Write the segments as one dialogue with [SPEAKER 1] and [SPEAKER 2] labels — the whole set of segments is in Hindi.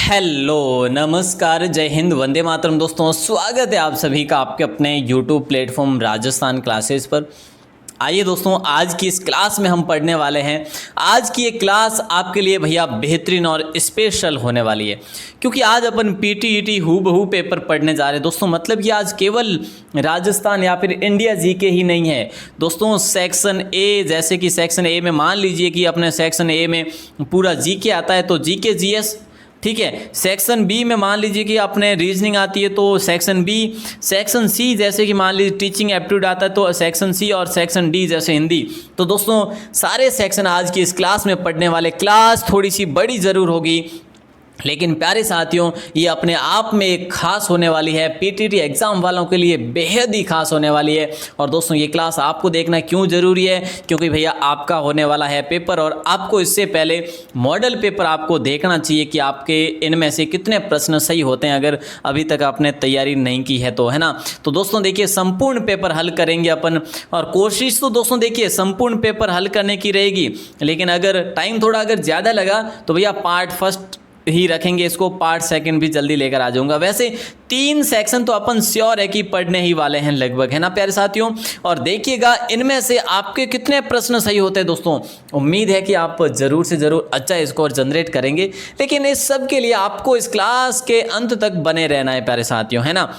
[SPEAKER 1] हेलो नमस्कार जय हिंद वंदे मातरम। दोस्तों स्वागत है आप सभी का आपके अपने यूट्यूब प्लेटफॉर्म राजस्थान क्लासेस पर। आइए दोस्तों, आज की इस क्लास में हम पढ़ने वाले हैं। आज की ये क्लास आपके लिए भैया बेहतरीन और स्पेशल होने वाली है, क्योंकि आज अपन पीटीईटी हूबहू पेपर पढ़ने जा रहे हैं दोस्तों। मतलब कि आज केवल राजस्थान या फिर इंडिया जीके ही नहीं है दोस्तों। सेक्शन ए, जैसे कि सेक्शन ए में मान लीजिए कि अपने सेक्शन ए में पूरा जीके आता है तो जीके जीएस, ठीक है। सेक्शन बी में मान लीजिए कि अपने रीजनिंग आती है तो सेक्शन बी। सेक्शन सी जैसे कि मान लीजिए टीचिंग एप्टीट्यूड आता है तो सेक्शन सी, और सेक्शन डी जैसे हिंदी। तो दोस्तों सारे सेक्शन आज की इस क्लास में पढ़ने वाले। क्लास थोड़ी सी बड़ी ज़रूर होगी, लेकिन प्यारे साथियों ये अपने आप में एक खास होने वाली है। पीटीटी एग्ज़ाम वालों के लिए बेहद ही खास होने वाली है। और दोस्तों ये क्लास आपको देखना क्यों ज़रूरी है, क्योंकि भैया आपका होने वाला है पेपर, और आपको इससे पहले मॉडल पेपर आपको देखना चाहिए कि आपके इनमें से कितने प्रश्न सही होते हैं, अगर अभी तक आपने तैयारी नहीं की है तो, है ना। तो दोस्तों देखिए, संपूर्ण पेपर हल करेंगे अपन, और कोशिश तो दोस्तों देखिए संपूर्ण पेपर हल करने की रहेगी, लेकिन अगर टाइम थोड़ा अगर ज़्यादा लगा तो भैया पार्ट फर्स्ट ही रखेंगे इसको, पार्ट सेकंड भी जल्दी लेकर आ जाऊंगा। वैसे 3 सेक्शन तो अपन श्योर है कि पढ़ने ही वाले हैं लगभग, है ना प्यारे साथियों। और देखिएगा इनमें से आपके कितने प्रश्न सही होते हैं दोस्तों। उम्मीद है कि आप जरूर से जरूर अच्छा स्कोर जनरेट करेंगे, लेकिन इस सब के लिए आपको इस क्लास के अंत तक बने रहना है प्यारे साथियों, है ना।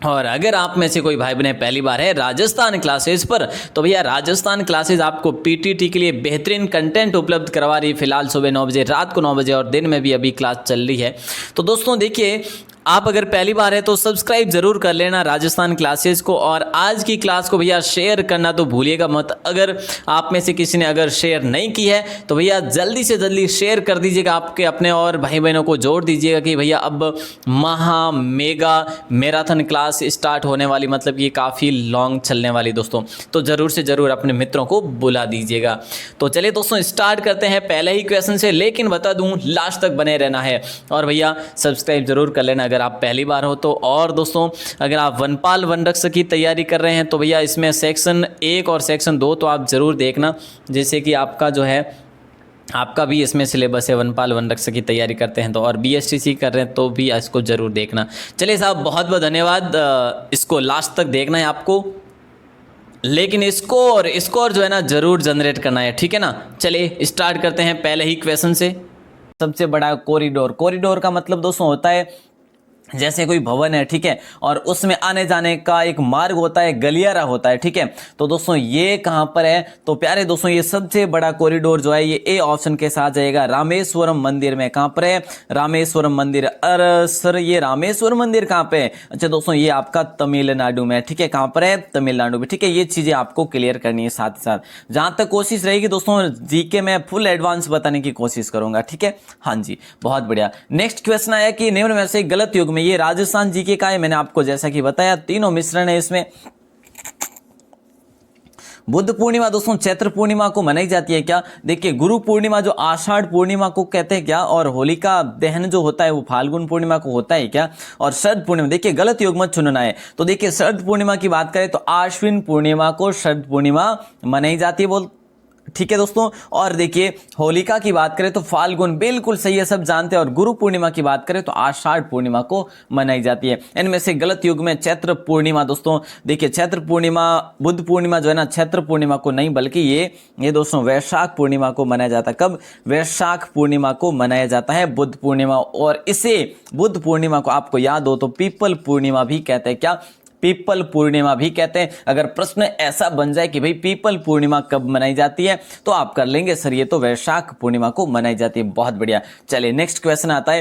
[SPEAKER 1] और अगर आप में से कोई भाई बहन पहली बार है राजस्थान क्लासेस पर, तो भैया राजस्थान क्लासेस आपको पीटीटी के लिए बेहतरीन कंटेंट उपलब्ध करवा रही है। फिलहाल सुबह 9 बजे, रात को 9 बजे, और दिन में भी अभी क्लास चल रही है। तो दोस्तों देखिए, आप अगर पहली बार है तो सब्सक्राइब जरूर कर लेना राजस्थान क्लासेस को, और आज की क्लास को भैया शेयर करना तो भूलिएगा मत। अगर आप में से किसी ने अगर शेयर नहीं की है तो भैया जल्दी से जल्दी शेयर कर दीजिएगा, आपके अपने और भाई बहनों को जोड़ दीजिएगा कि भैया अब मेगा मैराथन क्लास स्टार्ट होने वाली, मतलब ये काफ़ी लॉन्ग चलने वाली दोस्तों। तो ज़रूर से ज़रूर अपने मित्रों को बुला दीजिएगा। तो चलिए दोस्तों स्टार्ट करते हैं पहले ही क्वेश्चन से, लेकिन बता दूँ लास्ट तक बने रहना है, और भैया सब्सक्राइब जरूर कर लेना अगर आप पहली बार हो तो। और दोस्तों अगर आप वनपाल वनरक्षक की तैयारी कर रहे हैं तो भैया इसमें सेक्शन 1 और सेक्शन 2 तो आप ज़रूर देखना, जैसे कि आपका जो है आपका भी इसमें सिलेबस है, वनपाल वनरक्षक की तैयारी करते हैं तो, और बीएसटीसी कर रहे हैं तो भी इसको ज़रूर देखना। चलिए साहब बहुत बहुत धन्यवाद, इसको लास्ट तक देखना है आपको, लेकिन स्कोर जो है ना ज़रूर जनरेट करना है, ठीक है ना। चलिए स्टार्ट करते हैं पहले ही क्वेश्चन से। सबसे बड़ा कॉरिडोर का मतलब दोस्तों होता है जैसे कोई भवन है, ठीक है, और उसमें आने जाने का एक मार्ग होता है, गलियारा होता है, ठीक है। तो दोस्तों ये कहां पर है, तो प्यारे दोस्तों ये सबसे बड़ा कॉरिडोर जो है ये ए ऑप्शन के साथ जाएगा, रामेश्वरम मंदिर में। कहां पर है, रामेश्वरम मंदिर। अरे सर ये रामेश्वरम मंदिर कहां पे है? अच्छा दोस्तों ये आपका तमिलनाडु में, ठीक है। कहां पर है, तमिलनाडु में, ठीक है। ये चीजें आपको क्लियर करनी है साथ ही साथ। जहां तक कोशिश रहेगी दोस्तों जीके में फुल एडवांस बताने की कोशिश करूंगा, ठीक है। हाँ जी बहुत बढ़िया। नेक्स्ट क्वेश्चन आया कि निम्न में से गलत युग में, ये राजस्थान जीके का है, मैंने आपको जैसा कि बताया तीनों मिश्रण है इसमें। बुद्ध पूर्णिमा दोस्तों चैत्र पूर्णिमा को मनाई जाती है क्या? देखिए गुरु पूर्णिमा जो आषाढ़ पूर्णिमा को कहते हैं क्या, और होलिका दहन जो होता है वो फाल्गुन पूर्णिमा को होता है क्या, और शरद पूर्णिमा, देखिए गलत युग मत चुनना है। तो देखिए शरद पूर्णिमा की बात करें तो आश्विन पूर्णिमा को शरद पूर्णिमा मनाई जाती है, बोल ठीक है दोस्तों। और देखिए होलिका की बात करें तो फाल्गुन, बिल्कुल सही है, सब जानते हैं। और गुरु पूर्णिमा की बात करें तो आषाढ़ पूर्णिमा को मनाई जाती है। इनमें से गलत युग में चैत्र पूर्णिमा दोस्तों, देखिए चैत्र पूर्णिमा, बुद्ध पूर्णिमा जो है ना चैत्र पूर्णिमा को नहीं बल्कि ये दोस्तों वैशाख पूर्णिमा को मनाया जाता है। कब? वैशाख पूर्णिमा को मनाया जाता है बुद्ध पूर्णिमा। और इसे बुद्ध पूर्णिमा को आपको याद हो तो पीपल पूर्णिमा भी कहते हैं क्या, पीपल पूर्णिमा भी कहते हैं। अगर प्रश्न ऐसा बन जाए कि भाई पीपल पूर्णिमा कब मनाई जाती है तो आप कर लेंगे सर ये तो वैशाख पूर्णिमा को मनाई जाती है। बहुत बढ़िया। चलिए नेक्स्ट क्वेश्चन आता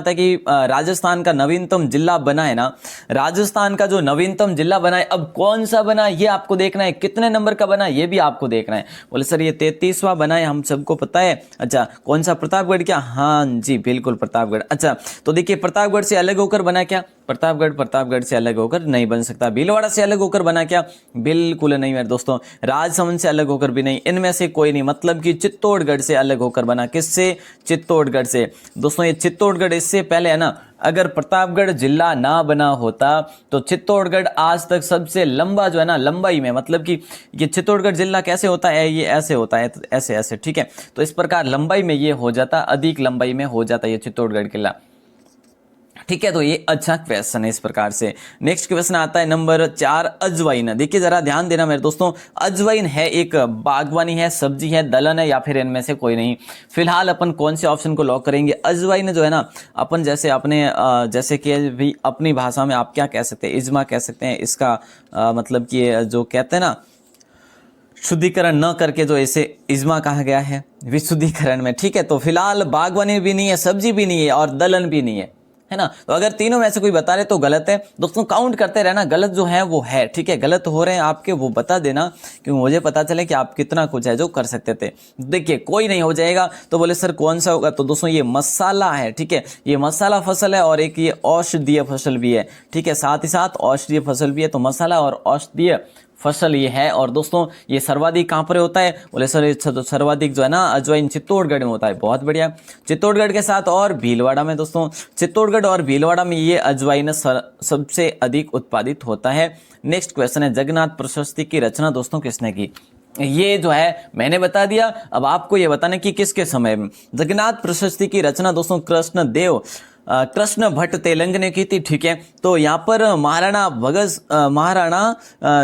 [SPEAKER 1] है कि राजस्थान का नवीनतम जिला बना है ना, राजस्थान का जो नवीनतम जिला बना है अब कौन सा बना ये आपको देखना है, कितने नंबर का बना ये भी आपको देखना है। बोले सर ये 33वां बना है, हम सबको पता है। अच्छा कौन सा, प्रतापगढ़ क्या? हाँ जी बिल्कुल प्रतापगढ़। अच्छा तो देखिए प्रतापगढ़ से अलग होकर बना क्या, प्रतापगढ़ से अलग होकर नहीं बन सकता। भीलवाड़ा से अलग होकर बना क्या, बिल्कुल नहीं मेरे दोस्तों। राजसमंद से अलग होकर भी नहीं, इनमें से कोई नहीं। मतलब कि चित्तौड़गढ़ से अलग होकर बना, किससे? चित्तौड़गढ़ से। दोस्तों ये चित्तौड़गढ़ इससे पहले है ना अगर प्रतापगढ़ जिला ना बना होता तो चित्तौड़गढ़ आज तक सबसे लंबा जो है ना, लंबाई में, मतलब कि ये चित्तौड़गढ़ जिला कैसे होता है, ये ऐसे होता है, तो ऐसे ऐसे, ठीक है। तो इस प्रकार लंबाई में ये हो जाता, अधिक लंबाई में हो जाता ये चित्तौड़गढ़ किला, ठीक है। तो ये अच्छा क्वेश्चन है इस प्रकार से। नेक्स्ट क्वेश्चन आता है नंबर 4, अजवाइन। देखिए जरा ध्यान देना मेरे दोस्तों, अजवाइन है एक बागवानी है, सब्जी है, दलहन है, या फिर इनमें से कोई नहीं। फिलहाल अपन कौन से ऑप्शन को लॉक करेंगे? अजवाइन जो है ना, अपन जैसे अपने जैसे कि भी अपनी भाषा में आप क्या कह सकते हैं, इज्मा कह सकते हैं इसका, मतलब कि जो कहते हैं ना, शुद्धिकरण न करके जो इसे इज्मा कहा गया है विशुद्धिकरण में, ठीक है। तो फिलहाल बागवानी भी नहीं है, सब्जी भी नहीं है और दलहन भी नहीं है ना। तो अगर तीनों में से कोई बता रहे तो गलत है दोस्तों, काउंट करते रहना, गलत जो है वो है, ठीक है। गलत हो रहे हैं आपके वो बता देना, क्योंकि मुझे पता चले कि आप कितना कुछ है जो कर सकते थे। देखिए कोई नहीं हो जाएगा तो बोले सर कौन सा होगा, तो दोस्तों ये मसाला है, ठीक है। ये मसाला फसल है और एक ये औषधीय फसल भी है, ठीक है, साथ ही साथ औषधीय फसल भी है। तो मसाला और औषधीय फसल ये है। और दोस्तों ये सर्वाधिक कहाँ पर होता है? बोले सर तो सर्वाधिक जो है ना अजवाइन चित्तौड़गढ़ में होता है। बहुत बढ़िया, चित्तौड़गढ़ के साथ और भीलवाड़ा में। दोस्तों चित्तौड़गढ़ और भीलवाड़ा में ये अजवाइन सबसे अधिक उत्पादित होता है। नेक्स्ट क्वेश्चन है, जगन्नाथ प्रशस्ति की रचना दोस्तों किसने की? ये जो है मैंने बता दिया, अब आपको ये बताना कि किसके समय में। जगन्नाथ प्रशस्ति की रचना दोस्तों कृष्ण भट्ट तेलंग ने की थी, ठीक है। तो यहाँ पर महाराणा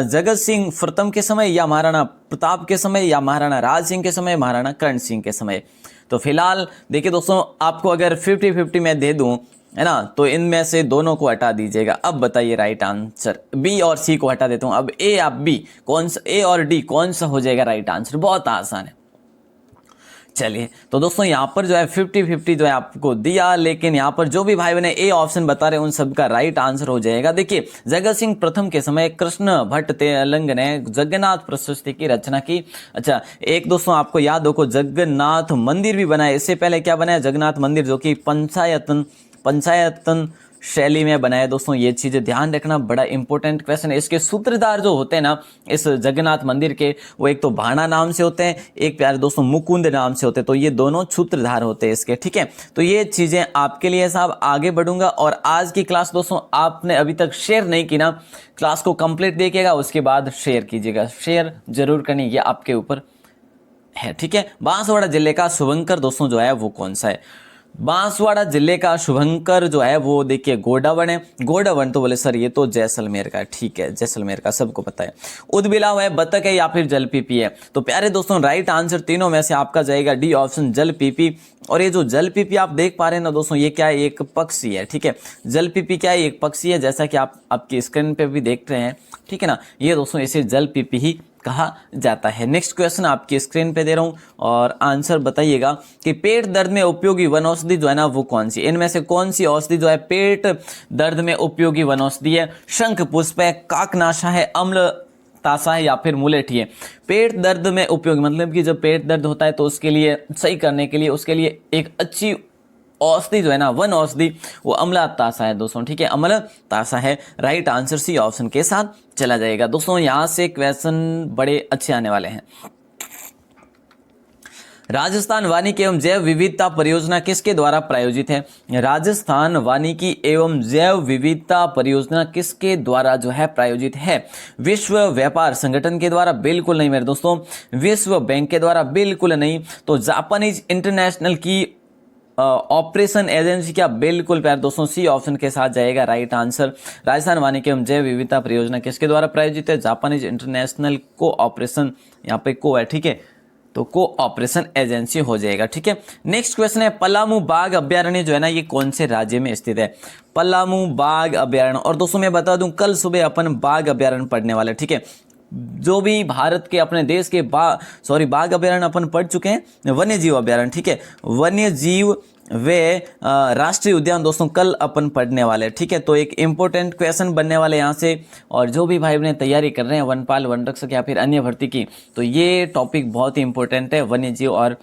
[SPEAKER 1] जगत सिंह प्रथम के समय, या महाराणा प्रताप के समय, या महाराणा राज सिंह के समय, महाराणा कर्ण सिंह के समय। तो फिलहाल देखिए दोस्तों, आपको अगर 50-50 में दे दूं, है ना, तो इनमें से दोनों को हटा दीजिएगा। अब बताइए राइट आंसर, बी और सी को हटा देता हूं, अब ए या बी, कौन सा, ए और डी कौन सा हो जाएगा राइट आंसर? बहुत आसान है। चलिए तो दोस्तों यहाँ पर जो है 50-50 जो है आपको दिया, लेकिन यहाँ पर जो भी भाई बहन ए ऑप्शन बता रहे हैं उन सब का राइट आंसर हो जाएगा। देखिए जगत सिंह प्रथम के समय कृष्ण भट्ट तेलंग ने जगन्नाथ प्रशस्ति की रचना की। अच्छा एक दोस्तों आपको याद हो को जगन्नाथ मंदिर भी बनाया, इससे पहले क्या बनाया? जगन्नाथ मंदिर, जो कि पंचायतन शैली में बनाया। दोस्तों ये चीजें ध्यान रखना, बड़ा इंपॉर्टेंट क्वेश्चन है। इसके सूत्रधार जो होते हैं ना इस जगन्नाथ मंदिर के, वो एक तो भाणा नाम से होते हैं, एक प्यारे दोस्तों मुकुंद नाम से होते हैं। तो ये दोनों सूत्रधार होते हैं इसके, ठीक है। तो ये चीजें आपके लिए साहब आगे बढ़ूंगा। और आज की क्लास दोस्तों आपने अभी तक शेयर नहीं की ना, क्लास को कंप्लीट देखिएगा उसके बाद शेयर कीजिएगा, शेयर जरूर करनी, ये आपके ऊपर है, ठीक है। बांसवाड़ा जिले का शुभंकर दोस्तों जो है वो कौन सा है? बांसवाड़ा जिले का शुभंकर जो है वो देखिए गोडावन है। गोडावन तो बोले सर ये तो जैसलमेर का है, ठीक है, जैसलमेर का सबको पता है। उदबिलाव है, बतख है, या फिर जलपीपी है? तो प्यारे दोस्तों राइट आंसर तीनों में से आपका जाएगा डी ऑप्शन, जलपीपी। और ये जो जलपीपी आप देख पा रहे हैं ना दोस्तों, ये क्या है? एक पक्षी है, ठीक है। जलपीपी क्या है? एक पक्षी है, जैसा कि आप आपकी स्क्रीन पे भी देख रहे हैं, ठीक है ना। ये दोस्तों इसे जलपीपी ही कहा जाता है। नेक्स्ट क्वेश्चन आपकी स्क्रीन पे दे रहा हूं और आंसर बताइएगा कि पेट दर्द में उपयोगी वनौषधि जो है ना वो कौन सी? इनमें से कौन सी औषधि जो है पेट दर्द में उपयोगी वनौषधि है? शंख पुष्प है, काकनाशा है, अम्ल तासा है, या फिर मुलेठी है? पेट दर्द में उपयोगी मतलब कि जब पेट दर्द होता है तो उसके लिए सही करने के लिए उसके लिए एक अच्छी औषधि जो है ना, वन औषधि, वो अम्ला तासा है दोस्तों, ठीक है, अम्ल तासा है। राइट आंसर सी ऑप्शन के साथ चला जाएगा। दोस्तों यहां से क्वेश्चन बड़े अच्छे आने वाले हैं। राजस्थान वानिकी एवं जैव विविधता परियोजना किसके द्वारा प्रायोजित है? राजस्थान वानिकी एवं जैव विविधता परियोजना किसके द्वारा जो है प्रायोजित है? विश्व व्यापार संगठन के द्वारा? बिल्कुल नहीं मेरे दोस्तों। विश्व बैंक के द्वारा? बिल्कुल नहीं। तो जापानीज इंटरनेशनल की ऑपरेशन एजेंसी? क्या? बिल्कुल प्यार दोस्तों सी ऑप्शन के साथ जाएगा राइट आंसर। राजस्थान वानिकी एवं जैव विविधता परियोजना किसके द्वारा प्रायोजित है? जापानीज इंटरनेशनल को ऑपरेशन, यहाँ पे को है, ठीक है, तो को ऑपरेशन एजेंसी हो जाएगा, ठीक है। नेक्स्ट क्वेश्चन है, पलामू बाघ अभ्यारण्य जो है ना ये कौन से राज्य में स्थित है? पलामू बाघ अभ्यारण्य। और दोस्तों मैं बता दूं कल सुबह अपन बाघ अभ्यारण्य पढ़ने वाले, ठीक है। जो भी भारत के अपने देश के बाघ अभ्यारण्य अपन पढ़ चुके हैं, वन्य जीव अभ्यारण्य, ठीक है, वन्य जीव वे राष्ट्रीय उद्यान दोस्तों कल अपन पढ़ने वाले हैं, ठीक है। तो एक इंपॉर्टेंट क्वेश्चन बनने वाले यहाँ से। और जो भी भाई बहन तैयारी कर रहे हैं वनपाल, वनरक्षक या फिर अन्य भर्ती की, तो ये टॉपिक बहुत ही इंपॉर्टेंट है, वन्य जीव और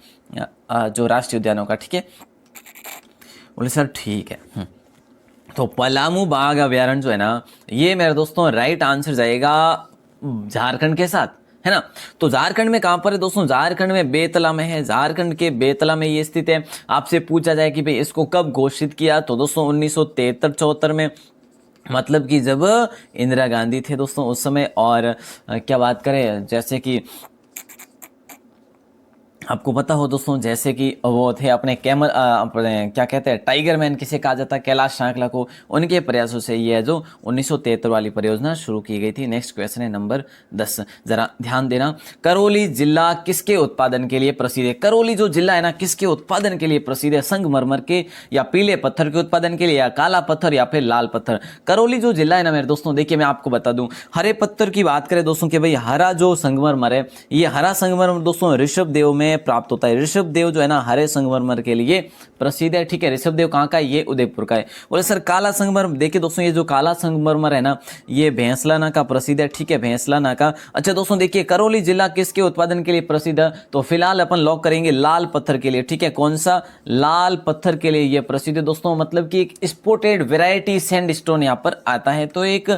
[SPEAKER 1] जो राष्ट्रीय उद्यानों का, ठीक है। बोले सर ठीक है। तो पलामू बाघ अभ्यारण्य जो है ना ये मेरे दोस्तों राइट आंसर जाएगा झारखंड के साथ, है ना। तो झारखंड में कहाँ पर है दोस्तों, झारखंड में बेतला में है, झारखंड के बेतला में ये स्थित है। आपसे पूछा जाए कि भाई इसको कब घोषित किया, तो दोस्तों 1973-74 में, मतलब कि जब इंदिरा गांधी थे दोस्तों उस समय। और क्या बात करें, जैसे कि आपको पता हो दोस्तों, जैसे कि वो थे अपने अपने क्या कहते हैं, टाइगर मैन किसे कहा जाता है, कैलाश सांकला को, उनके प्रयासों से ये है जो 1973 वाली परियोजना शुरू की गई थी। नेक्स्ट क्वेश्चन है नंबर 10, जरा ध्यान देना। करौली जिला किसके उत्पादन के लिए प्रसिद्ध है? करौली जो जिला है ना, किसके उत्पादन के लिए प्रसिद्ध है? संगमरमर के या पीले पत्थर के उत्पादन के लिए, या काला पत्थर या फिर लाल पत्थर? करौली जो जिला है ना मेरे दोस्तों, देखिए मैं आपको बता दूं, हरे पत्थर की बात करें दोस्तों कि भाई हरा जो संगमरमर है, ये हरा संगमरमर दोस्तों ऋषभ देव में प्राप्त होता है। ऋषभ देव जो है ना हरे संगमरमर के लिए प्रसिद्ध है, ठीक है। ऋषभ देव कहाँ का है? ये उदयपुर का है। बोले सर काला संगमरमर, देखिए दोस्तों ये जो काला संगमरमर है ना, ये भैंसलाना का प्रसिद्ध है, ठीक है, भैंसलाना का। अच्छा दोस्तों देखिए, करौली जिला किसके उत्पादन के लिए प्रसिद्ध है? तो फिलहाल अपन लॉक करेंगे लाल पत्थर के लिए, ठीक है। कौन सा? लाल पत्थर के लिए ये प्रसिद्ध है दोस्तों, मतलब कि एक स्पोर्टेड वेराइटी सैंडस्टोन यहाँ पर आता है, तो एक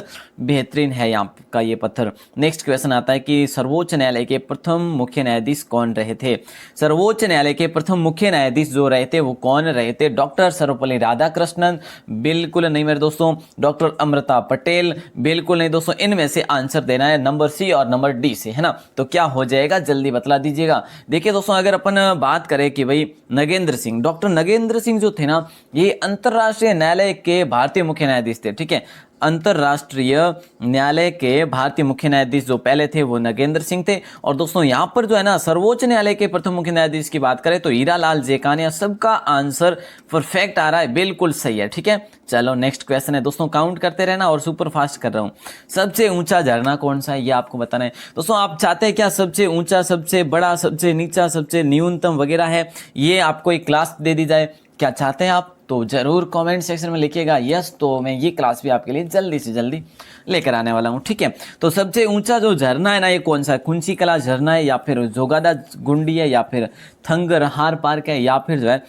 [SPEAKER 1] बेहतरीन है यहाँ का ये पत्थर। नेक्स्ट क्वेश्चन आता है कि सर्वोच्च न्यायालय के प्रथम मुख्य न्यायाधीश कौन रहे थे? सर्वोच्च न्यायालय के प्रथम मुख्य न्यायाधीश जो रहे थे वो कौन रहे थे? डॉक्टर सर्वपल्ली राधाकृष्णन? बिल्कुल नहीं मेरे दोस्तों। डॉक्टर अमृता पटेल? बिल्कुल नहीं दोस्तों। इनमें से आंसर देना है नंबर सी और नंबर डी से, है ना। तो क्या हो जाएगा जल्दी बतला दीजिएगा। देखिए दोस्तों, अगर अपन बात करें कि भाई नगेंद्र सिंह, डॉक्टर नगेंद्र सिंह जो थे ना, ये अंतरराष्ट्रीय न्यायालय के भारतीय मुख्य न्यायाधीश थे, ठीक है। अंतरराष्ट्रीय न्यायालय के भारतीय मुख्य न्यायाधीश जो पहले थे वो नगेंद्र सिंह थे। और दोस्तों यहाँ पर जो है ना, सर्वोच्च न्यायालय के प्रथम मुख्य न्यायाधीश की बात करें तो हीरालाल जेकानिया। सबका आंसर परफेक्ट आ रहा है, बिल्कुल सही है, ठीक है। चलो नेक्स्ट क्वेश्चन है दोस्तों, काउंट करते रहना और सुपर फास्ट कर रहा हूँ। सबसे ऊंचा झरना कौन सा है ये आपको बताना है दोस्तों। आप चाहते हैं क्या सबसे ऊंचा, सबसे बड़ा, सबसे नीचा, सबसे न्यूनतम वगैरह है, ये आपको एक क्लास दे दी जाए, क्या चाहते हैं आप? तो जरूर कमेंट सेक्शन में लिखिएगा यस, तो मैं ये क्लास भी आपके लिए जल्दी से जल्दी लेकर आने वाला हूँ, ठीक है। तो सबसे ऊंचा जो झरना है ना, ये कौन सा है? कुंची कला झरना है, या फिर जोगादा गुंडी है, या फिर थंगरहार पार्क है, या फिर जो है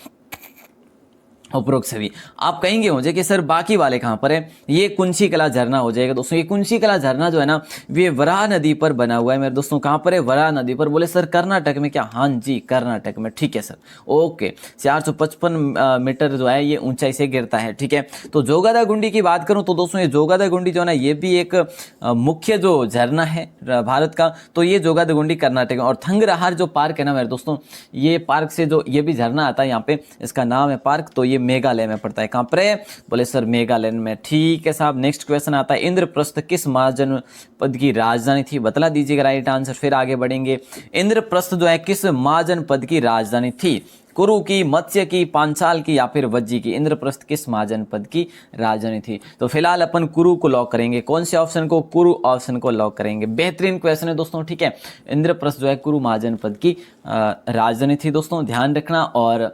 [SPEAKER 1] उपरोक्त सभी। आप कहेंगे मुझे कि सर बाकी वाले कहाँ पर है? ये कुंची कला झरना हो जाएगा दोस्तों। ये कुंची कला झरना जो है ना, ये वराह नदी पर बना हुआ है मेरे दोस्तों। कहाँ पर है? वराह नदी पर। बोले सर कर्नाटक में क्या? हाँ जी कर्नाटक में, ठीक है सर, ओके। 455 मीटर जो है ये ऊंचाई से गिरता है, ठीक है। तो जोगादा गुंडी की बात करूं तो दोस्तों, ये जोगादा गुंडी जो है ना, ये भी एक मुख्य जो झरना है भारत का, तो ये जोगादा गुंडी कर्नाटक में। और थंगरहार जो पार्क है ना मेरे दोस्तों, ये पार्क से जो ये भी झरना आता है यहाँ पे, इसका नाम है पार्क, तो ये मेघालय में पड़ता है। कहां पर है? बोले सर मेघालय में, ठीक है साहब। नेक्स्ट क्वेश्चन आता है, इंद्रप्रस्थ किस महाजनपद की राजधानी थी? बतला दीजिएगा राइट आंसर, फिर आगे बढ़ेंगे। इंद्रप्रस्थ जो है किस महाजनपद की राजधानी थी? कुरु की, मत्स्य की, पांचाल की, या फिर वज्जी की? इंद्रप्रस्थ किस महाजनपद की राजधानी थी? तो फिलहाल अपन कुरु को लॉक करेंगे। कौन से ऑप्शन को? कुरु ऑप्शन को लॉक करेंगे। बेहतरीन क्वेश्चन है दोस्तों, ठीक है। इंद्रप्रस्थ जो है कुरु महाजनपद की राजधानी थी दोस्तों, ध्यान रखना। और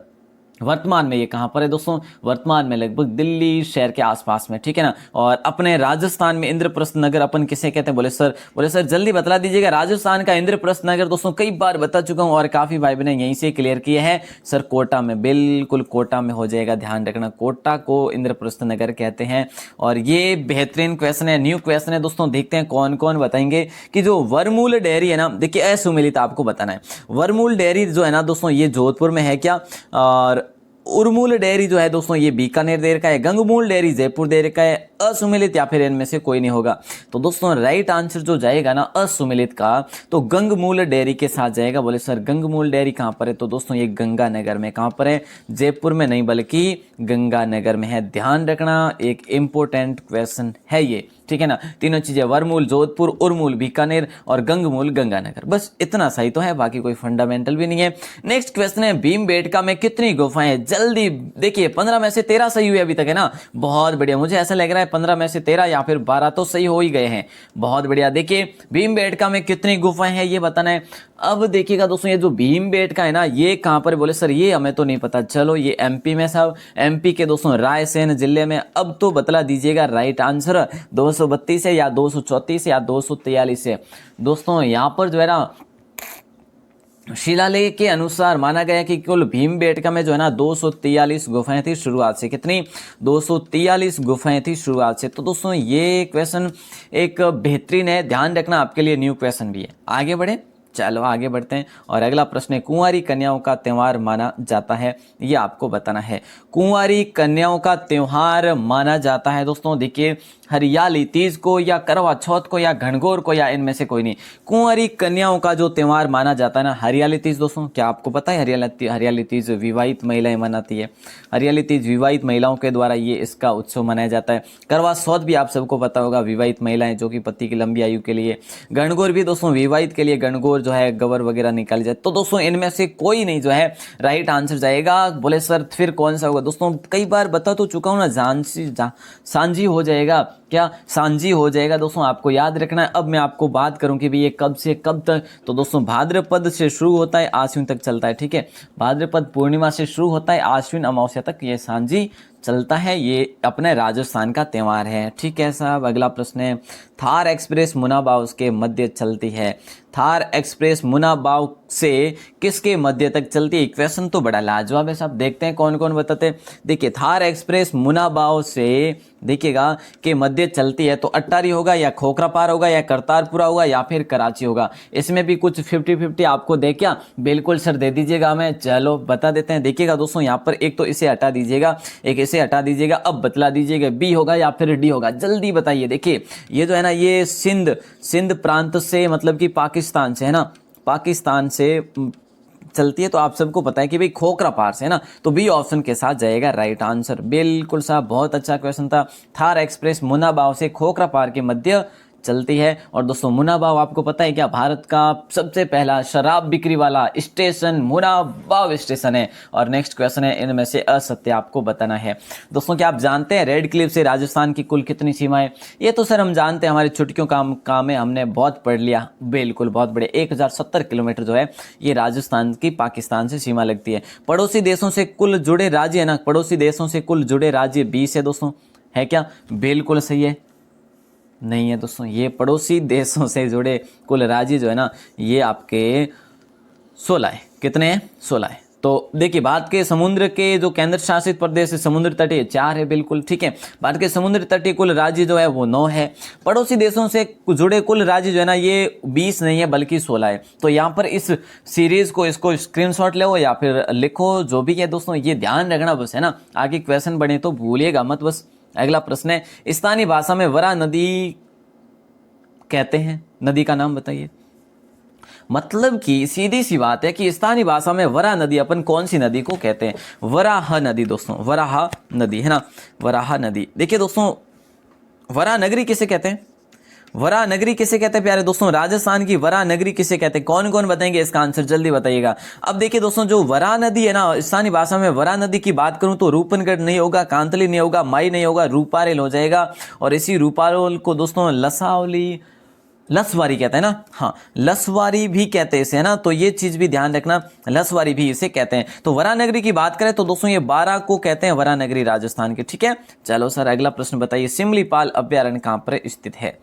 [SPEAKER 1] वर्तमान में ये कहाँ पर है दोस्तों? वर्तमान में लगभग दिल्ली शहर के आसपास में, ठीक है ना। और अपने राजस्थान में इंद्रप्रस्थ नगर अपन किसे कहते हैं? बोले सर जल्दी बतला दीजिएगा। राजस्थान का इंद्रप्रस्थ नगर दोस्तों कई बार बता चुका हूँ और काफी भाई बहन यहीं से क्लियर किया है। सर कोटा में, बिल्कुल कोटा में हो जाएगा, ध्यान रखना। कोटा को इंद्रप्रस्थ नगर कहते हैं। और ये बेहतरीन क्वेश्चन है, न्यू क्वेश्चन है दोस्तों। देखते हैं कौन कौन बताएंगे कि जो वरमूल डेयरी है ना, देखिए असुमिलित आपको बताना है। वरमूल डेयरी जो है ना दोस्तों, ये जोधपुर में है क्या? और उर्मूल डेयरी जो है दोस्तों, ये बीकानेर डेयरी का है। गंगमूल डेयरी जयपुर डेयरी का है। असुमिलित या फिर इनमें से कोई नहीं होगा। तो दोस्तों राइट आंसर जो जाएगा ना असुमिलित का, तो गंगमूल डेयरी के साथ जाएगा। बोले सर गंगमूल डेयरी कहाँ पर है? तो दोस्तों ये गंगानगर में। कहाँ पर है? जयपुर में नहीं बल्कि गंगानगर में है, ध्यान रखना। एक इंपॉर्टेंट क्वेश्चन है ये, ठीक है ना। तीनों चीजें, वरमूल जोधपुर, उर्मूल बीकानेर और गंगमूल गंगानगर, बस इतना सही तो है, बाकी कोई फंडामेंटल भी नहीं है। नेक्स्ट क्वेश्चन है, भीमबेटका में कितनी गुफाएं हैं? जल्दी देखिए, 15 में से 13 सही हुए अभी तक, है ना। बहुत बढ़िया, मुझे ऐसा लग रहा है 15 में से 13 या फिर 12 तो सही हो ही गए हैं। बहुत बढ़िया। देखिए भीमबेटका में कितनी गुफाएं हैं ये बताना है। अब देखिएगा दोस्तों, ये जो भीमबेटका है ना, ये कहां पर है? बोले सर ये हमें तो नहीं पता। चलो ये एमपी में साहब, एमपी के दोस्तों रायसेन जिले में। अब तो बतला दीजिएगा राइट आंसर, 232 है या 234 या 243 है। दोस्तों यहां पर जो है ना, शिलालेख के अनुसार माना गया कि कुल भीमबेटका में जो है ना 243 गुफाएं थी शुरुआत से। कितनी? 243 गुफाएं थी शुरुआत से। तो दोस्तों ये क्वेश्चन एक बेहतरीन है, ध्यान रखना, आपके लिए न्यू क्वेश्चन भी है। आगे बढ़े, चलो आगे बढ़ते हैं। और अगला प्रश्न है, कुंवारी कन्याओं का त्यौहार माना जाता है, ये आपको बताना है। कुंवारी कन्याओं का त्यौहार माना जाता है दोस्तों, देखिए, हरियाली तीज को या करवा चौथ को या घनघोर को या इनमें से कोई नहीं। कुंवारी कन्याओं का जो त्यौहार माना जाता है ना, हरियाली तीज दोस्तों, क्या आपको पता है? हरियाली तीज विवाहित महिलाएं मनाती है। हरियाली तीज विवाहित महिलाओं के द्वारा ये इसका उत्सव मनाया जाता है। करवा चौथ भी आप सबको पता होगा, विवाहित महिलाएं जो कि पति की लंबी आयु के लिए। घनघोर भी दोस्तों विवाहित के लिए गणगौर जो है गवर वगैरह निकाली जाए। तो दोस्तों इनमें से कोई नहीं जो है राइट आंसर जाएगा। बोले सर फिर कौन सा होगा? दोस्तों कई बार बता तो चुका हूं ना, सांझी हो जाएगा। क्या? सांझी हो जाएगा दोस्तों, आपको याद रखना है। अब मैं आपको बात करूं कि भाई ये कब से कब तक, तो दोस्तों भाद्रपद से शुरू होता है, आश्विन तक चलता है। ठीक है, भाद्रपद पूर्णिमा से शुरू होता है, आश्विन अमावस्या तक ये सांझी चलता है। ये अपने राजस्थान का त्यौहार है। ठीक है साहब, अगला प्रश्न है, थार एक्सप्रेस मुनाबाव के मध्य चलती है। थार एक्सप्रेस मुनाबाव से किसके मध्य तक चलती है? क्वेश्चन तो बड़ा लाजवाब है साहब, देखते हैं कौन कौन बताते हैं। देखिए, थार एक्सप्रेस मुनाबाव से देखिएगा के मध्य चलती है, तो अट्टारी होगा या खोखरा पार होगा या करतारपुरा होगा या फिर कराची होगा। इसमें भी कुछ 50-50 आपको दे क्या? बिल्कुल सर दे दीजिएगा, हमें चलो बता देते हैं। देखिएगा दोस्तों, यहाँ पर एक तो इसे हटा दीजिएगा, एक इसे हटा दीजिएगा। अब बतला दीजिएगा बी होगा या फिर डी होगा, जल्दी बताइए। देखिए ये जो है ना, ये सिंध प्रांत से, मतलब कि पाकिस्तान से है ना, पाकिस्तान से चलती है। तो आप सबको पता है कि भाई खोखरा पार से है ना, तो बी ऑप्शन के साथ जाएगा राइट आंसर। बिल्कुल साहब, बहुत अच्छा क्वेश्चन था। थार एक्सप्रेस मुनाबाव से खोखरा पार के मध्य चलती है। और दोस्तों मुनाबाव आपको पता है क्या? भारत का सबसे पहला शराब बिक्री वाला स्टेशन मुनाबाव स्टेशन है। और नेक्स्ट क्वेश्चन है, इनमें से असत्य आपको बताना है। दोस्तों क्या आप जानते हैं रेड क्लिफ से राजस्थान की कुल कितनी सीमाएं? ये तो सर हम जानते हैं, हमारी छुट्टियों का काम में हमने बहुत पढ़ लिया। बिल्कुल, बहुत बड़े 1070 किलोमीटर जो है ये राजस्थान की पाकिस्तान से सीमा लगती है। पड़ोसी देशों से कुल जुड़े राज्य है ना, पड़ोसी देशों से कुल जुड़े राज्य 20 है दोस्तों, है क्या? बिल्कुल सही है, नहीं है दोस्तों, ये पड़ोसी देशों से जुड़े कुल राज्य जो है ना, ये आपके 16 है। कितने हैं? 16 है। तो देखिए, भारत के समुद्र के जो केंद्र शासित प्रदेश समुद्र तटीय 4 है। बिल्कुल ठीक है, भारत के समुद्र तटीय कुल राज्य जो है वो 9 है। पड़ोसी देशों से जुड़े कुल राज्य जो है ना, ये 20 नहीं है बल्कि 16 है। तो यहाँ पर इस सीरीज को, इसको स्क्रीनशॉट लो या फिर लिखो, जो भी है दोस्तों, ये ध्यान रखना बस है ना, आगे क्वेश्चन बने तो भूलिएगा मत बस। अगला प्रश्न है, स्थानीय भाषा में वरा नदी कहते हैं, नदी का नाम बताइए। मतलब कि सीधी सी बात है कि स्थानीय भाषा में वरा नदी अपन कौन सी नदी को कहते हैं? वराह नदी दोस्तों, वराह नदी है ना, वराह नदी। देखिए दोस्तों, वराह नगरी किसे कहते हैं? वरा नगरी किसे कहते हैं प्यारे दोस्तों? राजस्थान की वरा नगरी किसे कहते हैं? कौन कौन बताएंगे इसका आंसर, जल्दी बताइएगा। अब देखिए दोस्तों, जो वरा नदी है ना, स्थानीय भाषा में वरा नदी की बात करूं तो रूपनगढ़ नहीं होगा, कांतली नहीं होगा, माई नहीं होगा, रूपारेल हो जाएगा। और इसी रूपारेल को दोस्तों लसवारी कहते हैं ना, हाँ लसवारी भी कहते हैं इसे है ना, तो ये चीज भी ध्यान रखना, लसवारी भी इसे कहते हैं। तो वरा नगरी की बात करें तो दोस्तों ये 12 को कहते हैं वरा नगरी राजस्थान के। ठीक है, चलो सर अगला प्रश्न बताइए, सिमलीपाल अभ्यारण्य कहां पर स्थित है?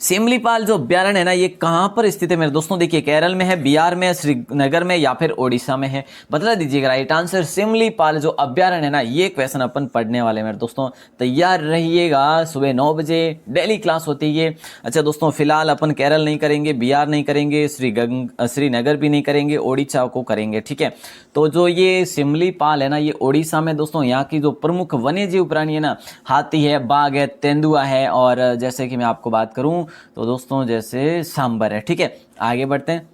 [SPEAKER 1] सिमलीपाल जो अभ्यारण्य है ना, ये कहां पर स्थित है मेरे दोस्तों? देखिए, केरल में है, बिहार में, श्रीनगर में या फिर ओडिशा में है, बता दीजिएगा राइट आंसर। सिमलीपाल जो अभ्यारण्य है ना, ये क्वेश्चन अपन पढ़ने वाले मेरे दोस्तों, तैयार रहिएगा। सुबह 9 बजे डेली क्लास होती है। अच्छा दोस्तों, फिलहाल अपन केरल नहीं करेंगे, बिहार नहीं करेंगे, श्रीनगर भी नहीं करेंगे, ओडिशा को करेंगे। ठीक है, तो जो ये सिमलीपाल है ना, ये ओडिशा में दोस्तों, यहाँ की जो प्रमुख वन्य जीव प्राणी है ना, हाथी है, बाघ है, तेंदुआ है, और जैसे कि मैं आपको बात करूं तो दोस्तों जैसे सांबर है। ठीक है, आगे बढ़ते हैं।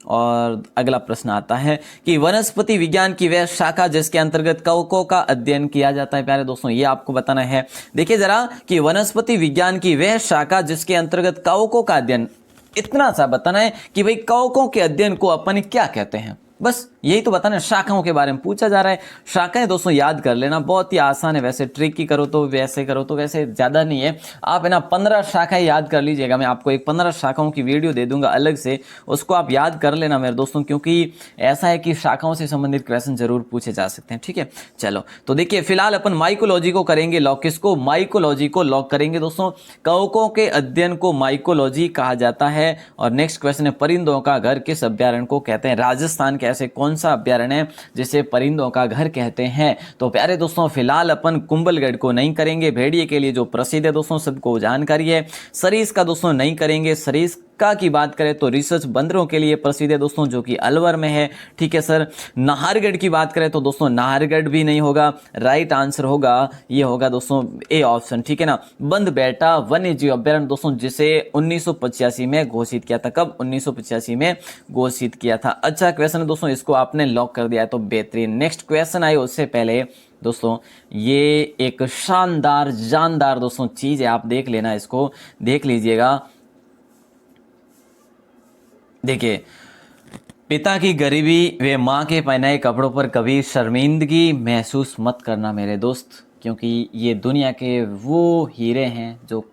[SPEAKER 1] और अगला प्रश्न आता है कि वनस्पति विज्ञान की वह शाखा जिसके अंतर्गत कवकों का अध्ययन किया जाता है। प्यारे दोस्तों, ये आपको बताना है। देखिए जरा कि वनस्पति विज्ञान की वह शाखा जिसके अंतर्गत कवकों का अध्ययन, इतना सा बताना है कि भाई कवकों के अध्ययन को अपन क्या कहते हैं। बस यही तो बताना, शाखाओं के बारे में पूछा जा रहा है। शाखाएं दोस्तों याद कर लेना, बहुत ही आसान है, वैसे ट्रिकी करो तो वैसे करो तो वैसे ज़्यादा नहीं है। आप है ना 15 शाखाएं याद कर लीजिएगा, मैं आपको एक 15 शाखाओं की वीडियो दे दूंगा अलग से, उसको आप याद कर लेना मेरे दोस्तों, क्योंकि ऐसा है कि शाखाओं से संबंधित क्वेश्चन जरूर पूछे जा सकते हैं। ठीक है, चलो तो देखिए फिलहाल अपन माइकोलॉजी को करेंगे लॉक। किसको? माइकोलॉजी को लॉक करेंगे दोस्तों। कवकों के अध्ययन को माइकोलॉजी कहा जाता है। और नेक्स्ट क्वेश्चन है, परिंदों का घर किस अभ्यारण्य को कहते हैं? राजस्थान के ऐसे कौन सा अभ्यारण्य है जिसे परिंदों का घर कहते हैं? तो प्यारे दोस्तों फिलहाल अपन कुंभलगढ़ को नहीं करेंगे, भेड़िए के लिए जो प्रसिद्ध है दोस्तों सबको जानकारी है। सरीस का दोस्तों नहीं करेंगे। सरीस का की बात करें तो रिसर्च बंदरों के लिए प्रसिद्ध है दोस्तों, जो कि अलवर में है। ठीक है सर। नाहरगढ़ की बात करें तो दोस्तों नाहरगढ़ भी नहीं होगा, राइट आंसर होगा ये होगा दोस्तों ए ऑप्शन। ठीक है ना। बंदबेटा वन्य जीव अभ्यारण्य दोस्तों जिसे 1985 में घोषित किया था। कब? 1985 में घोषित किया था। अच्छा क्वेश्चन है दोस्तों, इसको आपने लॉक कर दिया है तो बेहतरीन। नेक्स्ट क्वेश्चन आए उससे पहले दोस्तों ये एक शानदार जानदार दोस्तों चीज है, आप देख लेना, इसको देख लीजिएगा। देखिए, पिता की गरीबी व माँ के पहनाए कपड़ों पर कभी शर्मिंदगी महसूस मत करना मेरे दोस्त, क्योंकि ये दुनिया के वो हीरे हैं जो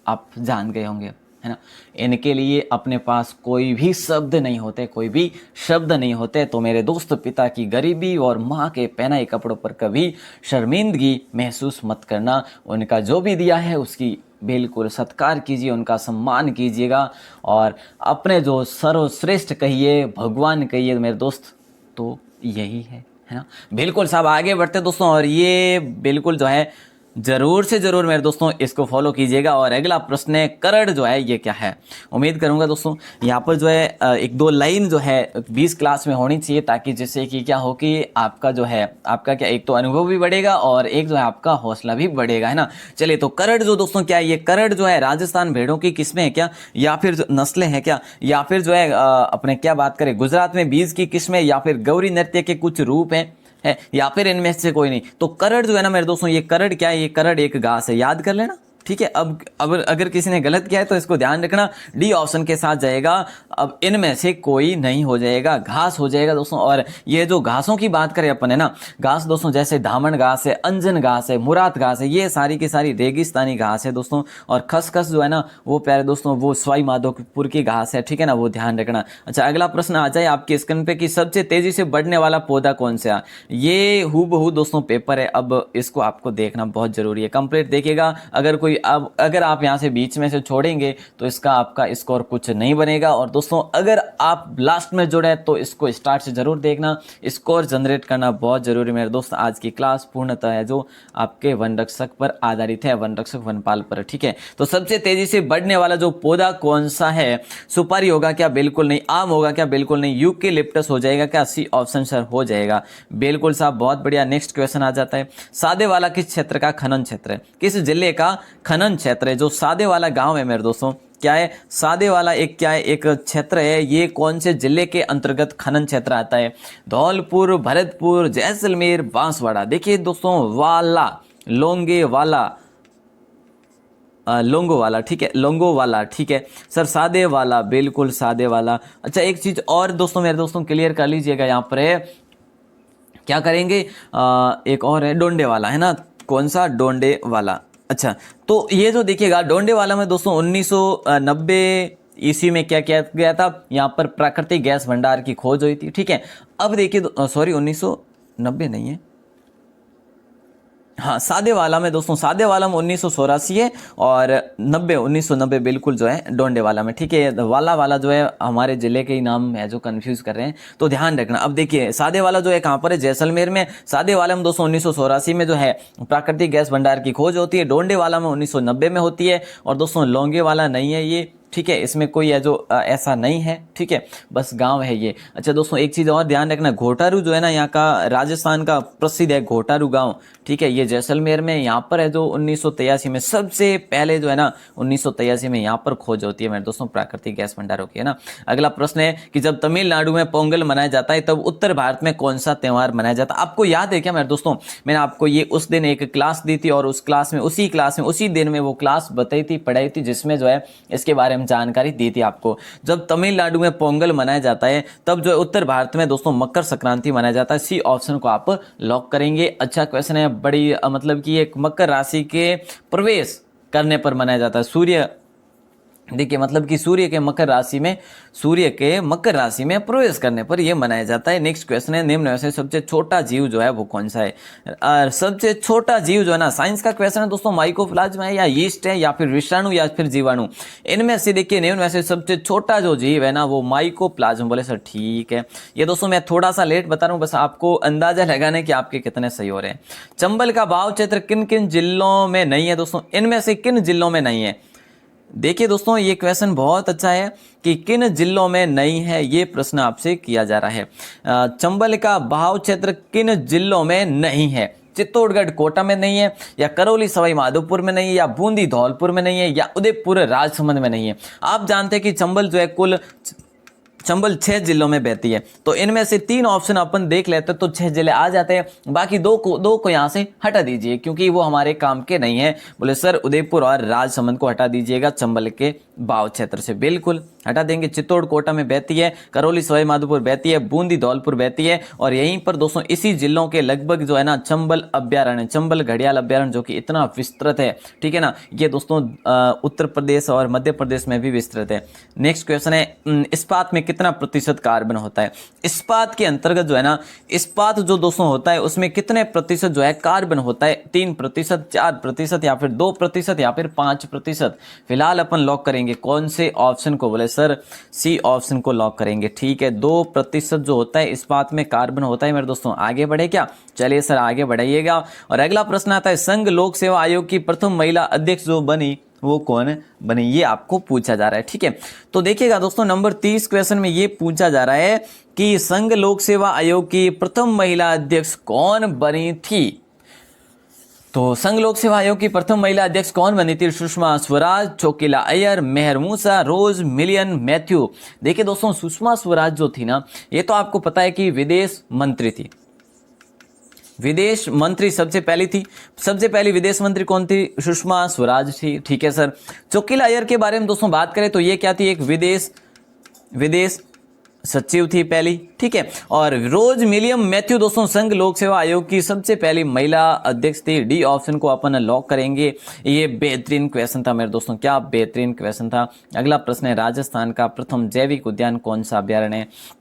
[SPEAKER 1] आप जान गए होंगे, है ना। इनके लिए अपने पास कोई भी शब्द नहीं होते, कोई भी शब्द नहीं होते। तो मेरे दोस्त पिता की गरीबी और माँ के पहनाए कपड़ों पर कभी शर्मिंदगी महसूस मत करना। उनका जो भी दिया है उसकी बिल्कुल सत्कार कीजिए, उनका सम्मान कीजिएगा और अपने जो सर्वश्रेष्ठ कहिए, भगवान कहिए मेरे दोस्त, तो यही है ना। बिल्कुल साहब आगे बढ़ते दोस्तों, और ये बिल्कुल जो है जरूर से जरूर मेरे दोस्तों इसको फॉलो कीजिएगा। और अगला प्रश्न है, करड़ जो है ये क्या है? उम्मीद करूंगा दोस्तों यहाँ पर जो है एक दो लाइन जो है 20 क्लास में होनी चाहिए, ताकि जिससे कि क्या हो कि आपका जो है आपका क्या एक तो अनुभव भी बढ़ेगा और एक जो है आपका हौसला भी बढ़ेगा, है ना। चलिए तो करड़ जो दोस्तों क्या है? ये करड़ जो है राजस्थान भेड़ों की किस्में है क्या, या फिर नस्लें हैं क्या, या फिर जो है अपने क्या बात करें गुजरात में बीज की किस्में, या फिर गौरी नृत्य के कुछ रूप हैं है, या फिर इनमें से कोई नहीं। तो करड़ जो है ना मेरे दोस्तों, ये करड़ क्या है? ये करड़ एक घास है, याद कर लेना। ठीक है। अब अगर किसी ने गलत किया है तो इसको ध्यान रखना, डी ऑप्शन के साथ जाएगा। अब इनमें से कोई नहीं हो जाएगा, घास हो जाएगा दोस्तों। और ये जो घासों की बात करें अपन, है ना, घास दोस्तों जैसे धामन घास है, अंजन घास है, मुराद घास है, ये सारी की सारी रेगिस्तानी घास है दोस्तों। और खसखस जो है ना वो प्यारे दोस्तों वो सवाई माधोपुर की घास है। ठीक है ना, वो ध्यान रखना। अच्छा अगला प्रश्न आ जाए आपके स्क्रीन पे कि सबसे तेजी से बढ़ने वाला पौधा कौन सा? ये हूबहू दोस्तों पेपर है, अब इसको आपको देखना बहुत जरूरी है, कंप्लीट देखिएगा। अगर आप यहाँ से बीच में से छोड़ेंगे तो इसका आपका स्कोर कुछ नहीं बनेगा। और दोस्तों अगर आप लास्ट में जुड़े तो इसको स्टार्ट से जरूर देखना, स्कोर जनरेट करना बहुत जरूरी मेरे दोस्त। आज की क्लास पूर्णतः है जो आपके वन रक्षक पर आधारित है, वन रक्षक वनपाल पर। ठीक है, तो सबसे तेजी से बढ़ने वाला जो पौधा कौन सा है? सुपारी होगा क्या? बिल्कुल नहीं। आम होगा क्या? बिल्कुल नहीं। यूकेलिप्टस हो जाएगा क्या? सी ऑप्शन सर हो जाएगा। बिल्कुल साहब, बहुत बढ़िया। नेक्स्ट क्वेश्चन आ जाता है, सादे वाला किस क्षेत्र का खनन क्षेत्र है? किस जिले का खनन क्षेत्र है? जो सादे वाला गांव है मेरे दोस्तों, क्या है? सादे वाला एक क्या है? एक क्षेत्र है। ये कौन से जिले के अंतर्गत खनन क्षेत्र आता है? धौलपुर, भरतपुर, जैसलमेर, बांसवाड़ा। देखिए दोस्तों, वाला, लोंगे वाला, लोंगो वाला, ठीक है, लोंगो वाला, ठीक है सर। सादे वाला, बिल्कुल सादे वाला। अच्छा एक चीज और दोस्तों मेरे दोस्तों क्लियर कर लीजिएगा, यहाँ पर है क्या करेंगे, एक और है डोंडे वाला, है ना। कौन सा? डोंडे वाला। अच्छा तो ये जो देखिएगा डोंडे वाला में दोस्तों 1990 ईस्वी में क्या किया गया था? यहाँ पर प्राकृतिक गैस भंडार की खोज हुई थी। ठीक है, अब देखिए सॉरी 1990 नहीं है, हाँ सादे वाला में दोस्तों, सादे वाला में 1984 है और 1990 बिल्कुल जो है डोंडे वाला में। ठीक है, वाला जो है हमारे जिले के ही नाम है जो कंफ्यूज कर रहे हैं, तो ध्यान रखना। अब देखिए सादे वाला जो है कहाँ पर है? जैसलमेर में। सादे वाला में दोस्तों 1984 में जो है प्राकृतिक गैस भंडार की खोज होती है। डोंडे वाला में 1990 में होती है। और दोस्तों लौंगे वाला नहीं है ये, ठीक है, इसमें कोई है जो ऐसा नहीं है। ठीक है, बस गांव है ये। अच्छा दोस्तों एक चीज़ और ध्यान रखना, घोटारू जो है ना यहाँ का राजस्थान का प्रसिद्ध है घोटारू गांव। ठीक है, ये जैसलमेर में यहाँ पर है जो 1983 में सबसे पहले जो है ना 1983 में यहाँ पर खोज होती है मेरे दोस्तों प्राकृतिक गैस भंडारों की, है ना। अगला प्रश्न है कि जब तमिलनाडु में पोंगल मनाया जाता है तब उत्तर भारत में कौन सा त्यौहार मनाया जाता है? आपको याद है क्या मेरे दोस्तों? मैंने आपको ये उस दिन एक क्लास दी थी और उस क्लास में उसी दिन में वो क्लास बताई थी, पढ़ाई थी, जिसमें जो है इसके बारे में में जानकारी दी थी आपको। जब तमिलनाडु में पोंगल मनाया जाता है तब जो उत्तर भारत में दोस्तों मकर संक्रांति मनाया जाता है। सी ऑप्शन को आप लॉक करेंगे। अच्छा क्वेश्चन है, बड़ी मतलब कि एक मकर राशि के प्रवेश करने पर मनाया जाता है। सूर्य देखिए मतलब कि सूर्य के मकर राशि में प्रवेश करने पर यह मनाया जाता है। नेक्स्ट क्वेश्चन है, निम्न में से सबसे छोटा जीव जो है वो कौन सा है। सबसे छोटा जीव जो है ना, साइंस का क्वेश्चन है दोस्तों, माइकोप्लाज्मा है या यीस्ट है या फिर विषाणु या फिर जीवाणु। इनमें से देखिए निम्न में से सबसे छोटा जो जीव है ना वो माइकोप्लाज्मा। बोले सर ठीक है। ये दोस्तों मैं थोड़ा सा लेट बता रहा हूँ, बस आपको अंदाजा लगाने कि आपके कितने सही हो रहे हैं। चंबल का भाव क्षेत्र किन किन जिलों में नहीं है दोस्तों, इनमें से किन जिलों में नहीं है। देखिए दोस्तों ये क्वेश्चन बहुत अच्छा है कि किन जिलों में नहीं है, ये प्रश्न आपसे किया जा रहा है। चंबल का बहाव क्षेत्र किन जिलों में नहीं है। चित्तौड़गढ़ कोटा में नहीं है, या करौली सवाई माधोपुर में नहीं है, या बूंदी धौलपुर में नहीं है, या उदयपुर राजसमंद में नहीं है। आप जानते हैं कि चंबल जो है चंबल 6 जिलों में बहती है, तो इनमें से 3 ऑप्शन अपन देख लेते तो 6 जिले आ जाते हैं। बाकी दो को यहाँ से हटा दीजिए क्योंकि वो हमारे काम के नहीं है। बोले सर उदयपुर और राजसमंद को हटा दीजिएगा चंबल के भाव क्षेत्र से, बिल्कुल हटा देंगे। चित्तौड़ कोटा में बहती है, करौली सवाई माधोपुर बहती है, बूंदी धौलपुर बहती है, और यहीं पर दोस्तों इसी जिलों के लगभग जो है ना चंबल अभ्यारण्य, चंबल घड़ियाल अभ्यारण्य जो कि इतना विस्तृत है, ठीक है ना। ये दोस्तों उत्तर प्रदेश और मध्य प्रदेश में भी विस्तृत है। नेक्स्ट क्वेश्चन है, इस्पात में कितना प्रतिशत कार्बन होता है। इस्पात के अंतर्गत जो है ना, इस्पात जो दोस्तों होता है उसमें कितने प्रतिशत जो है कार्बन होता है। 3%, 4% या फिर 2% या फिर 5%। फिलहाल अपन लॉक करेंगे कौन से ऑप्शन को। बोले सर सी ऑप्शन को लॉक करेंगे, ठीक है। 2% जो होता है इस्पात में कार्बन होता है मेरे दोस्तों। आगे बढ़े क्या, चलिए सर आगे बढ़ाइएगा। और अगला प्रश्न आता है, संघ लोक सेवा आयोग की प्रथम महिला अध्यक्ष जो बनी वो कौन बनी, ये आपको पूछा जा रहा है, ठीक है। तो देखिएगा दोस्तों नंबर 30 क्वेश्चन में ये पूछा जा रहा है कि संघ लोक सेवा आयोग की प्रथम महिला अध्यक्ष कौन बनी थी। तो संघ लोक सेवा आयोग की प्रथम महिला अध्यक्ष कौन बनी थी। सुषमा स्वराज, चोकिला अय्यर, मेहर मूसा, रोज मिलियन मैथ्यू। देखिए दोस्तों सुषमा स्वराज जो थी ना, ये तो आपको पता है कि विदेश मंत्री थी, विदेश मंत्री सबसे पहली विदेश मंत्री कौन थी, सुषमा स्वराज थी, ठीक है सर। चोकिला अय्यर के बारे में दोस्तों बात करें तो ये क्या थी, एक विदेश सचिव थी पहली, ठीक है। और रोज मिलियम मैथ्यू दोस्तों संघ लोक सेवा आयोग की सबसे पहली महिला अध्यक्ष थी। डी ऑप्शन को अपन लॉक करेंगे। ये बेहतरीन क्वेश्चन था मेरे दोस्तों, क्या बेहतरीन क्वेश्चन था। अगला प्रश्न है, राजस्थान का प्रथम जैविक उद्यान कौन सा अभ्यारण्य है।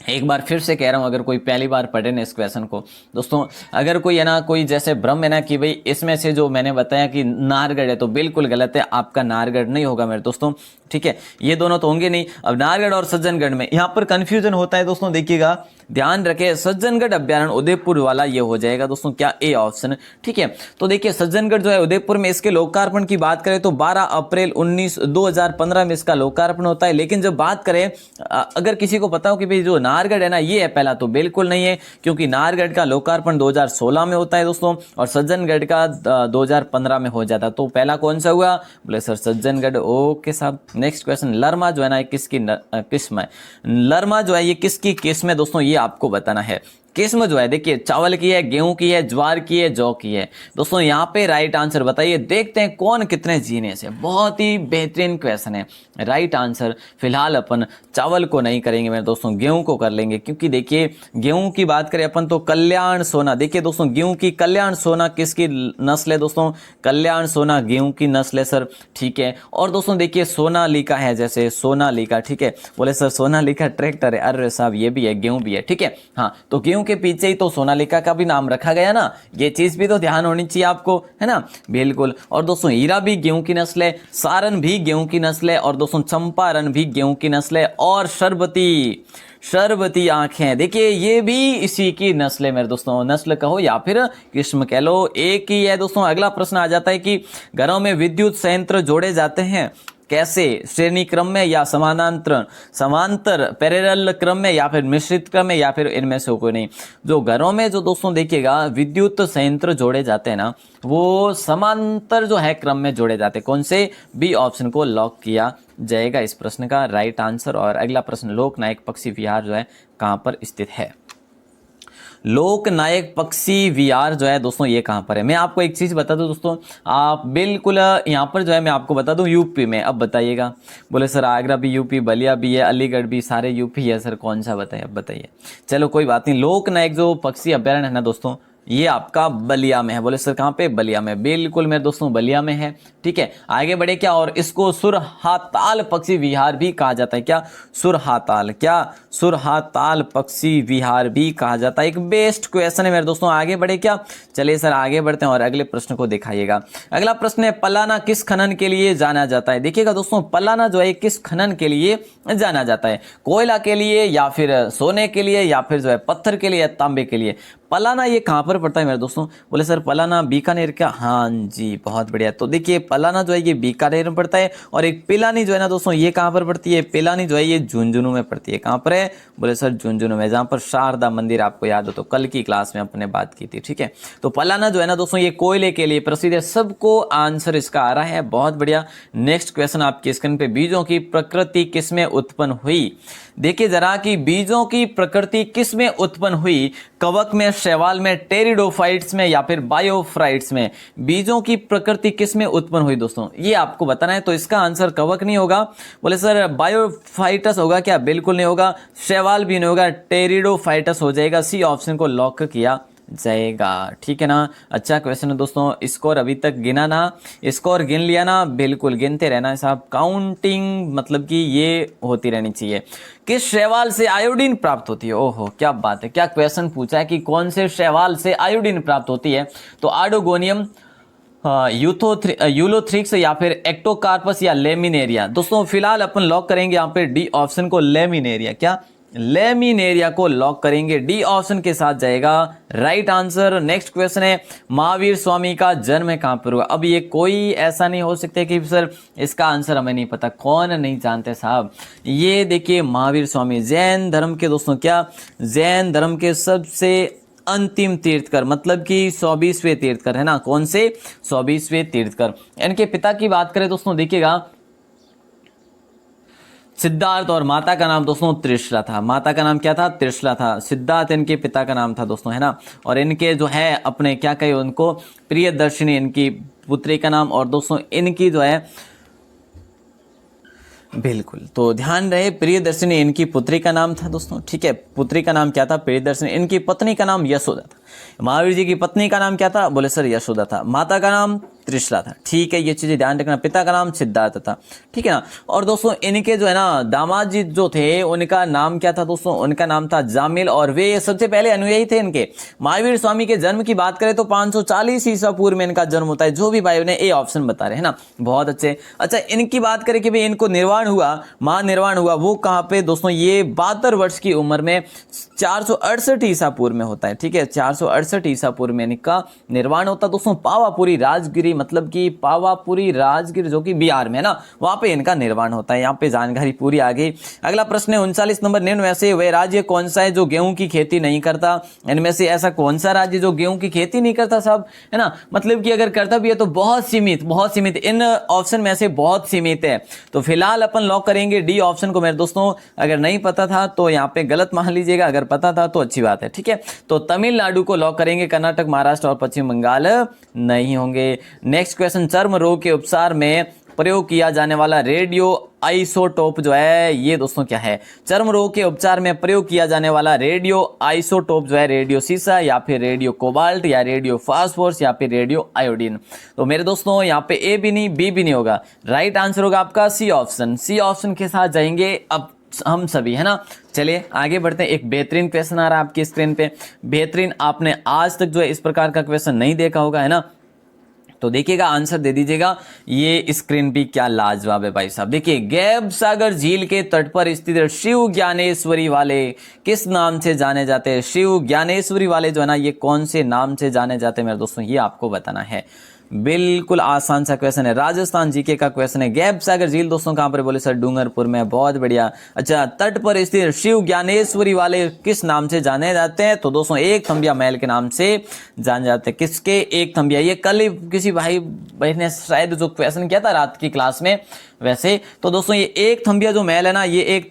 [SPEAKER 1] एक बार फिर से कह रहा हूं, अगर कोई पहली बार पढ़े ना इस क्वेश्चन को दोस्तों, अगर कोई है ना कोई जैसे भ्रम है ना कि भाई इसमें से जो मैंने बताया कि नाहरगढ़ है, तो बिल्कुल गलत है। आपका नाहरगढ़ नहीं होगा मेरे दोस्तों, ठीक है। ये दोनों तो होंगे नहीं। अब नाहरगढ़ और सज्जनगढ़ में यहाँ पर कंफ्यूजन होता है दोस्तों, देखिएगा ध्यान रखें। सज्जनगढ़ अभ्यारण्य उदयपुर वाला ये हो जाएगा दोस्तों, क्या ए ऑप्शन, ठीक है। तो देखिए सज्जनगढ़ जो है उदयपुर में, इसके लोकार्पण की बात करें तो 12 अप्रैल 2015 में इसका लोकार्पण होता है। लेकिन जब बात करें, अगर किसी को पता हो कि भाई जो नाहरगढ़ है ना ये है पहला, तो बिल्कुल नहीं है, क्योंकि नाहरगढ़ का लोकार्पण 2016 में होता है दोस्तों, और सज्जनगढ़ का 2015 में हो जाता है। तो पहला कौन सा हुआ, बोले सर सज्जनगढ़। ओके साहब। नेक्स्ट क्वेश्चन, लरमा जो है ना किसकी किस्म है। लरमा जो है ये किसकी किस्म है दोस्तों, ये आपको बताना है। किस्म जो है देखिए चावल की है, गेहूं की है, ज्वार की है, जौ की है दोस्तों। यहाँ पे राइट आंसर बताइए, देखते हैं कौन कितने जीने से। बहुत ही बेहतरीन क्वेश्चन है। राइट आंसर फिलहाल अपन चावल को नहीं करेंगे मेरे दोस्तों, गेहूं को कर लेंगे, क्योंकि देखिए गेहूं की बात करें अपन तो कल्याण सोना। देखिए दोस्तों गेहूं की कल्याण सोना किसकी नस्ल है दोस्तों, कल्याण सोना गेहूं की नस्ल है सर, ठीक है। और दोस्तों देखिए सोनालिका है, जैसे सोनालिका, ठीक है। बोले सर सोनालिका ट्रैक्टर है, अरे साहब ये भी है, गेहूं भी है, ठीक है। हाँ तो गेहूं के पीछे ही तो सोनालिका का भी नाम रखा गया ना, ये चीज भी तो ध्यान होनी चाहिए आपको, है ना, बिल्कुल। और दोस्तों हीरा भी गेहूं की नस्ल है, सारन भी गेहूं की नस्ल है, और दोस्तों चंपारण भी गेहूं की नस्ल है, और शरबती आंखें देखिए ये भी इसी की नस्ल है मेरे दोस्तों। नस्ल कहो या फिर किस्म कह लो, एक ही है दोस्तों। अगला प्रश्न आ जाता है कि घरों में विद्युत संयंत्र जोड़े जाते हैं कैसे, श्रेणी क्रम में या समांतर पैरेलल क्रम में या फिर मिश्रित क्रम में, या फिर इनमें से कोई नहीं। जो घरों में जो दोस्तों देखिएगा विद्युत संयंत्र जोड़े जाते हैं ना, वो समांतर जो है क्रम में जोड़े जाते हैं। कौन से, बी ऑप्शन को लॉक किया जाएगा इस प्रश्न का राइट आंसर। और अगला प्रश्न, लोकनायक पक्षी विहार जो है कहां पर स्थित है। लोकनायक पक्षी विहार जो है दोस्तों ये कहाँ पर है। मैं आपको एक चीज़ बता दूं दोस्तों, आप बिल्कुल यहाँ पर जो है मैं आपको बता दूं यूपी में। अब बताइएगा, बोले सर आगरा भी यूपी, बलिया भी है, अलीगढ़ भी, सारे यूपी है सर, कौन सा बताइए। अब बताइए, चलो कोई बात नहीं। लोकनायक जो पक्षी अभ्यारण्य है ना दोस्तों, ये आपका बलिया में है। बोले सर कहाँ पे, बलिया में, बिल्कुल मेरे दोस्तों बलिया में है। ठीक है, आगे बढ़े क्या, और इसको सुरहाताल पक्षी विहार भी कहा जाता है। क्या, सुरहाताल, क्या सुरहाताल पक्षी विहार भी कहा जाता है। एक बेस्ट क्वेश्चन है मेरे दोस्तों। आगे बढ़े क्या, चलिए सर आगे बढ़ते हैं और अगले प्रश्न को दिखाइएगा। अगला प्रश्न है, पलाना किस खनन के लिए जाना जाता है। देखिएगा दोस्तों, पलाना जो है किस खनन के लिए जाना जाता है, कोयला के लिए या फिर सोने के लिए या फिर जो है पत्थर के लिए या तांबे के लिए। पलाना ये कहाँ पर पड़ता है मेरे दोस्तों, बोले सर पलाना बीकानेर क्या, हाँ जी बहुत बढ़िया। तो देखिए पलाना जो है ये बीकानेर में पड़ता है, और एक पिलानी जो है ना दोस्तों ये कहाँ पर पड़ती है, पिलानी जो है ये झुंझुनू में पड़ती है। कहाँ पर है, बोले सर झुंझुनू में, जहाँ पर शारदा मंदिर आपको याद हो तो कल की क्लास में अपने बात की थी। ठीक है, तो पलाना जो है ना दोस्तों ये कोयले के लिए प्रसिद्ध है। सबको आंसर इसका आ रहा है, बहुत बढ़िया। नेक्स्ट क्वेश्चन आपकी स्क्रीन पे, बीजों की प्रकृति किसमें उत्पन्न हुई। देखिए जरा कि बीजों की प्रकृति किस में उत्पन्न हुई, कवक में, शैवाल में, टेरिडोफाइट्स में या फिर बायोफ्राइट्स में। बीजों की प्रकृति किस में उत्पन्न हुई दोस्तों, ये आपको बताना है। तो इसका आंसर कवक नहीं होगा, बोले सर बायोफाइटस होगा क्या, बिल्कुल नहीं होगा। शैवाल भी नहीं होगा, टेरिडोफाइटस हो जाएगा। सी ऑप्शन को लॉक किया जाएगा। ठीक है ना, अच्छा क्वेश्चन है दोस्तों। स्कोर अभी तक गिना ना, स्कोर गिन लिया ना, बिल्कुल गिनते रहना है साहब। काउंटिंग मतलब कि ये होती रहनी चाहिए। किस शैवाल से आयोडीन प्राप्त होती है, ओहो क्या बात है, क्या क्वेश्चन पूछा है कि कौन से शैवाल से आयोडीन प्राप्त होती है। तो आर्डोगोनियम, यूलोथ्रिक्स या फिर एक्टोकार्पस या लेमिनेरिया। दोस्तों फिलहाल अपन लॉक करेंगे यहाँ पे डी ऑप्शन को, लेमिनेरिया। क्या, लेमिनेरिया को लॉक करेंगे, डी ऑप्शन के साथ जाएगा राइट आंसर। नेक्स्ट क्वेश्चन है, महावीर स्वामी का जन्म कहां पर हुआ। अब ये कोई ऐसा नहीं हो सकता कि सर इसका आंसर हमें नहीं पता, कौन नहीं जानते साहब। ये देखिए महावीर स्वामी जैन धर्म के दोस्तों, क्या जैन धर्म के सबसे अंतिम तीर्थकर, मतलब कि 124वें तीर्थकर है ना। कौन से, 124वें तीर्थकर। इनके पिता की बात करें दोस्तों, देखिएगा सिद्धार्थ, और माता का नाम दोस्तों त्रिशला था। माता का नाम क्या था, त्रिशला था। सिद्धार्थ इनके पिता का नाम था दोस्तों, है ना। और इनके जो है अपने क्या कहे उनको, प्रियदर्शिनी इनकी पुत्री का नाम। और दोस्तों इनकी जो है बिल्कुल, तो ध्यान रहे प्रियदर्शिनी इनकी पुत्री का नाम था दोस्तों। ठीक है, पुत्री का नाम क्या था, प्रियदर्शिनी। इनकी पत्नी का नाम यशोदा था। महावीर जी की पत्नी का नाम क्या था, बोले सर यशोदा था। माता का नाम त्रिशला था। ठीक है, ये चीजें ध्यान रखना। पिता का नाम सिद्धार्थ था। ठीक है ना। और दोस्तों इनके जो है ना दामाद जी जो थे उनका नाम क्या था दोस्तों, उनका नाम था जामिल, और वे सबसे पहले अनुयायी थे इनके। महावीर स्वामी के जन्म की बात करें तो 540 ईसा पूर्व में इनका जन्म होता है, जो भी भाई ने ए ऑप्शन बता रहे हैं ना, बहुत अच्छे। अच्छा इनकी बात करें कि भाई इनको निर्वाण हुआ, महानिर्वाण हुआ, वो कहाँ पे दोस्तों, ये 72 वर्ष की उम्र में 468 ईसा पूर्व में होता है। ठीक है, 468 ईसा पूर्व में इनका निर्वाण होता दोस्तों। पावापुरी राजगिरी, मतलब कि पावापुरी राजगिर जो कि बिहार में है ना, वहां पे इनका निर्वाण होता है। यहाँ पे जानकारी पूरी आ गई। अगला प्रश्न है 39 नंबर, निम्न में से वह राज्य कौन सा है जो गेहूं की खेती नहीं करता। इनमें से ऐसा कौन सा राज्य जो गेहूं की खेती नहीं करता साहब, है ना। मतलब कि अगर करता भी है तो बहुत सीमित, बहुत सीमित, इन ऑप्शन में से बहुत सीमित है। तो फिलहाल अपन लॉक करेंगे डी ऑप्शन को मेरे दोस्तों। अगर नहीं पता था तो यहाँ पे गलत मान लीजिएगा, अगर पता था तो अच्छी बात है। ठीक है, तो तमिलनाडु को लॉक करेंगे, कर्नाटक, महाराष्ट्र और पश्चिम बंगाल नहीं होंगे। नेक्स्ट क्वेश्चन, चर्म रोग के उपचार में प्रयोग किया जाने वाला रेडियो आइसोटोप जो है, ये दोस्तों क्या है। चर्म रोग के उपचार में प्रयोग किया जाने वाला रेडियो आइसोटोप जो है, रेडियो सीसा या फिर रेडियो कोबाल्ट या रेडियो फास्फोरस या फिर रेडियो आयोडीन। तो मेरे दोस्तों यहाँ पे ए भी नहीं बी भी नहीं होगा, राइट आंसर होगा आपका सी ऑप्शन। सी ऑप्शन के साथ जाएंगे अब हम सभी, है ना। चलिए आगे बढ़ते हैं। एक बेहतरीन क्वेश्चन आ रहा है आपकी स्क्रीन पे, बेहतरीन। आपने आज तक जो है इस प्रकार का क्वेश्चन नहीं देखा होगा, है ना। तो देखिएगा, आंसर दे दीजिएगा। ये स्क्रीन भी क्या लाजवाब है भाई साहब। देखिए, गैब सागर झील के तट पर स्थित शिव ज्ञानेश्वरी वाले किस नाम से जाने जाते हैं। शिव ज्ञानेश्वरी वाले जो है ना, ये कौन से नाम से जाने जाते हैं मेरे दोस्तों, ये आपको बताना है। बिल्कुल आसान सा क्वेश्चन है, राजस्थान जीके का क्वेश्चन है। गैब सागर झील दोस्तों कहां पर, बोले सर डूंगरपुर में, बहुत बढ़िया। अच्छा, तट पर स्थित शिव ज्ञानेश्वरी वाले किस नाम से जाने जाते हैं, तो दोस्तों एक थंबिया महल के नाम से जाने जाते हैं। किसके, एक थंबिया। ये कल ही किसी भाई ने शायद जो क्वेश्चन किया था रात की क्लास में, वैसे तो दोस्तों ये एक थंबिया जो महल है ना, ये एक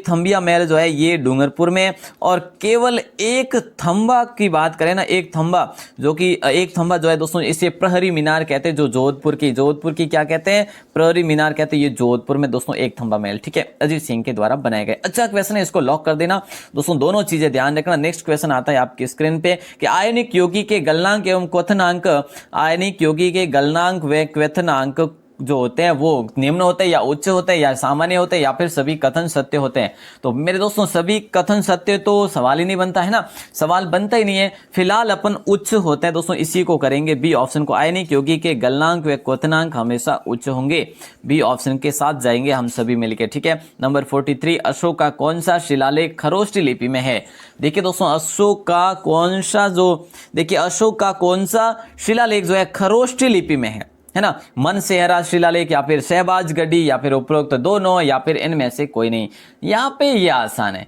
[SPEAKER 1] थंबिया महल जो है ये डूंगरपुर में है। और केवल एक थंबा की बात करें ना, एक थंबा जो है दोस्तों, इसे प्रहरी मीनार कहते हैं, जो जोधपुर की क्या कहते हैं, प्रहरी मीनार कहते हैं। ये जोधपुर में दोस्तों एक थंबा महल, ठीक है, अजीत सिंह के द्वारा बनाया गया। अच्छा क्वेश्चन है, इसको लॉक कर देना दोस्तों, दोनों चीजें ध्यान रखना। नेक्स्ट क्वेश्चन आता है आपकी स्क्रीन पे कि आयनिक यौगिक के गलनांक एवं क्वथनांक, आयनिक यौगिक के गलनांक व क्वथनांक जो होते हैं वो निम्न होते हैं या उच्च होते हैं या सामान्य होते हैं या फिर सभी कथन सत्य होते हैं। तो मेरे दोस्तों सभी कथन सत्य तो सवाल ही नहीं बनता है ना, सवाल बनता ही नहीं है। फिलहाल अपन उच्च होते हैं दोस्तों, इसी को करेंगे, बी ऑप्शन को। आयनिक यौगिक के गलनांक व क्वथनांक हमेशा उच्च होंगे, बी ऑप्शन के साथ जाएंगे हम सभी मिलकर, ठीक है। नंबर 43, अशोक का कौन सा शिलालेख खरोष्टी लिपि में है? देखिए दोस्तों अशोक का कौन सा शिलालेख जो है खरोष्टी लिपि में है ना, मन सेहरा शिलालेख या फिर शहबाज गढ़ी या फिर उपरोक्त दोनों या फिर इनमें से कोई नहीं। यहाँ पे ये आसान है,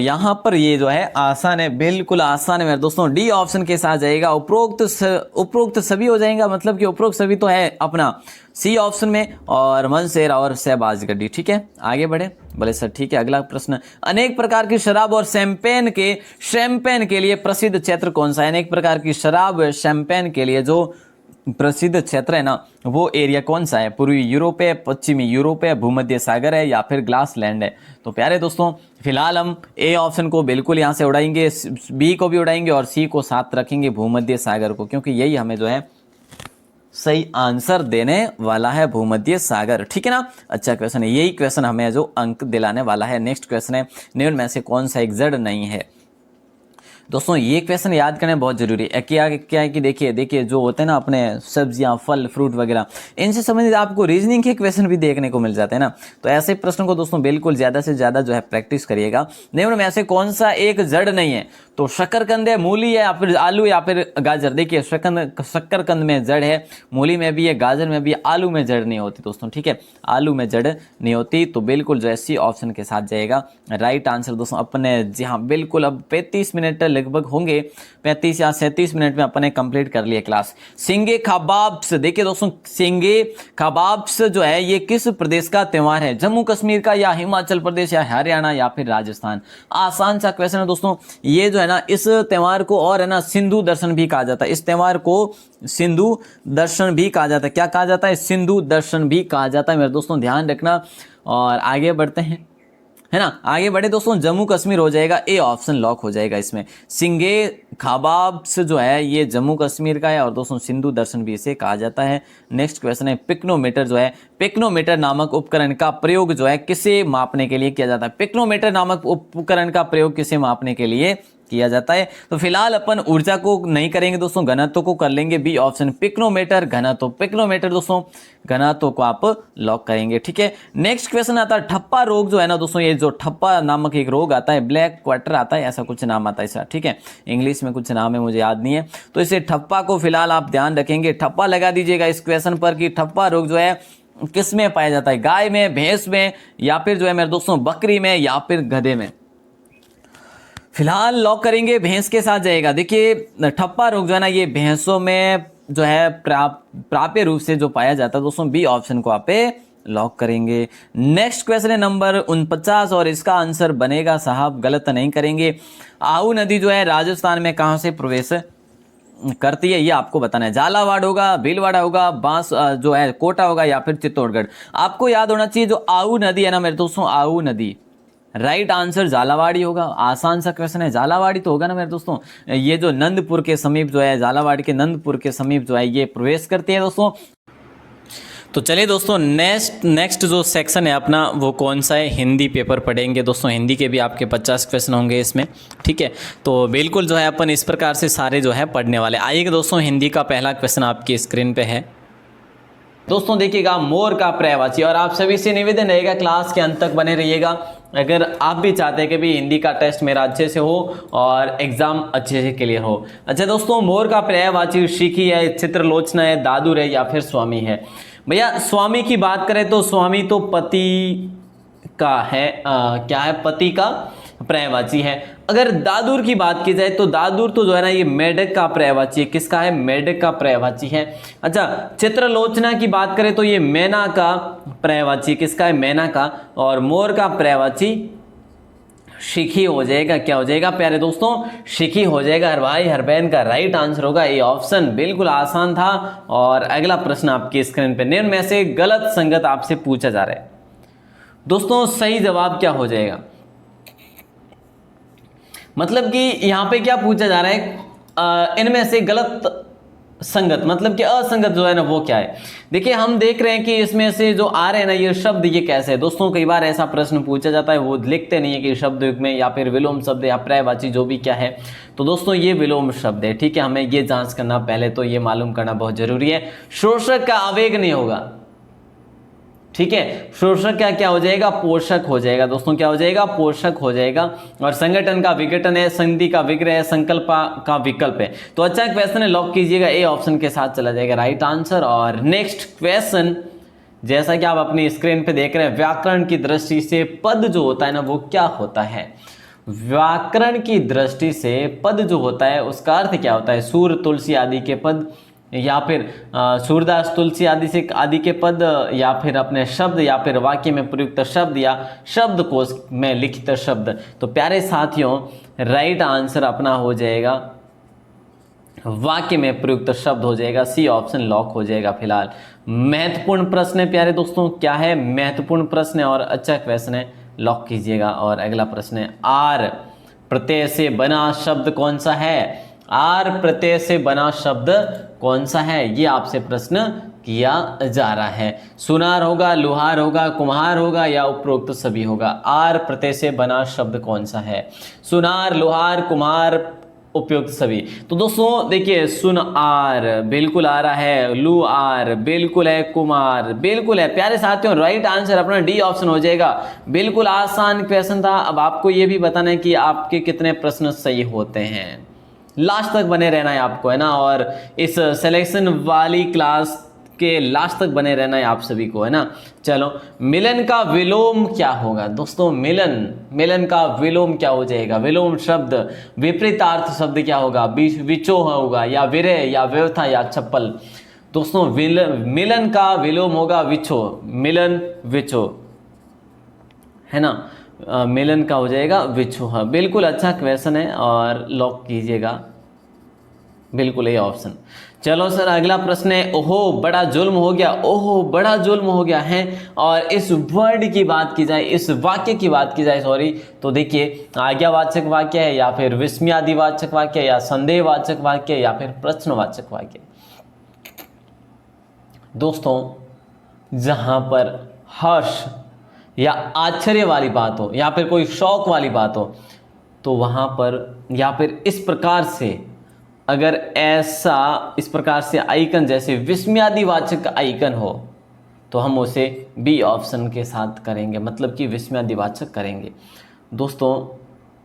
[SPEAKER 1] यहाँ पर ये जो है आसान है, बिल्कुल आसान है मेरे दोस्तों, डी ऑप्शन के साथ जाएगा। उपरोक्त सभी हो जाएगा, मतलब कि उपरोक्त सभी तो है अपना सी ऑप्शन में, और मन सेहरा और शहबाज गढ़ी, ठीक है। आगे बढ़े, बोले सर ठीक है। अगला प्रश्न, अनेक प्रकार की शराब और शैंपेन के लिए प्रसिद्ध क्षेत्र कौन सा है? अनेक प्रकार की शराब शैंपेन के लिए जो प्रसिद्ध क्षेत्र है ना, वो एरिया कौन सा है? पूर्वी यूरोप है, पश्चिमी यूरोप है, भूमध्य सागर है या फिर ग्लास लैंड है? तो प्यारे दोस्तों फिलहाल हम ए ऑप्शन को बिल्कुल यहाँ से उड़ाएंगे, बी को भी उड़ाएंगे और सी को साथ रखेंगे, भूमध्य सागर को, क्योंकि यही हमें जो है सही आंसर देने वाला है, भूमध्य सागर, ठीक है ना। अच्छा क्वेश्चन है, यही क्वेश्चन हमें जो अंक दिलाने वाला है। नेक्स्ट क्वेश्चन है, निम्न में से कौन सा एक जड़ नहीं है? दोस्तों ये क्वेश्चन याद करना बहुत जरूरी है। क्या है कि देखिए जो होते हैं ना अपने सब्जियां, फल, फ्रूट वगैरह, इनसे संबंधित आपको रीजनिंग के क्वेश्चन भी देखने को मिल जाते हैं ना। तो ऐसे प्रश्न को दोस्तों बिल्कुल ज्यादा से ज्यादा जो है प्रैक्टिस करिएगा। निम्न में ऐसे कौन सा एक जड़ नहीं है? तो शकरकंद है, मूली है या फिर आलू या फिर गाजर। देखिए शकरकंद में जड़ है, मूली में भी है, गाजर में भी है, आलू में जड़ नहीं होती दोस्तों, ठीक है, आलू में जड़ नहीं होती। तो बिल्कुल जो है सी ऑप्शन के साथ जाएगा राइट आंसर दोस्तों अपने। जी हाँ बिल्कुल, अब 35 मिनट लगभग होंगे, 35 या 37 मिनट में अपने कंप्लीट कर लिए क्लास। सिंगे कबाब्स, देखिए दोस्तों सिंगे कबाब्स जो है ये किस प्रदेश का त्योहार है? जम्मू कश्मीर का या हिमाचल प्रदेश या हरियाणा या फिर राजस्थान? आसान सा क्वेश्चन है दोस्तों। ये जो है ना इस त्योहार को और है ना सिंधु दर्शन भी कहा जाता है, इस त्योहार को सिंधु दर्शन भी कहा जाता है। क्या कहा जाता है? सिंधु दर्शन भी कहा जाता है मेरे दोस्तों, ध्यान रखना। और आगे बढ़ते हैं, है ना, आगे बढ़े दोस्तों। जम्मू कश्मीर हो जाएगा, ए ऑप्शन लॉक हो जाएगा इसमें। सिंगे कबाब्स जो है ये जम्मू कश्मीर का है और दोस्तों सिंधु दर्शन भी इसे कहा जाता है। नेक्स्ट क्वेश्चन है, पिक्नोमीटर जो है, पिक्नोमीटर नामक उपकरण का प्रयोग जो है किसे मापने के लिए किया जाता है? पिक्नोमीटर नामक उपकरण का प्रयोग किसे मापने के लिए किया जाता है? तो फिलहाल अपन ऊर्जा को नहीं करेंगे दोस्तों, घनत्व को कर लेंगे, बी ऑप्शन पिक्नोमीटर घनत्व। पिक्नोमीटर दोस्तों घनत्व को आप लॉक करेंगे, ठीक है। नेक्स्ट क्वेश्चन आता है ठप्पा रोग जो है ना दोस्तों, ये जो ठप्पा नामक एक रोग आता है, ब्लैक क्वार्टर आता है, ऐसा कुछ नाम आता है इसका, ठीक है, इंग्लिश में कुछ नाम है मुझे याद नहीं है। तो इसे ठप्पा को फिलहाल आप ध्यान रखेंगे, ठप्पा लगा दीजिएगा इस क्वेश्चन पर कि ठप्पा रोग जो है किस में पाया जाता है? गाय में, भैंस में या फिर जो है मेरे दोस्तों बकरी में या फिर गधे में? फिलहाल लॉक करेंगे, भैंस के साथ जाएगा। देखिए ठप्पा रोग जो है ना ये भैंसों में जो है प्राप्य रूप से जो पाया जाता है दोस्तों, बी ऑप्शन को आप लॉक करेंगे। नेक्स्ट क्वेश्चन है नंबर 49 और इसका आंसर बनेगा साहब, गलत नहीं करेंगे, आहू नदी जो है राजस्थान में कहां से प्रवेश करती है ये आपको बताना है। झालावाड़ होगा, भीलवाड़ा होगा, बांस जो है कोटा होगा या फिर चित्तौड़गढ़? आपको याद होना चाहिए जो आहू नदी है ना मेरे दोस्तों, आहू नदी, राइट आंसर झालावाड़ी होगा। आसान सा क्वेश्चन है, झालावाड़ी तो होगा ना मेरे दोस्तों। ये जो नंदपुर के समीप जो है, झालावाड़ी के नंदपुर के समीप जो है ये प्रवेश करती है दोस्तों। तो चलिए दोस्तों नेक्स्ट जो सेक्शन है अपना वो कौन सा है? हिंदी पेपर पढ़ेंगे दोस्तों, हिंदी के भी आपके 50 क्वेश्चन होंगे इसमें, ठीक है। तो बिल्कुल जो है अपन इस प्रकार से सारे जो है पढ़ने वाले। आइए दोस्तों हिंदी का पहला क्वेश्चन आपकी स्क्रीन पे है दोस्तों, देखिएगा मोर का पर्यायवाची। और आप सभी से निवेदन रहेगा क्लास के अंत तक बने रहिएगा अगर आप भी चाहते हैं कि भी हिंदी का टेस्ट मेरा अच्छे से हो और एग्जाम अच्छे से क्लियर हो। अच्छा दोस्तों, मोर का पर्यायवाची शिखी है, चित्रलोचना है, दादुर है या फिर स्वामी है? भैया स्वामी की बात करें तो स्वामी तो पति का है, क्या है? पति का पर्यायवाची है। अगर दादुर की बात की जाए तो दादुर तो जो है ना ये मेढक का पर्यायवाची है। किसका है? मेढक का पर्यायवाची है। अच्छा, चित्रलोचना की बात करें तो ये मैना का पर्यायवाची, किसका है? मैना का। और मोर का पर्यायवाची शिखी हो जाएगा। क्या हो जाएगा प्यारे दोस्तों? शिखी हो जाएगा। हर भाई हर बहन का राइट आंसर होगा ए ऑप्शन। बिल्कुल आसान था। और अगला प्रश्न आपकी स्क्रीन पे निम्न में से गलत संगत आपसे पूछा जा रहा है। दोस्तों सही जवाब क्या हो जाएगा? मतलब कि यहां पे क्या पूछा जा रहा है, इनमें से गलत संगत मतलब कि असंगत जो है ना वो क्या है। देखिए हम देख रहे हैं कि इसमें से जो आ रहे हैं ना ये शब्द, ये कैसे है दोस्तों? कई बार ऐसा प्रश्न पूछा जाता है, वो लिखते नहीं है कि शब्द युग्म में या फिर विलोम शब्द या पर्यायवाची जो भी क्या है। तो दोस्तों ये विलोम शब्द है, ठीक है। हमें ये जांच करना, पहले तो ये मालूम करना बहुत जरूरी है। शोषक का आवेग नहीं होगा, ठीक है। शोषक का क्या हो जाएगा? पोषक हो जाएगा दोस्तों। क्या हो जाएगा? पोषक हो जाएगा। और संगठन का विघटन है, संधि का विग्रह है, संकल्प का विकल्प है। तो अच्छा क्वेश्चन है, लॉक कीजिएगा, ए ऑप्शन के साथ चला जाएगा राइट आंसर। और नेक्स्ट क्वेश्चन, जैसा कि आप अपनी स्क्रीन पे देख रहे हैं, व्याकरण की दृष्टि से पद जो होता है ना वो क्या होता है? व्याकरण की दृष्टि से पद जो होता है उसका अर्थ क्या होता है? सूर तुलसी आदि के पद, या फिर सूरदास तुलसी आदि के पद, या फिर अपने शब्द, या फिर वाक्य में प्रयुक्त शब्द, या शब्दकोश में लिखित शब्द। तो प्यारे साथियों राइट आंसर अपना हो जाएगा वाक्य में प्रयुक्त शब्द हो जाएगा। सी ऑप्शन लॉक हो जाएगा फिलहाल। महत्वपूर्ण प्रश्न है प्यारे दोस्तों, क्या है? महत्वपूर्ण प्रश्न है और अच्छा क्वेश्चन है, लॉक कीजिएगा। और अगला प्रश्न है, आर प्रत्यय से बना शब्द कौन सा है? आर प्रत्यय से बना शब्द कौन सा है? ये आपसे प्रश्न किया जा रहा है। सुनार होगा, लुहार होगा, कुम्हार होगा, या उपरोक्त सभी होगा? आर प्रत्यय से बना शब्द कौन सा है? सुनार, लुहार, कुम्हार, उपयुक्त सभी। तो दोस्तों देखिए, सुन आर बिल्कुल आ रहा है, लू आर बिल्कुल है, कुमार बिल्कुल है। प्यारे साथियों राइट आंसर अपना डी ऑप्शन हो जाएगा। बिल्कुल आसान क्वेश्चन था। अब आपको ये भी बताना है कि आपके कितने प्रश्न सही होते हैं। लास्ट तक बने रहना है आपको, है ना। और इस सिलेक्शन वाली क्लास के लास्ट तक बने रहना है आप सभी को, है ना। चलो, मिलन का विलोम क्या होगा दोस्तों? मिलन का विलोम क्या हो जाएगा? विलोम शब्द, विपरीतार्थ शब्द क्या होगा? विचोह होगा, या विरह, या व्यवथा, या चप्पल? दोस्तों मिलन का विलोम होगा विचो, मिलन विचो, है ना। मिलन का हो जाएगा विछोह। बिल्कुल अच्छा क्वेश्चन है और लॉक कीजिएगा बिल्कुल ये ऑप्शन। चलो सर अगला प्रश्न है, ओहो बड़ा जुल्म हो गया। ओहो बड़ा जुल्म हो गया है। और इस वर्ड की बात की जाए, इस वाक्य की बात की जाए सॉरी, तो देखिए आज्ञावाचक वाक्य है, या फिर विस्मयादिवाचक वाक्य, या संदेहवाचक वाक्य, या फिर प्रश्नवाचक वाक्य। दोस्तों जहां पर हर्ष या आश्चर्य वाली बात हो, या फिर कोई शौक वाली बात हो, तो वहां पर या फिर इस प्रकार से, अगर ऐसा इस प्रकार से आइकन जैसे विस्मयादिवाचक आइकन हो तो हम उसे बी ऑप्शन के साथ करेंगे, मतलब कि विस्मयादिवाचक करेंगे। दोस्तों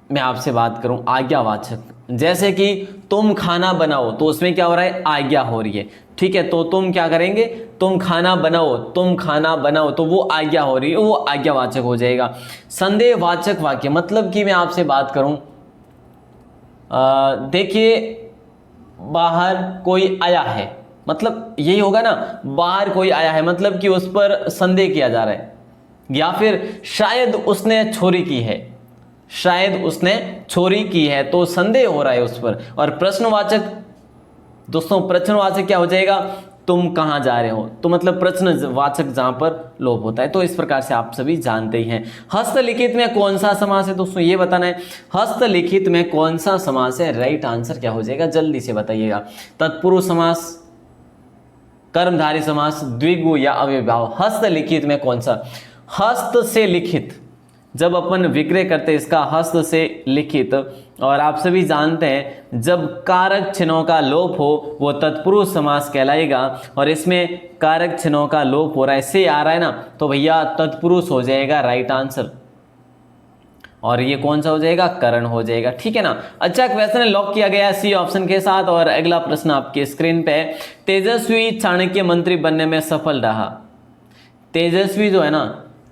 [SPEAKER 1] मैं आपसे बात करूं आज्ञावाचक, जैसे कि तुम खाना बनाओ, तो उसमें क्या हो रहा है? आज्ञा हो रही है, ठीक है। तो तुम क्या करेंगे? तुम खाना बनाओ, तुम खाना बनाओ, तो वो आज्ञा हो रही है, वो आज्ञावाचक हो जाएगा। संदेहवाचक वाक्य, मतलब कि मैं आपसे बात करूं, देखिए बाहर कोई आया है, मतलब यही होगा ना, बाहर कोई आया है मतलब कि उस पर संदेह किया जा रहा है, या फिर शायद उसने चोरी की है, शायद उसने चोरी की है, तो संदेह हो रहा है उस पर। और प्रश्नवाचक, दोस्तों प्रश्नवाचक क्या हो जाएगा? तुम कहां जा रहे हो, तो मतलब प्रश्नवाचक जहां पर लोप होता है। तो इस प्रकार से आप सभी जानते ही हैं। हस्तलिखित में कौन सा समास है दोस्तों, ये बताना है। हस्तलिखित में कौन सा समास है? राइट आंसर क्या हो जाएगा? जल्दी से बताइएगा। तत्पुरुष समास, कर्मधारय समास, द्विगु, या अव्ययभाव? हस्तलिखित में कौन सा? हस्त से लिखित, जब अपन विक्रय करते हैं इसका हस्त से लिखित, और आप सभी जानते हैं जब कारक चिन्हों का लोप हो वो तत्पुरुष समास कहलाएगा। और इसमें कारक चिन्हों का लोप हो रहा है, से आ रहा है ना, तो भैया तत्पुरुष हो जाएगा राइट आंसर। और ये कौन सा हो जाएगा? करण हो जाएगा, ठीक है ना। अच्छा क्वेश्चन है, लॉक किया गया सी ऑप्शन के साथ। और अगला प्रश्न आपके स्क्रीन पे है, तेजस्वी चाणक्य मंत्री बनने में सफल रहा। तेजस्वी जो है ना,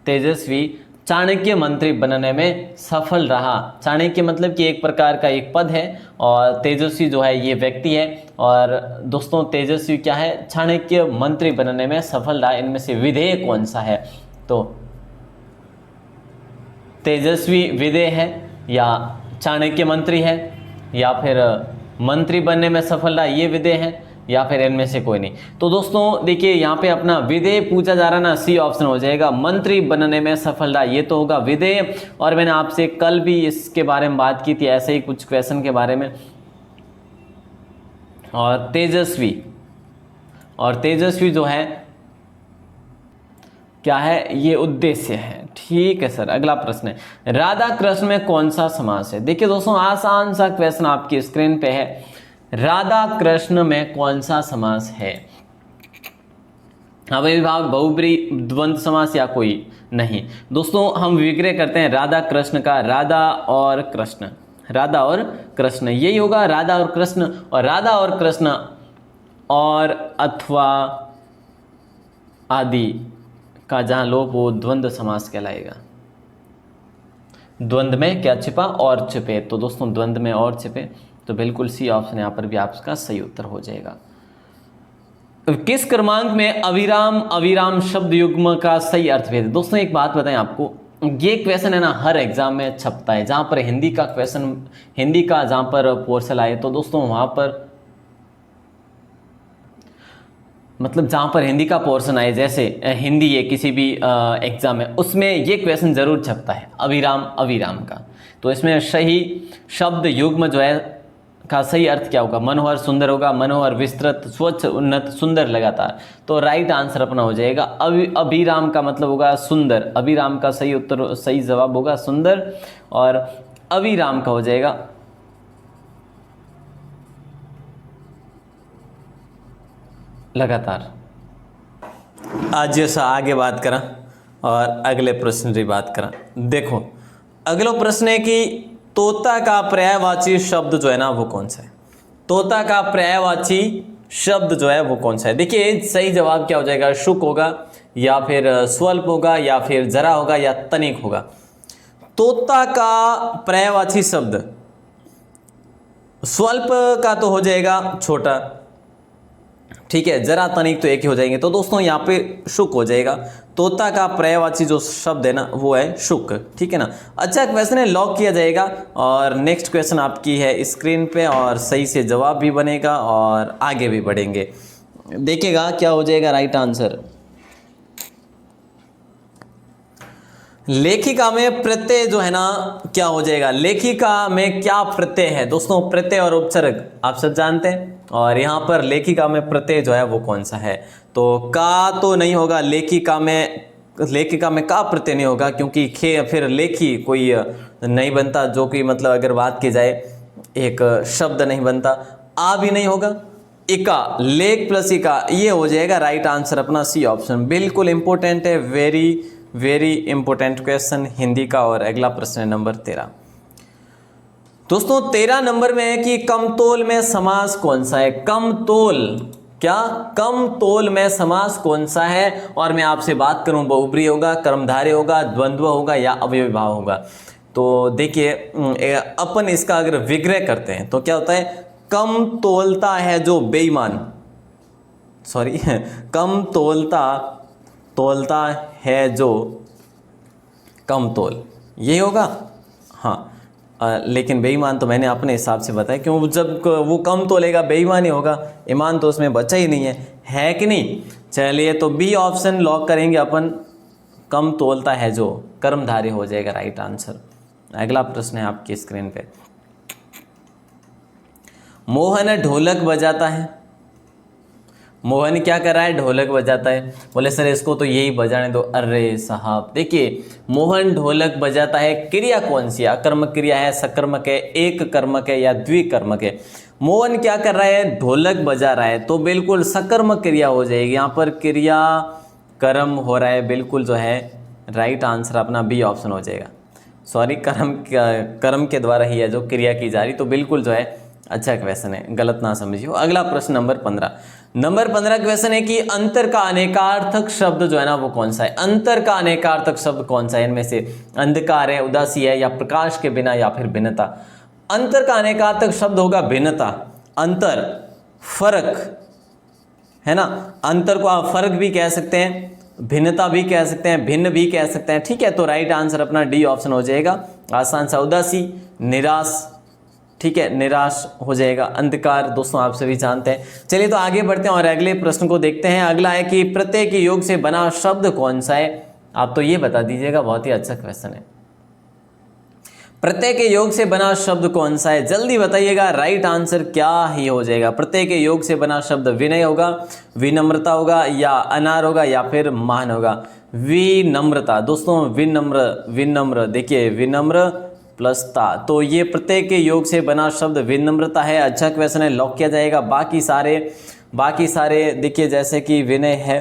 [SPEAKER 1] तेजस्वी चाणक्य मंत्री बनने में सफल रहा। चाणक्य मतलब कि एक प्रकार का एक पद है और तेजस्वी जो है ये व्यक्ति है। और दोस्तों तेजस्वी क्या है, चाणक्य मंत्री बनने में सफल रहा। इनमें से विधेय कौन सा है, तो तेजस्वी विधेय है या चाणक्य मंत्री है या फिर मंत्री बनने में सफल रहा ये विधेय है या फिर इनमें से कोई नहीं। तो दोस्तों देखिए यहाँ पे अपना विधेय पूछा जा रहा ना, सी ऑप्शन हो जाएगा। मंत्री बनने में सफल रहा ये तो होगा विधेय। और मैंने आपसे कल भी इसके बारे में बात की थी, ऐसे ही कुछ क्वेश्चन के बारे में। और तेजस्वी जो है क्या है, ये उद्देश्य है। ठीक है सर, अगला प्रश्न है राधा कृष्ण में कौन सा समास है। देखिए दोस्तों आसान सा क्वेश्चन आपकी स्क्रीन पे है, राधा कृष्ण में कौन सा समास है। अव्ययीभाव, बहुब्री, द्वंद्व समास या कोई नहीं। दोस्तों हम विग्रह करते हैं राधा कृष्ण का, राधा और कृष्ण यही होगा, राधा और कृष्ण। और राधा और कृष्ण और अथवा आदि का जहां लोप हो द्वंद्व समास कहलाएगा। द्वंद्व में क्या छिपा, और छिपे। तो दोस्तों द्वंद्व में और छिपे, तो बिल्कुल सी ऑप्शन यहाँ पर भी आपका सही उत्तर हो जाएगा। किस क्रमांक में अविराम शब्द युग्म का सही अर्थ भेद। दोस्तों एक बात बताएं आपको, ये क्वेश्चन है ना हर एग्जाम में छपता है। जहां पर हिंदी का जहां पर पोर्शन आए तो दोस्तों वहां पर मतलब जहाँ पर हिंदी का पोर्शन आए, जैसे हिंदी है किसी भी एग्जाम में, उसमें ये क्वेश्चन जरूर छपता है अविराम का। तो इसमें सही शब्द युग्म जो है का सही अर्थ क्या होगा, मनोहर सुंदर होगा, मनोहर विस्तृत स्वच्छ उन्नत सुंदर लगातार। तो राइट आंसर अपना हो जाएगा अभिराम का मतलब होगा सुंदर। अभिराम का सही उत्तर, सही जवाब होगा सुंदर, और अविराम का हो जाएगा लगातार। आज जैसा आगे बात करा और अगले प्रश्न की बात करा। देखो अगला प्रश्न है कि तोता का पर्यायवाची शब्द जो है ना वो कौन सा है। तोता का पर्यायवाची शब्द जो है वो कौन सा है। देखिए सही जवाब क्या हो जाएगा, शुक होगा या फिर स्वल्प होगा या फिर जरा होगा या तनिक होगा। तोता का पर्यायवाची शब्द स्वल्प का तो हो जाएगा छोटा, ठीक है, जरा तनिक तो एक ही हो जाएंगे। तो दोस्तों यहाँ पे शुक हो जाएगा। तोता का पर्यायवाची जो शब्द है ना वो है शुक, ठीक है ना। अच्छा क्वेश्चन है, लॉक किया जाएगा। और नेक्स्ट क्वेश्चन आपकी है स्क्रीन पे और सही से जवाब भी बनेगा और आगे भी बढ़ेंगे। देखिएगा क्या हो जाएगा राइट आंसर। लेखिका में प्रत्यय जो है ना क्या हो जाएगा, लेखिका में क्या प्रत्यय है। दोस्तों प्रत्यय और उपसर्ग आप सब जानते हैं, और यहाँ पर लेखिका में प्रत्यय जो है वो कौन सा है। तो का तो नहीं होगा, लेखिका में का प्रत्यय नहीं होगा, क्योंकि फिर लेखी कोई नहीं बनता, जो कि मतलब अगर बात की जाए एक शब्द नहीं बनता। आ भी नहीं होगा, इका, लेख प्लस इका, ये हो जाएगा राइट आंसर अपना सी ऑप्शन। बिल्कुल इंपॉर्टेंट है, वेरी इंपॉर्टेंट क्वेश्चन हिंदी का। और अगला प्रश्न है नंबर 13। दोस्तों 13 नंबर में है कि कमतोल में समास कौन सा है। कमतोल में समास कौन सा है। और मैं आपसे बात करूं बहुब्री होगा, कर्मधारय होगा, द्वंद्व होगा या अव्ययीभाव होगा। तो देखिए अपन इसका अगर विग्रह करते हैं तो क्या होता है, कम तोलता है जो बेईमान, कम तोलता है जो कम तोल, यही होगा। हाँ लेकिन बेईमान तो मैंने अपने हिसाब से बताया, क्यों जब वो कम तोलेगा बेईमान ही होगा, ईमान तो उसमें बचा ही नहीं है कि नहीं। चलिए तो बी ऑप्शन लॉक करेंगे अपन, कम तोलता है जो, कर्मधारय हो जाएगा राइट आंसर। अगला प्रश्न है आपकी स्क्रीन पे। मोहन ढोलक बजाता है। मोहन क्या कर रहा है, ढोलक बजाता है। बोले सर इसको तो यही बजाने दो। अरे साहब देखिए मोहन ढोलक बजाता है, क्रिया कौन सी है, अकर्मक क्रिया है, सकर्मक है, एक कर्मक है या द्विकर्मक है। मोहन क्या कर रहा है, ढोलक बजा रहा है, तो बिल्कुल सकर्मक क्रिया हो जाएगी। यहाँ पर क्रिया कर्म हो रहा है, बिल्कुल जो है राइट आंसर अपना बी ऑप्शन हो जाएगा। कर्म के द्वारा ही है जो क्रिया की जा रही, तो बिल्कुल जो है अच्छा क्वेश्चन है, गलत ना समझियो। अगला प्रश्न नंबर 15। नंबर 15 क्वेश्चन है कि अंतर का अनेकार्थक शब्द जो है ना वो कौन सा है। अंतर का अनेकार्थक शब्द कौन सा है इनमें से? अंधकार है, उदासी है, या प्रकाश के बिना, या फिर भिन्नता। अंतर का अनेकार्थक शब्द होगा भिन्नता। अंतर, फर्क, है ना। अंतर को आप फर्क भी कह सकते हैं, भिन्नता भी कह सकते हैं, भिन्न भी कह सकते हैं, ठीक है। तो राइट आंसर अपना डी ऑप्शन हो जाएगा, आसान सा। उदासी, निराश, ठीक है, निराश हो जाएगा। अंधकार दोस्तों आप सभी जानते हैं। चलिए तो आगे बढ़ते हैं और अगले प्रश्न को देखते हैं। अगला है कि प्रत्यय के योग से बना शब्द कौन सा है। आप तो ये बता दीजिएगा, बहुत ही अच्छा क्वेश्चन है। प्रत्यय के योग से बना शब्द कौन सा है, जल्दी बताइएगा। राइट आंसर क्या ही हो जाएगा? प्रत्यय के योग से बना शब्द विनय होगा, विनम्रता होगा, या अनार होगा, या फिर मान होगा। विनम्रता दोस्तों, विनम्र, विनम्र, देखिए विनम्र प्लस ता, तो ये प्रत्यय के योग से बना शब्द विनम्रता है। अच्छा क्वेश्चन है, लॉक किया जाएगा। बाकी सारे देखिए जैसे कि विनय है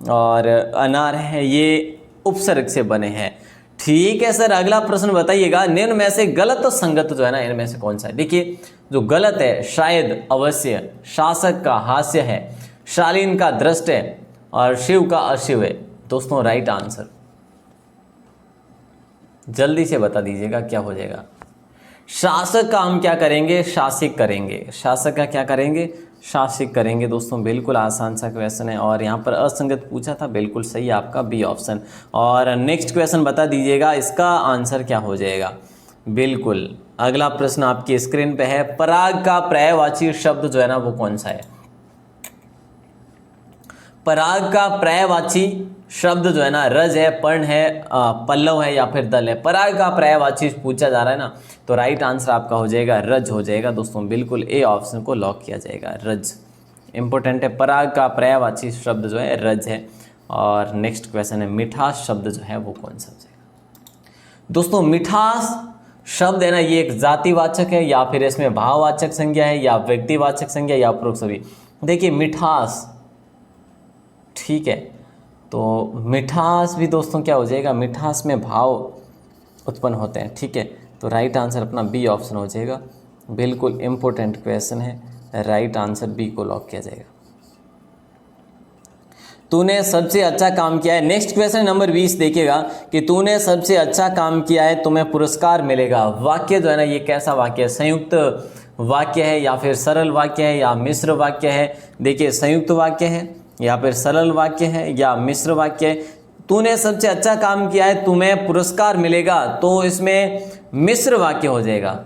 [SPEAKER 1] और अनार है, ये उपसर्ग से बने हैं। ठीक है सर, अगला प्रश्न बताइएगा। निम्न में से गलत और संगत जो है ना इनमें से कौन सा है? देखिए जो गलत है, शायद, अवश्य, शासक का हास्य है, शालीन का दृष्ट है, और शिव का अशिव है। दोस्तों राइट आंसर जल्दी से बता दीजिएगा क्या हो जाएगा। शासक का हम क्या करेंगे? शासिक करेंगे। शासक का क्या करेंगे? शासिक करेंगे। दोस्तों बिल्कुल आसान सा क्वेश्चन है, और यहाँ पर असंगत पूछा था, बिल्कुल सही आपका बी ऑप्शन। और नेक्स्ट क्वेश्चन बता दीजिएगा, इसका आंसर क्या हो जाएगा। बिल्कुल अगला प्रश्न आपकी स्क्रीन पे है। पराग का पर्यायवाची शब्द जो है ना वो कौन सा है? पराग का पर्यायवाची शब्द जो है ना रज है, पर्ण है, पल्लव है, या फिर दल है। पराग का पर्यायवाची पूछा जा रहा है ना, तो राइट आंसर आपका हो जाएगा रज हो जाएगा। दोस्तों बिल्कुल ए ऑप्शन को लॉक किया जाएगा, रज इंपॉर्टेंट है। पराग का पर्यायवाची शब्द जो है रज है। और नेक्स्ट क्वेश्चन है, मिठास शब्द जो है वो कौन सा हो जाएगा। दोस्तों मिठास शब्द है ना, ये एक जातिवाचक है, या फिर इसमें भाववाचक संज्ञा है, या व्यक्तिवाचक संज्ञा, या उपरोक्त सभी। देखिए मिठास, ठीक है, तो मिठास भी दोस्तों क्या हो जाएगा? मिठास में भाव उत्पन्न होते हैं, ठीक है। तो राइट आंसर अपना बी ऑप्शन हो जाएगा। बिल्कुल इम्पोर्टेंट क्वेश्चन है, राइट आंसर बी को लॉक किया जाएगा। तूने सबसे अच्छा काम किया है। नेक्स्ट क्वेश्चन नंबर 20 देखिएगा कि तूने सबसे अच्छा काम किया है, तुम्हें पुरस्कार मिलेगा। वाक्य जो है ना ये कैसा वाक्य है? संयुक्त वाक्य है, या फिर सरल वाक्य है, या मिश्र वाक्य है? देखिए संयुक्त वाक्य है, या फिर सरल वाक्य है, या मिश्र वाक्य है। तूने सबसे अच्छा काम किया है, तुम्हें पुरस्कार मिलेगा, तो इसमें मिश्र वाक्य हो जाएगा,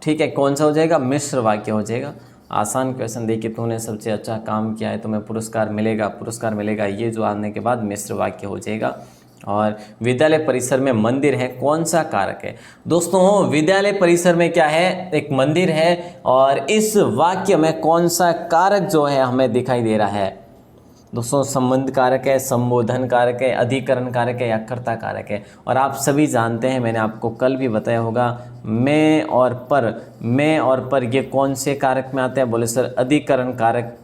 [SPEAKER 1] ठीक है। कौन सा हो जाएगा? मिश्र वाक्य हो जाएगा। आसान क्वेश्चन। देखिए तूने सबसे अच्छा काम किया है, तुम्हें पुरस्कार मिलेगा, पुरस्कार मिलेगा, ये जो आने के बाद मिश्र वाक्य हो जाएगा। और विद्यालय परिसर में मंदिर है, कौन सा कारक है? दोस्तों विद्यालय परिसर में क्या है? एक मंदिर है, और इस वाक्य में कौन सा कारक जो है हमें दिखाई दे रहा है? दोस्तों संबंध कारक है, संबोधन कारक है, अधिकरण कारक है, या कर्ता कारक है। और आप सभी जानते हैं, मैंने आपको कल भी बताया होगा, मैं और पर ये कौन से कारक में आते हैं? बोले सर अधिकरण कारक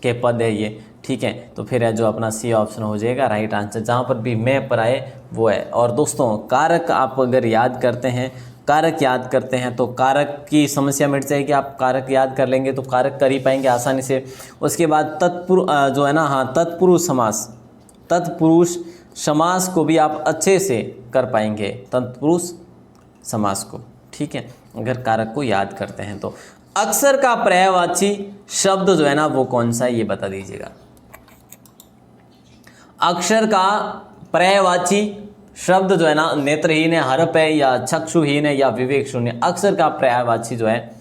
[SPEAKER 1] के पद है ये, ठीक है। तो फिर है जो अपना सी ऑप्शन हो जाएगा राइट आंसर, जहाँ पर भी मैं पर आए वो है। और दोस्तों कारक आप अगर याद करते हैं, कारक याद करते हैं तो कारक की समस्या मिट जाएगी। आप कारक याद कर लेंगे तो कारक कर ही पाएंगे आसानी से। उसके बाद तत्पुरुष जो है ना, हाँ तत्पुरुष समास, तत्पुरुष समास को भी आप अच्छे से कर पाएंगे, तत्पुरुष समास को, ठीक है, अगर कारक को याद करते हैं तो। अक्षर का पर्यायवाची शब्द जो है ना वो कौन सा है, ये बता दीजिएगा। अक्षर का पर्यायवाची शब्द जो है ना नेत्रहीन है, हरप है, या चक्षुहीन है, या विवेक शून्य। अक्षर का पर्यायवाची जो है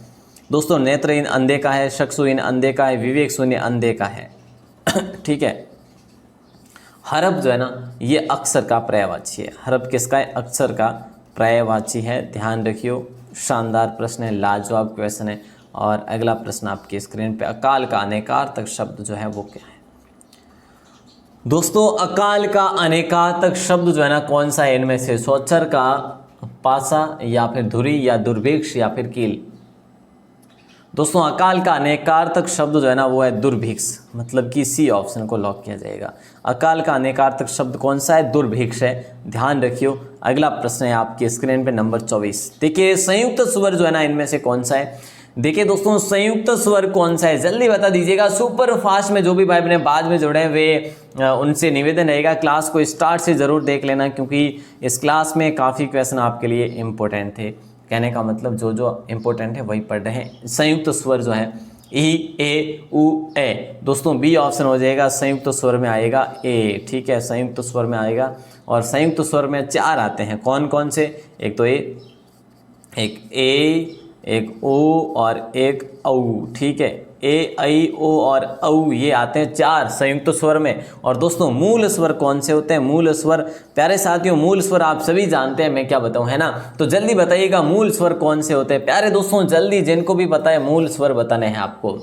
[SPEAKER 1] दोस्तों नेत्रहीन अंधे का है, चक्षुहीन अंधे का है, विवेक शून्य अंधे का है, ठीक है। हरप जो है ना ये अक्षर का पर्यायवाची है। हरप किसका है? अक्षर का पर्यायवाची है, ध्यान रखियो। शानदार प्रश्न है, लाजवाब क्वेश्चन है। और अगला प्रश्न आपकी स्क्रीन पे, अकाल का अनेकार्थक शब्द जो है वो क्या है? दोस्तों अकाल का अनेकार्थक शब्द जो है ना कौन सा है इनमें से? स्वच्छर का पासा, या फिर धुरी, या दुर्भिक्ष, या फिर कील। दोस्तों अकाल का अनेकार्थक शब्द जो है ना वो है दुर्भिक्ष, मतलब कि सी ऑप्शन को लॉक किया जाएगा। अकाल का अनेकार्थक शब्द कौन सा है? दुर्भिक्ष है, ध्यान रखियो। अगला प्रश्न है आपकी स्क्रीन पे नंबर 24। देखिए संयुक्त स्वर जो है ना इनमें से कौन सा है? देखिए दोस्तों संयुक्त स्वर कौन सा है जल्दी बता दीजिएगा। सुपर फास्ट में जो भी भाई बहन बाद में जुड़े हैं वे उनसे निवेदन रहेगा क्लास को स्टार्ट से ज़रूर देख लेना, क्योंकि इस क्लास में काफ़ी क्वेश्चन आपके लिए इम्पोर्टेंट थे। कहने का मतलब जो जो इम्पोर्टेंट है वही पढ़ रहे हैं। संयुक्त स्वर जो है ई ए उ ए, दोस्तों बी ऑप्शन हो जाएगा, संयुक्त स्वर में आएगा ए। ठीक है, संयुक्त स्वर में आएगा। और संयुक्त स्वर में 4 आते हैं, कौन कौन से? एक तो ए, एक ए, एक ओ और एक औ। ठीक है, ए आई ओ और औ ये आते हैं 4 संयुक्त स्वर में। और दोस्तों मूल स्वर कौन से होते हैं? मूल स्वर प्यारे साथियों, मूल स्वर आप सभी जानते हैं, मैं क्या बताऊं, है ना? तो जल्दी बताइएगा मूल स्वर कौन से होते हैं प्यारे दोस्तों, जल्दी जिनको भी पता है मूल स्वर बताने हैं आपको।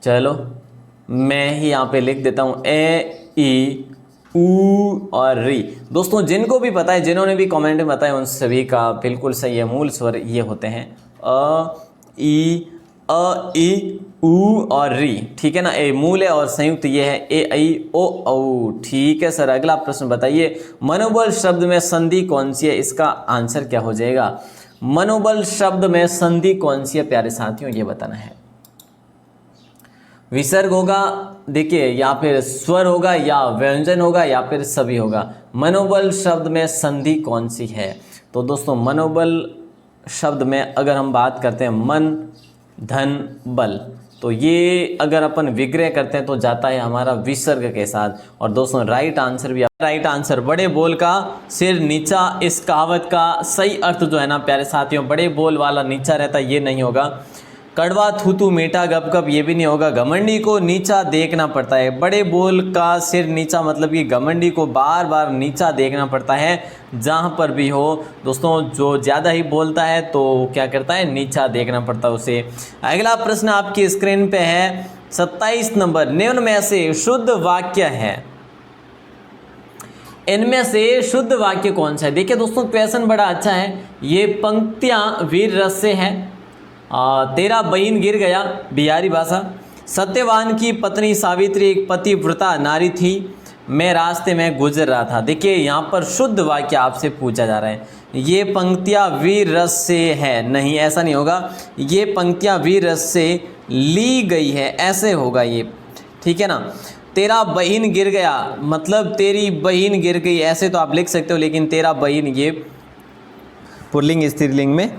[SPEAKER 1] चलो मैं ही यहाँ पे लिख देता हूँ ए ई ऊ और री। दोस्तों जिनको भी पता है, जिन्होंने भी कमेंट में बताया, उन सभी का बिल्कुल सही है। मूल स्वर ये होते हैं अ ई ऊ और री। ठीक है ना, ए मूल है और संयुक्त ये है ए आई ओ औ। ठीक है सर, अगला प्रश्न बताइए। मनोबल शब्द में संधि कौन सी है? इसका आंसर क्या हो जाएगा? मनोबल शब्द में संधि कौन सी है प्यारे साथियों, ये बताना है। विसर्ग होगा, देखिए या फिर स्वर होगा या व्यंजन होगा या फिर सभी होगा। मनोबल शब्द में संधि कौन सी है? तो दोस्तों मनोबल शब्द में अगर हम बात करते हैं मन धन बल, तो ये अगर अपन विग्रह करते हैं तो जाता है हमारा विसर्ग के साथ। और दोस्तों राइट आंसर भी राइट आंसर, बड़े बोल का सिर नीचा। इस कहावत का सही अर्थ जो है ना प्यारे साथियों, बड़े बोल वाला नीचा रहता, ये नहीं होगा। कड़वा थूथू मीठा गप गप, ये भी नहीं होगा। घमंडी को नीचा देखना पड़ता है। बड़े बोल का सिर नीचा मतलब कि घमंडी को बार बार नीचा देखना पड़ता है जहाँ पर भी हो। दोस्तों जो ज़्यादा ही बोलता है तो क्या करता है? नीचा देखना पड़ता है उसे। अगला प्रश्न आपकी स्क्रीन पे है 27 नंबर। निम्न में से शुद्ध वाक्य है, इनमें से शुद्ध वाक्य कौन सा है? देखिए दोस्तों क्वेश्चन बड़ा अच्छा है। ये पंक्तियाँ वीर रस से है। तेरा बहिन गिर गया, बिहारी भाषा। सत्यवान की पत्नी सावित्री एक पतिव्रता नारी थी, मैं रास्ते में गुजर रहा था। देखिए यहाँ पर शुद्ध वाक्य आपसे पूछा जा रहा है। ये पंक्तियाँ वीर रस से है, नहीं ऐसा नहीं होगा। ये पंक्तियाँ वीर रस से ली गई है, ऐसे होगा ये। ठीक है ना। तेरा बहिन गिर गया मतलब तेरी बहिन गिर गई, ऐसे तो आप लिख सकते हो, लेकिन तेरा बहिन ये पुल्लिंग स्त्रीलिंग में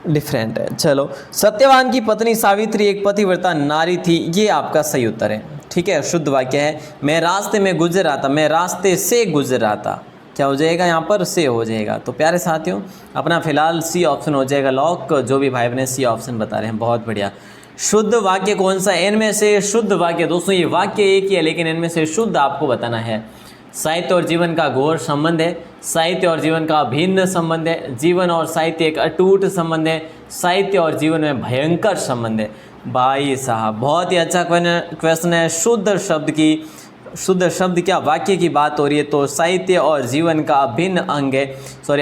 [SPEAKER 1] डिफरेंट है। चलो, सत्यवान की पत्नी सावित्री एक पतिव्रता नारी थी, ये आपका सही उत्तर है। ठीक है, शुद्ध वाक्य है। मैं रास्ते में गुजर रहा था, मैं रास्ते से गुजर रहा था, क्या हो जाएगा यहाँ पर? से हो जाएगा। तो प्यारे साथियों अपना फिलहाल सी ऑप्शन हो जाएगा लॉक। जो भी भाई बहन सी ऑप्शन बता रहे हैं, बहुत बढ़िया। शुद्ध वाक्य कौन सा? इनमें से शुद्ध वाक्य, दोस्तों ये वाक्य एक ही है लेकिन इनमें से शुद्ध आपको बताना है। साहित्य और जीवन का घोर संबंध है, साहित्य और जीवन का भिन्न संबंध है, जीवन और साहित्य एक अटूट संबंध है, साहित्य और जीवन में भयंकर संबंध है। भाई साहब बहुत ही अच्छा क्वेश्चन है। शुद्ध शब्द क्या वाक्य की बात हो रही है, तो साहित्य और जीवन का अभिन्न अंग है,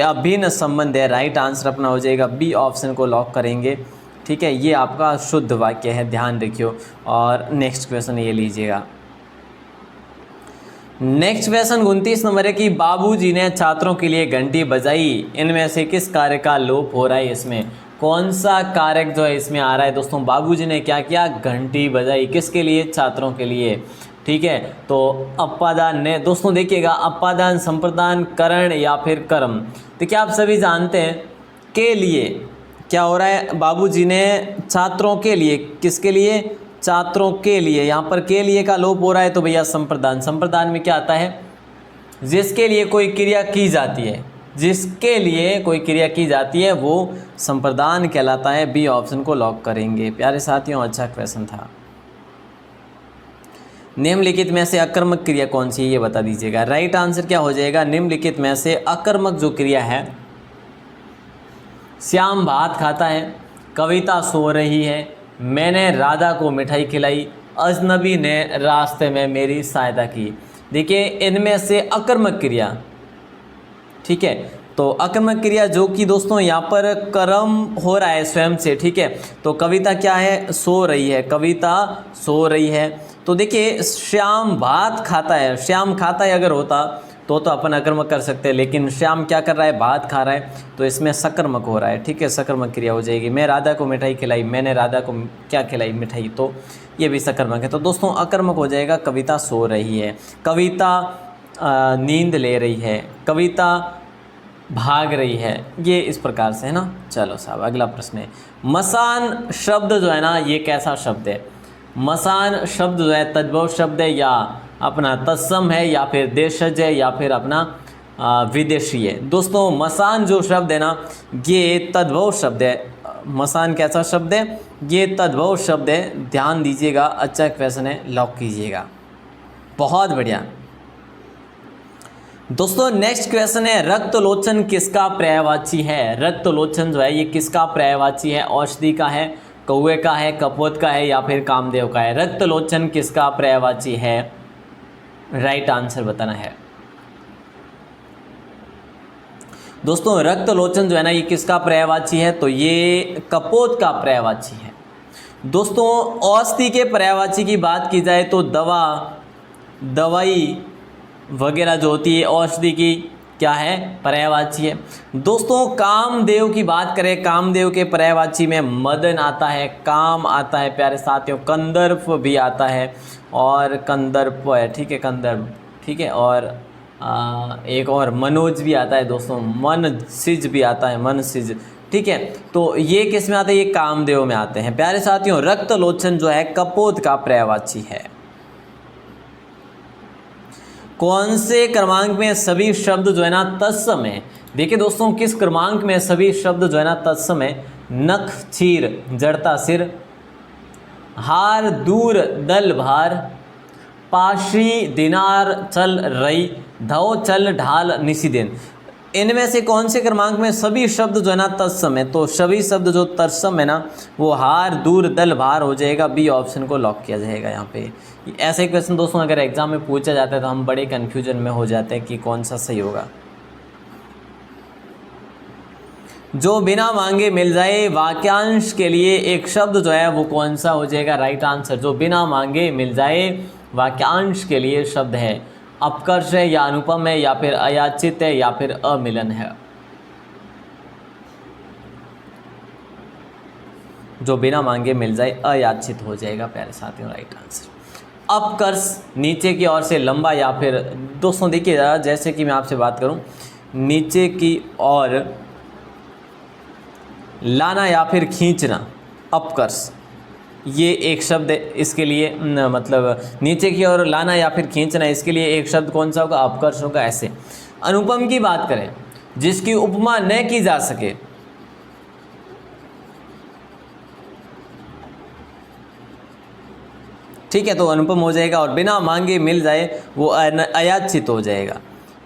[SPEAKER 1] अभिन्न संबंध है। राइट आंसर अपना हो जाएगा बी ऑप्शन को लॉक करेंगे। ठीक है, ये आपका शुद्ध वाक्य है, ध्यान रखियो। और नेक्स्ट क्वेश्चन ये लीजिएगा। नेक्स्ट क्वेश्चन 29 नंबर है कि बाबूजी ने छात्रों के लिए घंटी बजाई, इनमें से किस कार्य का लोप हो रहा है? इसमें कौन सा कारक जो है इसमें आ रहा है? दोस्तों बाबूजी ने क्या किया? घंटी बजाई। किसके लिए? छात्रों के लिए। ठीक है, तो अपादान ने, दोस्तों देखिएगा अपादान, संप्रदान, करण या फिर कर्म। देखिए आप सभी जानते हैं के लिए क्या हो रहा है। बाबूजी ने छात्रों के लिए, किसके लिए? छात्रों के लिए। यहाँ पर के लिए का लोप हो रहा है तो भैया संप्रदान। संप्रदान में क्या आता है? जिसके लिए कोई क्रिया की जाती है, जिसके लिए कोई क्रिया की जाती है वो संप्रदान कहलाता है। बी ऑप्शन को लॉक करेंगे। प्यारे साथियों अच्छा क्वेश्चन था। निम्नलिखित में से अकर्मक क्रिया कौन सी है ये बता दीजिएगा। राइट आंसर क्या हो जाएगा? निम्नलिखित में से अकर्मक जो क्रिया है, श्याम भात खाता है, कविता सो रही है, मैंने राधा को मिठाई खिलाई, अजनबी ने रास्ते में मेरी सहायता की। देखिए इनमें से अकर्मक क्रिया, ठीक है, तो अकर्मक क्रिया जो कि दोस्तों यहाँ पर कर्म हो रहा है स्वयं से, ठीक है। तो कविता क्या है, सो रही है, कविता सो रही है। तो देखिए श्याम भात खाता है, श्याम खाता है अगर होता तो अपन अकर्मक कर सकते हैं, लेकिन श्याम क्या कर रहा है, भात खा रहा है, तो इसमें सकर्मक हो रहा है, ठीक है, सकर्मक क्रिया हो जाएगी। मैं राधा को मिठाई खिलाई, मैंने राधा को क्या खिलाई, मिठाई, तो ये भी सकर्मक है। तो दोस्तों अकर्मक हो जाएगा कविता सो रही है, कविता नींद ले रही है, कविता भाग रही है, ये इस प्रकार से है ना। चलो साहब अगला प्रश्न है, मसान शब्द जो है ना ये कैसा शब्द है। मसान शब्द जो है तद्भव शब्द है, या अपना तत्सम है, या फिर देशज है, या फिर अपना विदेशी है। दोस्तों मसान जो शब्द है ना ये तद्भव शब्द है। मसान कैसा शब्द है, ये तद्भव शब्द है, ध्यान दीजिएगा, अच्छा क्वेश्चन है, लॉक कीजिएगा। बहुत बढ़िया दोस्तों, नेक्स्ट क्वेश्चन है, रक्तलोचन किसका पर्यायवाची है। रक्तलोचन जो है ये किसका पर्यायवाची है, औषधि का है, कौवे का है, कपोत का है, या फिर कामदेव का है। रक्तलोचन किसका पर्यायवाची है, राइट आंसर बताना है दोस्तों। रक्तलोचन जो है ना ये किसका पर्यायवाची है, तो ये कपोत का पर्यायवाची है। दोस्तों औषधि के पर्यायवाची की बात की जाए तो दवाई वगैरह जो होती है औषधि की क्या है, पर्यायवाची है। दोस्तों कामदेव की बात करें, कामदेव के पर्यायवाची में मदन आता है, काम आता है प्यारे साथियों, कंदर्प भी आता है, और कंदर्प है, ठीक है, कंदर्प, ठीक है, और एक और मनोज भी आता है दोस्तों, मनसिज भी आता है, मनसिज, ठीक है। तो ये किस में आते हैं, ये कामदेव में आते हैं प्यारे साथियों। रक्तलोचन जो है कपोत का पर्यायवाची है। कौन से क्रमांक में सभी शब्द जो है ना तत्सम है। देखिए दोस्तों किस क्रमांक में सभी शब्द जो है ना तत्सम है। नख चीर जड़ता सिर, हार दूर दल भार, पाशी दिनार चल रई, धो चल ढाल निसी दिन। इनमें से कौन से क्रमांक में सभी शब्द जो है ना तत्सम है, तो सभी शब्द जो तत्सम है ना वो हार दूर दल भार हो जाएगा, बी ऑप्शन को लॉक किया जाएगा यहाँ पे। ऐसे क्वेश्चन दोस्तों अगर एग्जाम में पूछा जाता है तो हम बड़े कन्फ्यूजन में हो जाते हैं कि कौन सा सही होगा। जो बिना मांगे मिल जाए, वाक्यांश के लिए एक शब्द जो है वो कौन सा हो जाएगा, राइट आंसर। जो बिना मांगे मिल जाए वाक्यांश के लिए शब्द है, अपकर्ष है, या अनुपम है, या फिर अयाचित है, या फिर अमिलन है। जो बिना मांगे मिल जाए अयाचित हो जाएगा प्यारे साथियों, राइट आंसर। अपकर्ष नीचे की ओर से लंबा, या फिर दोस्तों देखिए जैसे कि मैं आपसे बात करूं, नीचे की ओर लाना या फिर खींचना, अपकर्ष ये एक शब्द है। इसके लिए मतलब नीचे की ओर लाना या फिर खींचना, इसके लिए एक शब्द कौन सा होगा, अपकर्ष होगा। ऐसे अनुपम की बात करें, जिसकी उपमा न की जा सके, ठीक है, तो अनुपम हो जाएगा, और बिना मांगे मिल जाए वो अयाचित हो जाएगा।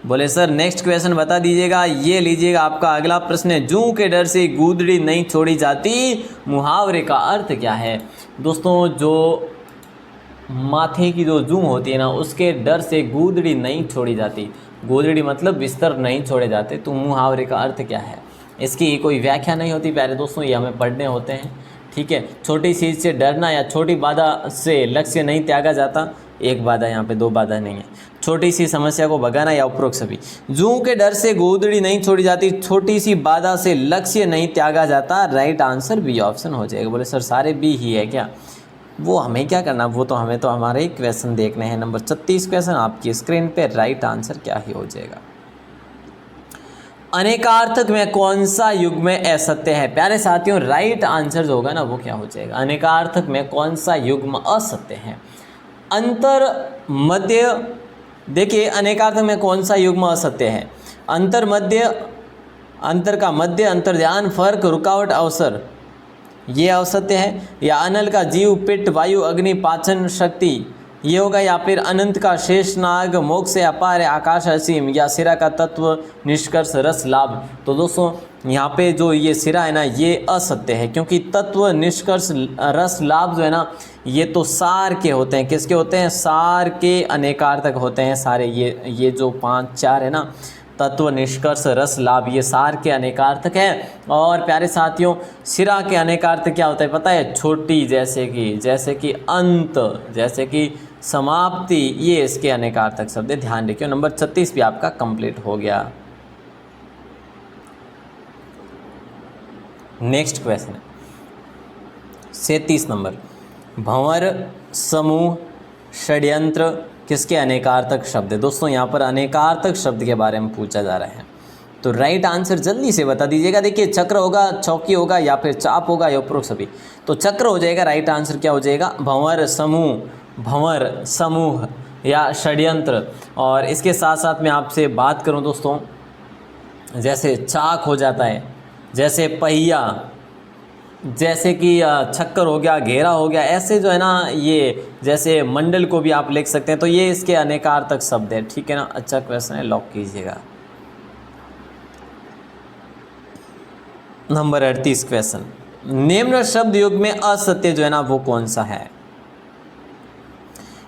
[SPEAKER 1] बोले सर नेक्स्ट क्वेश्चन बता दीजिएगा। ये लीजिएगा आपका अगला प्रश्न है, जूं के डर से गूदड़ी नहीं छोड़ी जाती, मुहावरे का अर्थ क्या है। दोस्तों जो माथे की जो जूं होती है ना उसके डर से गूदड़ी नहीं छोड़ी जाती, गूदड़ी मतलब बिस्तर नहीं छोड़े जाते, तो मुहावरे का अर्थ क्या है। इसकी कोई व्याख्या नहीं होती प्यारे दोस्तों, ये हमें पढ़ने होते हैं, ठीक है। छोटी चीज़ से डरना या छोटी बाधा से लक्ष्य नहीं त्यागा जाता, एक बाधा यहाँ पे दो बाधा नहीं है, छोटी सी समस्या को भगाना या उपरोक्त सभी। जूं के डर से गूदड़ी नहीं छोड़ी जाती, छोटी सी बाधा से लक्ष्य नहीं त्यागा जाता, राइट आंसर बी ऑप्शन हो जाएगा। बोले सर सारे बी ही है क्या, वो हमें क्या करना, वो तो हमें तो हमारे ही क्वेश्चन देखने हैं। नंबर 36 क्वेश्चन आपकी स्क्रीन पे, राइट आंसर क्या ही हो जाएगा। अनेकार्थक में कौन सा युग्म असत्य है। प्यारे साथियों राइट आंसर जो होगा ना वो क्या हो जाएगा, अनेकार्थक में कौन सा युग्म असत्य है। अंतर मध्य, देखिए अनेकार्थक में कौन सा युग्म असत्य है। अंतर मध्य, अंतर का मध्य, अंतर ध्यान, फर्क, रुकावट, अवसर, ये असत्य है। या अनल का जीव, पिट्ठ, वायु, अग्नि, पाचन शक्ति, ये होगा। या फिर अनंत का शेष नाग, मोक्ष से अपार है, आकाश असीम, या सिरा का तत्व, निष्कर्ष, रस, लाभ। तो दोस्तों यहाँ पे जो ये सिरा है ना ये असत्य है, क्योंकि तत्व, निष्कर्ष, रस, लाभ जो है ना ये तो सार के होते हैं। किसके होते हैं, सार के अनेकार्थक होते हैं सारे। ये जो 5 4 है ना तत्व, निष्कर्ष, रस, लाभ, ये सार के अनेकार्थक हैं। और प्यारे साथियों, सिरा के अनेकार्थ क्या होता है पता है? छोटी, जैसे कि अंत, जैसे कि समाप्ति, ये इसके अनेकार्थक शब्द है। ध्यान रखिए। नंबर 36 भी आपका कंप्लीट हो गया। नेक्स्ट क्वेश्चन है 37 नंबर। भंवर, समूह, षड्यंत्र किसके अनेकार्थक शब्द है? दोस्तों यहाँ पर अनेकार्थक शब्द के बारे में पूछा जा रहा है, तो राइट आंसर जल्दी से बता दीजिएगा। देखिए, चक्र होगा, चौकी होगा, या फिर चाप होगा, या उपरोक्त सभी। तो चक्र हो जाएगा। राइट आंसर क्या हो जाएगा? भंवर, समूह या षड्यंत्र। और इसके साथ साथ मैं आपसे बात करूं दोस्तों, जैसे चाक हो जाता है, जैसे पहिया, जैसे कि चक्कर हो गया, घेरा हो गया, ऐसे जो है ना, ये जैसे मंडल को भी आप लिख सकते हैं। तो ये इसके अनेकार्थक शब्द है। ठीक है ना? अच्छा क्वेश्चन है, लॉक कीजिएगा। Number 38 question. निम्न शब्द युग में असत्य जो है ना वो कौन सा है?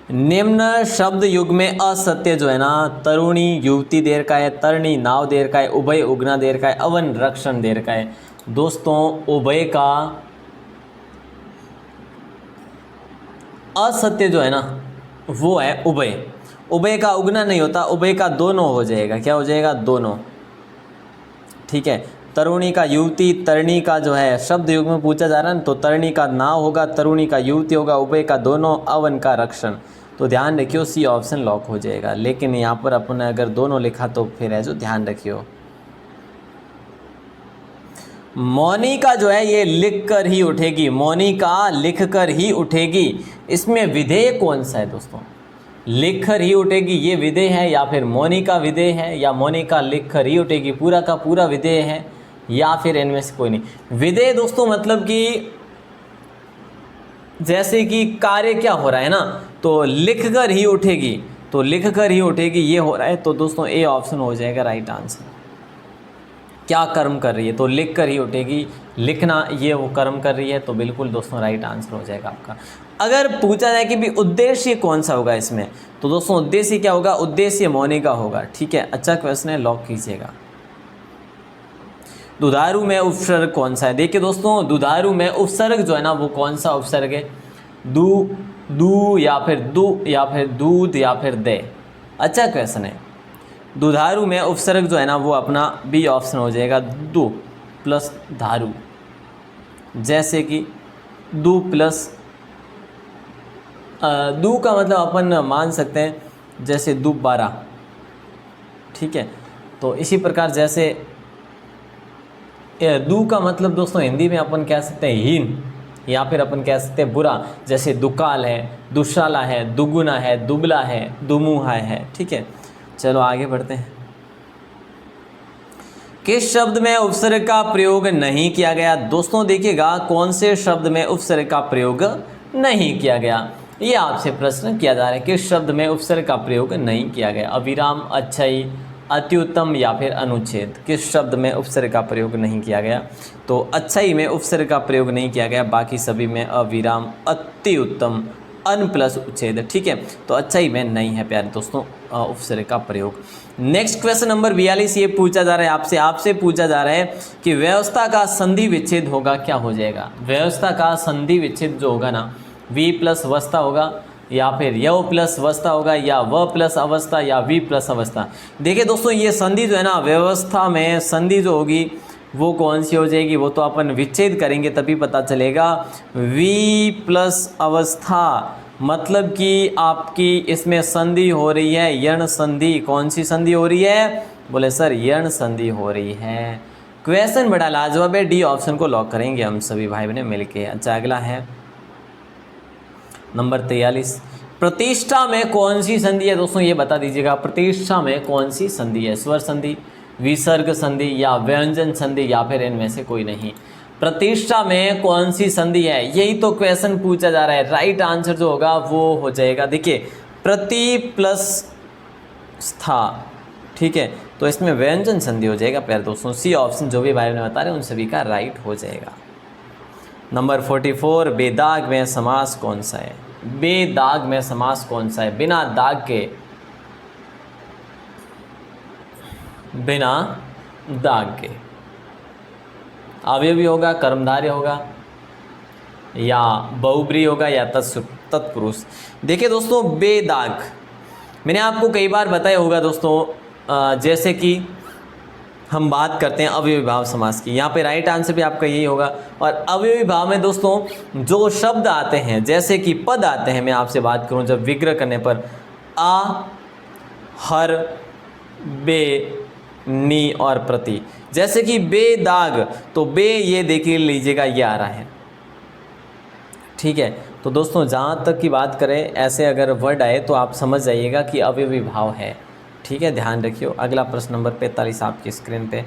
[SPEAKER 1] निम्न शब्द युग में असत्य जो है ना, तरुणी युवती देर का है, तरणी नाव देर का है, उभय उगना देर का है, अवन रक्षण देर का है। दोस्तों उभय का असत्य जो है ना वो है उभय। उभय का उगना नहीं होता, उभय का दोनों हो जाएगा। क्या हो जाएगा? दोनों। ठीक है। तरुणी का युवती, तरणी का जो है शब्द युग में पूछा जा रहा है, तो तरणी का नाव होगा, तरुणी का युवती होगा, उभय का दोनों, अवन का रक्षण। तो ध्यान रखियो, सी ऑप्शन लॉक हो जाएगा। लेकिन यहाँ पर अपन ने अगर दोनों लिखा तो फिर है जो, ध्यान रखियो। मोनिका जो है ये लिख कर ही उठेगी, मोनिका लिख कर ही उठेगी। इसमें विधेय कौन सा है दोस्तों? लिख कर ही उठेगी ये विधेय है, या फिर मोनिका विधेय है, या मोनिका लिख कर ही उठेगी पूरा का पूरा विधेय है, या फिर इनमें से कोई नहीं। विधेय दोस्तों मतलब कि जैसे कि कार्य क्या हो रहा है ना, तो लिख कर ही उठेगी, तो लिख कर ही उठेगी ये हो रहा है। तो दोस्तों ए ऑप्शन हो जाएगा राइट आंसर। क्या कर्म कर रही है? तो लिख कर ही उठेगी, लिखना ये वो कर्म कर रही है, तो बिल्कुल दोस्तों राइट आंसर हो जाएगा आपका। अगर पूछा जाए कि भी उद्देश्य कौन सा होगा इसमें, तो दोस्तों उद्देश्य क्या होगा? उद्देश्य मोनिका होगा। ठीक है, अच्छा क्वेश्चन है, लॉक कीजिएगा। दुधारू में उपसर्ग कौन सा है? देखिए दोस्तों, दुधारू में उपसर्ग जो है ना वो कौन सा उपसर्ग है? दू या फिर दू, या फिर दूध, या फिर दे। अच्छा क्वेश्चन है। दुधारू में उपसर्ग जो है ना वो अपना बी ऑप्शन हो जाएगा, दू प्लस धारू। जैसे कि दू प्लस दू का मतलब अपन मान सकते हैं जैसे दोबारा। ठीक है, तो इसी प्रकार जैसे दू का मतलब दोस्तों हिंदी में अपन कह सकते हैं हीन, या फिर अपन कह सकते हैं बुरा। जैसे दुकाल है, दुशाला है, दुगुना है, दुबला है, दुमुहा है। ठीक है, चलो आगे बढ़ते हैं। किस शब्द में उपसर्ग का प्रयोग नहीं किया गया? दोस्तों देखिएगा, कौन से शब्द में उपसर्ग का प्रयोग नहीं किया गया, ये आपसे प्रश्न किया जा रहा है। किस शब्द में उपसर्ग का प्रयोग नहीं किया गया? अविराम, अच्छाई, अत्युत्तम, या फिर अनुच्छेद। किस शब्द में उपसर्ग का प्रयोग नहीं किया गया? तो अच्छाई में उपसर्ग का प्रयोग नहीं किया गया, बाकी सभी में अविराम, अति उत्तम, अन प्लस उच्छेद। ठीक है, तो अच्छाई में नहीं है प्यारे दोस्तों उपसर्ग का प्रयोग। नेक्स्ट क्वेश्चन नंबर 42 ये पूछा जा रहा है आपसे पूछा जा रहा है कि व्यवस्था का संधि विच्छेद होगा, क्या हो जाएगा? व्यवस्था का संधि विच्छेद जो होगा ना, वी प्लस अवस्था होगा, या फिर यव प्लस अवस्था होगा, या व प्लस अवस्था, या वी प्लस अवस्था। देखिए दोस्तों, ये संधि जो है ना, व्यवस्था में संधि जो होगी वो कौन सी हो जाएगी? वो तो अपन विच्छेद करेंगे तभी पता चलेगा। वी प्लस अवस्था मतलब कि आपकी इसमें संधि हो रही है यण संधि। कौन सी संधि हो रही है? बोले सर यण संधि हो रही है। क्वेश्चन बड़ा लाजवाब है, डी ऑप्शन को लॉक करेंगे हम सभी भाई बहन मिलके। अच्छा अगला है नंबर 43। प्रतिष्ठा में कौन सी संधि है? दोस्तों ये बता दीजिएगा, प्रतिष्ठा में कौन सी संधि है? स्वर संधि, विसर्ग संधि, या व्यंजन संधि, या फिर इनमें से कोई नहीं। प्रतिष्ठा में कौन सी संधि है, यही तो क्वेश्चन पूछा जा रहा है। राइट आंसर जो होगा वो हो जाएगा, देखिए प्रति प्लस स्था। ठीक है, तो इसमें व्यंजन संधि हो जाएगा प्यारे दोस्तों। सी ऑप्शन जो भी भाई ने बता रहे हैं उन सभी का राइट हो जाएगा। नंबर 44, बेदाग में समास कौन सा है? बेदाग में समास कौन सा है? बिना दाग के बिना दाग के। अवयवी होगा, कर्मधारय होगा, या बहुब्रीहि होगा, या तत्पुरुष। देखिए दोस्तों, बेदाग मैंने आपको कई बार बताया होगा दोस्तों। जैसे कि हम बात करते हैं अवयवी भाव समास की, यहाँ पे राइट आंसर भी आपका यही होगा। और अवयवी भाव में दोस्तों जो शब्द आते हैं, जैसे कि पद आते हैं, मैं आपसे बात करूँ जब विग्रह करने पर, आ, हर, बे, नी और प्रति। जैसे कि बेदाग, तो बे ये देख लीजिएगा ये आ रहा है, ठीक है। तो दोस्तों जहाँ तक की बात करें, ऐसे अगर वर्ड आए तो आप समझ जाइएगा कि अवयवी भाव है, ठीक है, ध्यान रखिए। अगला प्रश्न नंबर 45 आपकी स्क्रीन पे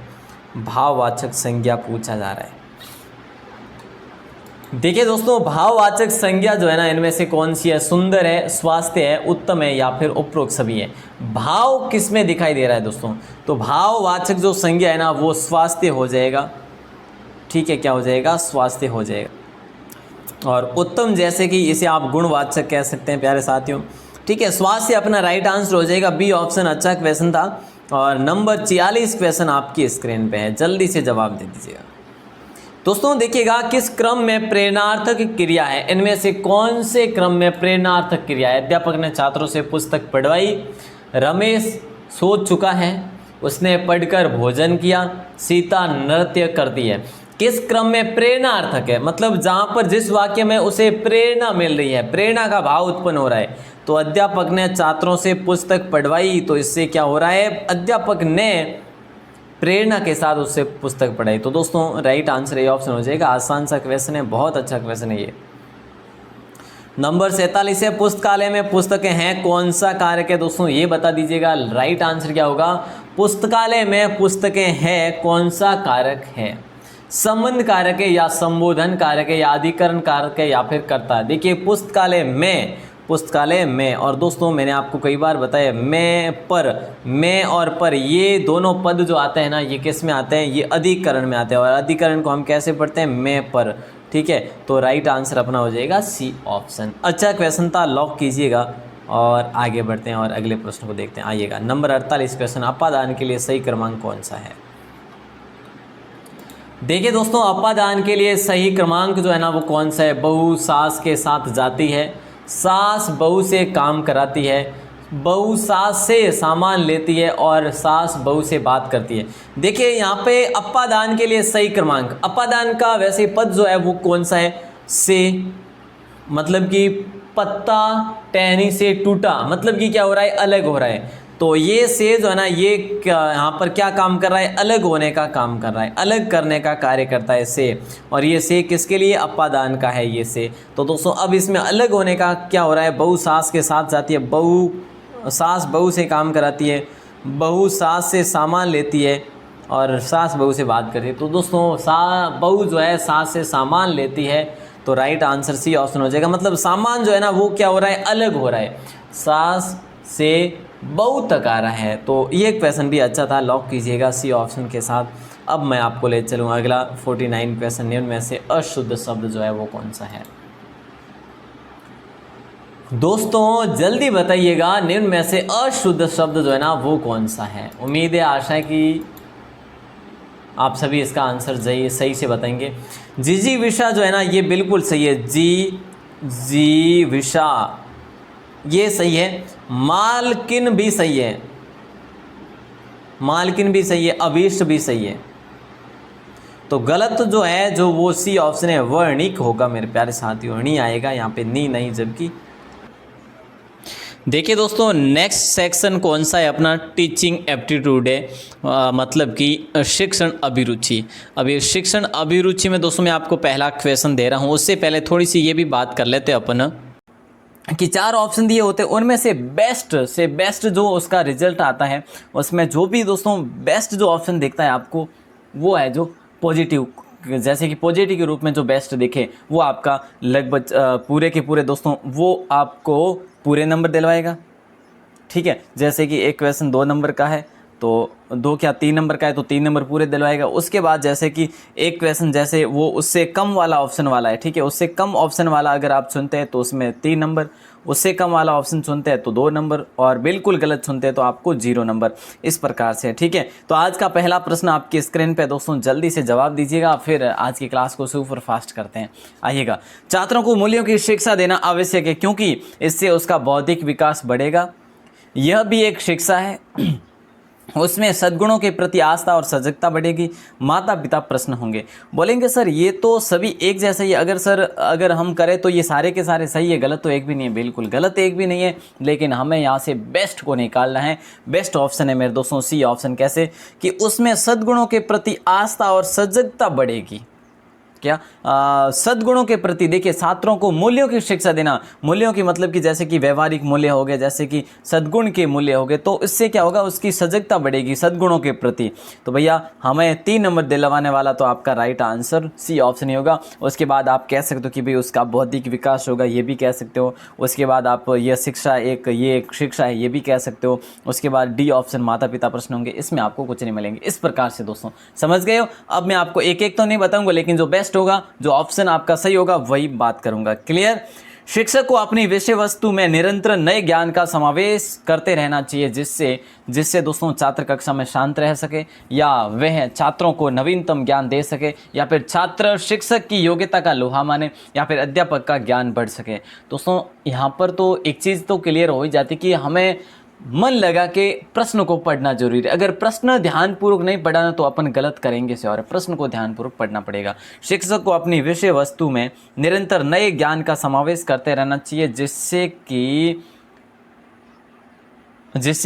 [SPEAKER 1] भाववाचक संज्ञा पूछा जा रहा है। देखिए दोस्तों, भाववाचक संज्ञा जो है ना, इनमें से कौन सी है? सुंदर है, स्वास्थ्य है, उत्तम है, या फिर उपरोक्त सभी है। भाव किस में दिखाई दे रहा है दोस्तों? तो भाववाचक जो संज्ञा है ना, वो स्वास्थ्य हो जाएगा, ठीक है। क्या हो जाएगा? स्वास्थ्य हो जाएगा। और उत्तम, जैसे कि इसे आप गुणवाचक कह सकते हैं प्यारे साथियों, ठीक है। स्वास्थ्य अपना राइट आंसर हो जाएगा, बी ऑप्शन अच्छा क्वेश्चन था। और नंबर 46 क्वेश्चन आपकी स्क्रीन पे है, जल्दी से जवाब दे दीजिएगा। दोस्तों देखिएगा, किस क्रम में प्रेरणार्थक क्रिया है? इनमें से कौन से क्रम में प्रेरणार्थक क्रिया है? अध्यापक ने छात्रों से पुस्तक पढ़वाई, रमेश सो चुका है, उसने पढ़कर भोजन किया, सीता नृत्य करती है। किस क्रम में प्रेरणार्थक है? मतलब जहाँ पर जिस वाक्य में उसे प्रेरणा मिल रही है, प्रेरणा का भाव उत्पन्न हो रहा है। तो अध्यापक ने छात्रों से पुस्तक पढ़वाई, तो इससे क्या हो रहा है? अध्यापक ने प्रेरणा के साथ उससे पुस्तक पढ़ाई। तो दोस्तों राइट आंसर ये ऑप्शन हो जाएगा। आसान सा क्वेश्चन है, बहुत अच्छा क्वेश्चन है ये। नंबर 47 है, पुस्तकालय में पुस्तकें हैं, कौन सा कारक है दोस्तों? ये बता दीजिएगा। राइट आंसर क्या होगा? पुस्तकालय में पुस्तकें हैं, कौन सा कारक है? संबंध कारक है, या संबोधन कारक है, या अधिकरण कारक है, या फिर कर्ता? देखिए पुस्तकालय में, और दोस्तों मैंने आपको कई बार बताया, में और पर ये दोनों पद जो आते हैं ना, ये किस में आते हैं? ये अधिकरण में आते हैं। और अधिकरण को हम कैसे पढ़ते हैं? में पर, ठीक है। तो राइट आंसर अपना हो जाएगा सी ऑप्शन। अच्छा क्वेश्चन था, लॉक कीजिएगा और आगे बढ़ते हैं और अगले प्रश्न को देखते हैं। आइएगा नंबर 48 क्वेश्चन, अपादान के लिए सही क्रमांक कौन सा है? देखिए दोस्तों, अपादान के लिए सही क्रमांक जो है ना, वो कौन सा है? बहू सास के साथ जाती है, सास बहू से काम कराती है, बहू सास से सामान लेती है, और सास बहू से बात करती है। देखिए यहाँ पे अपादान के लिए सही क्रमांक, अपादान का वैसे पद जो है वो कौन सा है? से, मतलब कि पत्ता टहनी से टूटा, मतलब कि क्या हो रहा है? अलग हो रहा है। तो ये से जो है ना, ये यहाँ पर क्या काम कर रहा है? अलग होने का काम कर रहा है, अलग करने का कार्य करता है से। और ये से किसके लिए? अपादान का है ये से। तो दोस्तों अब इसमें अलग होने का क्या हो रहा है? बहू सास के साथ जाती है, सास बहू से काम कराती है, बहू सास से सामान लेती है, और सास बहू से बात करती है। तो दोस्तों बहू जो है सास से सामान लेती है, तो राइट आंसर सी ऑप्शन हो जाएगा। मतलब सामान जो है ना, वो क्या हो रहा है? अलग हो रहा है, सास से बहू तक आ रहा है। तो ये क्वेश्चन भी अच्छा था, लॉक कीजिएगा सी ऑप्शन के साथ। अब मैं आपको ले चलूँ अगला 49 क्वेश्चन, निम्न में से अशुद्ध शब्द जो है वो कौन सा है? दोस्तों जल्दी बताइएगा, निम्न में से अशुद्ध शब्द जो है ना वो कौन सा है? उम्मीद है, आशा है कि आप सभी इसका आंसर सही से बताएंगे। जी विशा जो है ना, ये बिल्कुल सही है। जी विशा ये सही है। मालकिन भी सही है, मालकिन भी सही है, अभीष्ट भी सही है। तो गलत जो है, जो वो सी ऑप्शन है, वर्णिक होगा मेरे प्यारे साथियों, नी आएगा यहाँ पे, नी नहीं। जबकि देखिए दोस्तों, नेक्स्ट सेक्शन कौन सा है अपना? टीचिंग एप्टीट्यूड है, मतलब कि शिक्षण अभिरुचि। अब ये शिक्षण अभिरुचि में दोस्तों मैं आपको पहला क्वेश्चन दे रहा हूँ। उससे पहले थोड़ी सी ये भी बात कर लेते हैं अपन कि 4 ऑप्शन दिए होते हैं, उनमें से बेस्ट जो उसका रिजल्ट आता है, उसमें जो भी दोस्तों बेस्ट जो ऑप्शन दिखता है आपको, वो है जो पॉजिटिव। जैसे कि पॉजिटिव के रूप में जो बेस्ट दिखे, वो आपका लगभग पूरे के पूरे दोस्तों वो आपको पूरे नंबर दिलवाएगा, ठीक है। जैसे कि एक क्वेश्चन 2 नंबर का है, तो 2 क्या 3 नंबर का है तो 3 नंबर पूरे दिलवाएगा। उसके बाद जैसे कि एक क्वेश्चन जैसे वो उससे कम वाला ऑप्शन वाला है, ठीक है, उससे कम ऑप्शन वाला अगर आप चुनते हैं तो उसमें 3 नंबर, उससे कम वाला ऑप्शन चुनते हैं तो 2 नंबर, और बिल्कुल गलत चुनते हैं तो आपको 0 नंबर। इस प्रकार से, ठीक है। तो आज का पहला प्रश्न आपकी स्क्रीन पे दोस्तों, जल्दी से जवाब दीजिएगा, फिर आज की क्लास को सुपर फास्ट करते हैं। आइएगा, छात्रों को मूल्यों की शिक्षा देना आवश्यक है क्योंकि इससे उसका बौद्धिक विकास बढ़ेगा। यह भी एक शिक्षा है। उसमें सद्गुणों के प्रति आस्था और सजगता बढ़ेगी। माता पिता प्रश्न होंगे। बोलेंगे सर ये तो सभी एक जैसा ही, अगर हम करें तो ये सारे के सारे सही है, गलत तो एक भी नहीं है। बिल्कुल गलत एक भी नहीं है, लेकिन हमें यहाँ से बेस्ट को निकालना है। बेस्ट ऑप्शन है मेरे दोस्तों सी ऑप्शन। कैसे कि उसमें सद्गुणों के प्रति आस्था और सजगता बढ़ेगी। क्या सद्गुणों के प्रति, देखिए छात्रों को मूल्यों की शिक्षा देना। मूल्यों की मतलब कि जैसे कि व्यवहारिक मूल्य हो गए, जैसे कि सद्गुण के मूल्य हो गए, तो इससे क्या होगा, उसकी सजगता बढ़ेगी सद्गुणों के प्रति। तो भैया हमें 3 नंबर दिलवाने वाला तो आपका राइट आंसर सी ऑप्शन ही होगा। उसके बाद आप कह सकते हो कि भाई उसका बौद्धिक विकास होगा, ये भी कह सकते हो। उसके बाद आप ये शिक्षा ये एक शिक्षा है, ये भी कह सकते हो। उसके बाद डी ऑप्शन माता पिता प्रश्न होंगे, इसमें आपको कुछ नहीं मिलेंगे। इस प्रकार से दोस्तों समझ गए हो। अब मैं आपको एक एक तो नहीं बताऊंगा, लेकिन जो बेस्ट होगा, जो ऑप्शन आपका सही होगा, वही बात करूंगा। क्लियर। शिक्षक को अपनी विषय वस्तु में निरंतर नए ज्ञान का समावेश करते रहना चाहिए, जिससे दोस्तों छात्र कक्षा में शांत रह सके, या वह छात्रों को नवीनतम ज्ञान दे सके, या फिर छात्र शिक्षक की योग्यता का लोहा माने, या फिर अध्यापक का ज्ञान बढ़ सके। दोस्तों यहाँ पर तो एक चीज़ तो क्लियर हो ही जाती कि हमें मन लगा के प्रश्न को पढ़ना जरूरी है। अगर प्रश्न ध्यानपूर्वक नहीं पढ़ा ना तो अपन गलत करेंगे से, और प्रश्न को ध्यानपूर्वक पढ़ना पड़ेगा। शिक्षक को अपनी विषय वस्तु में निरंतर नए ज्ञान का समावेश करते रहना चाहिए, जिससे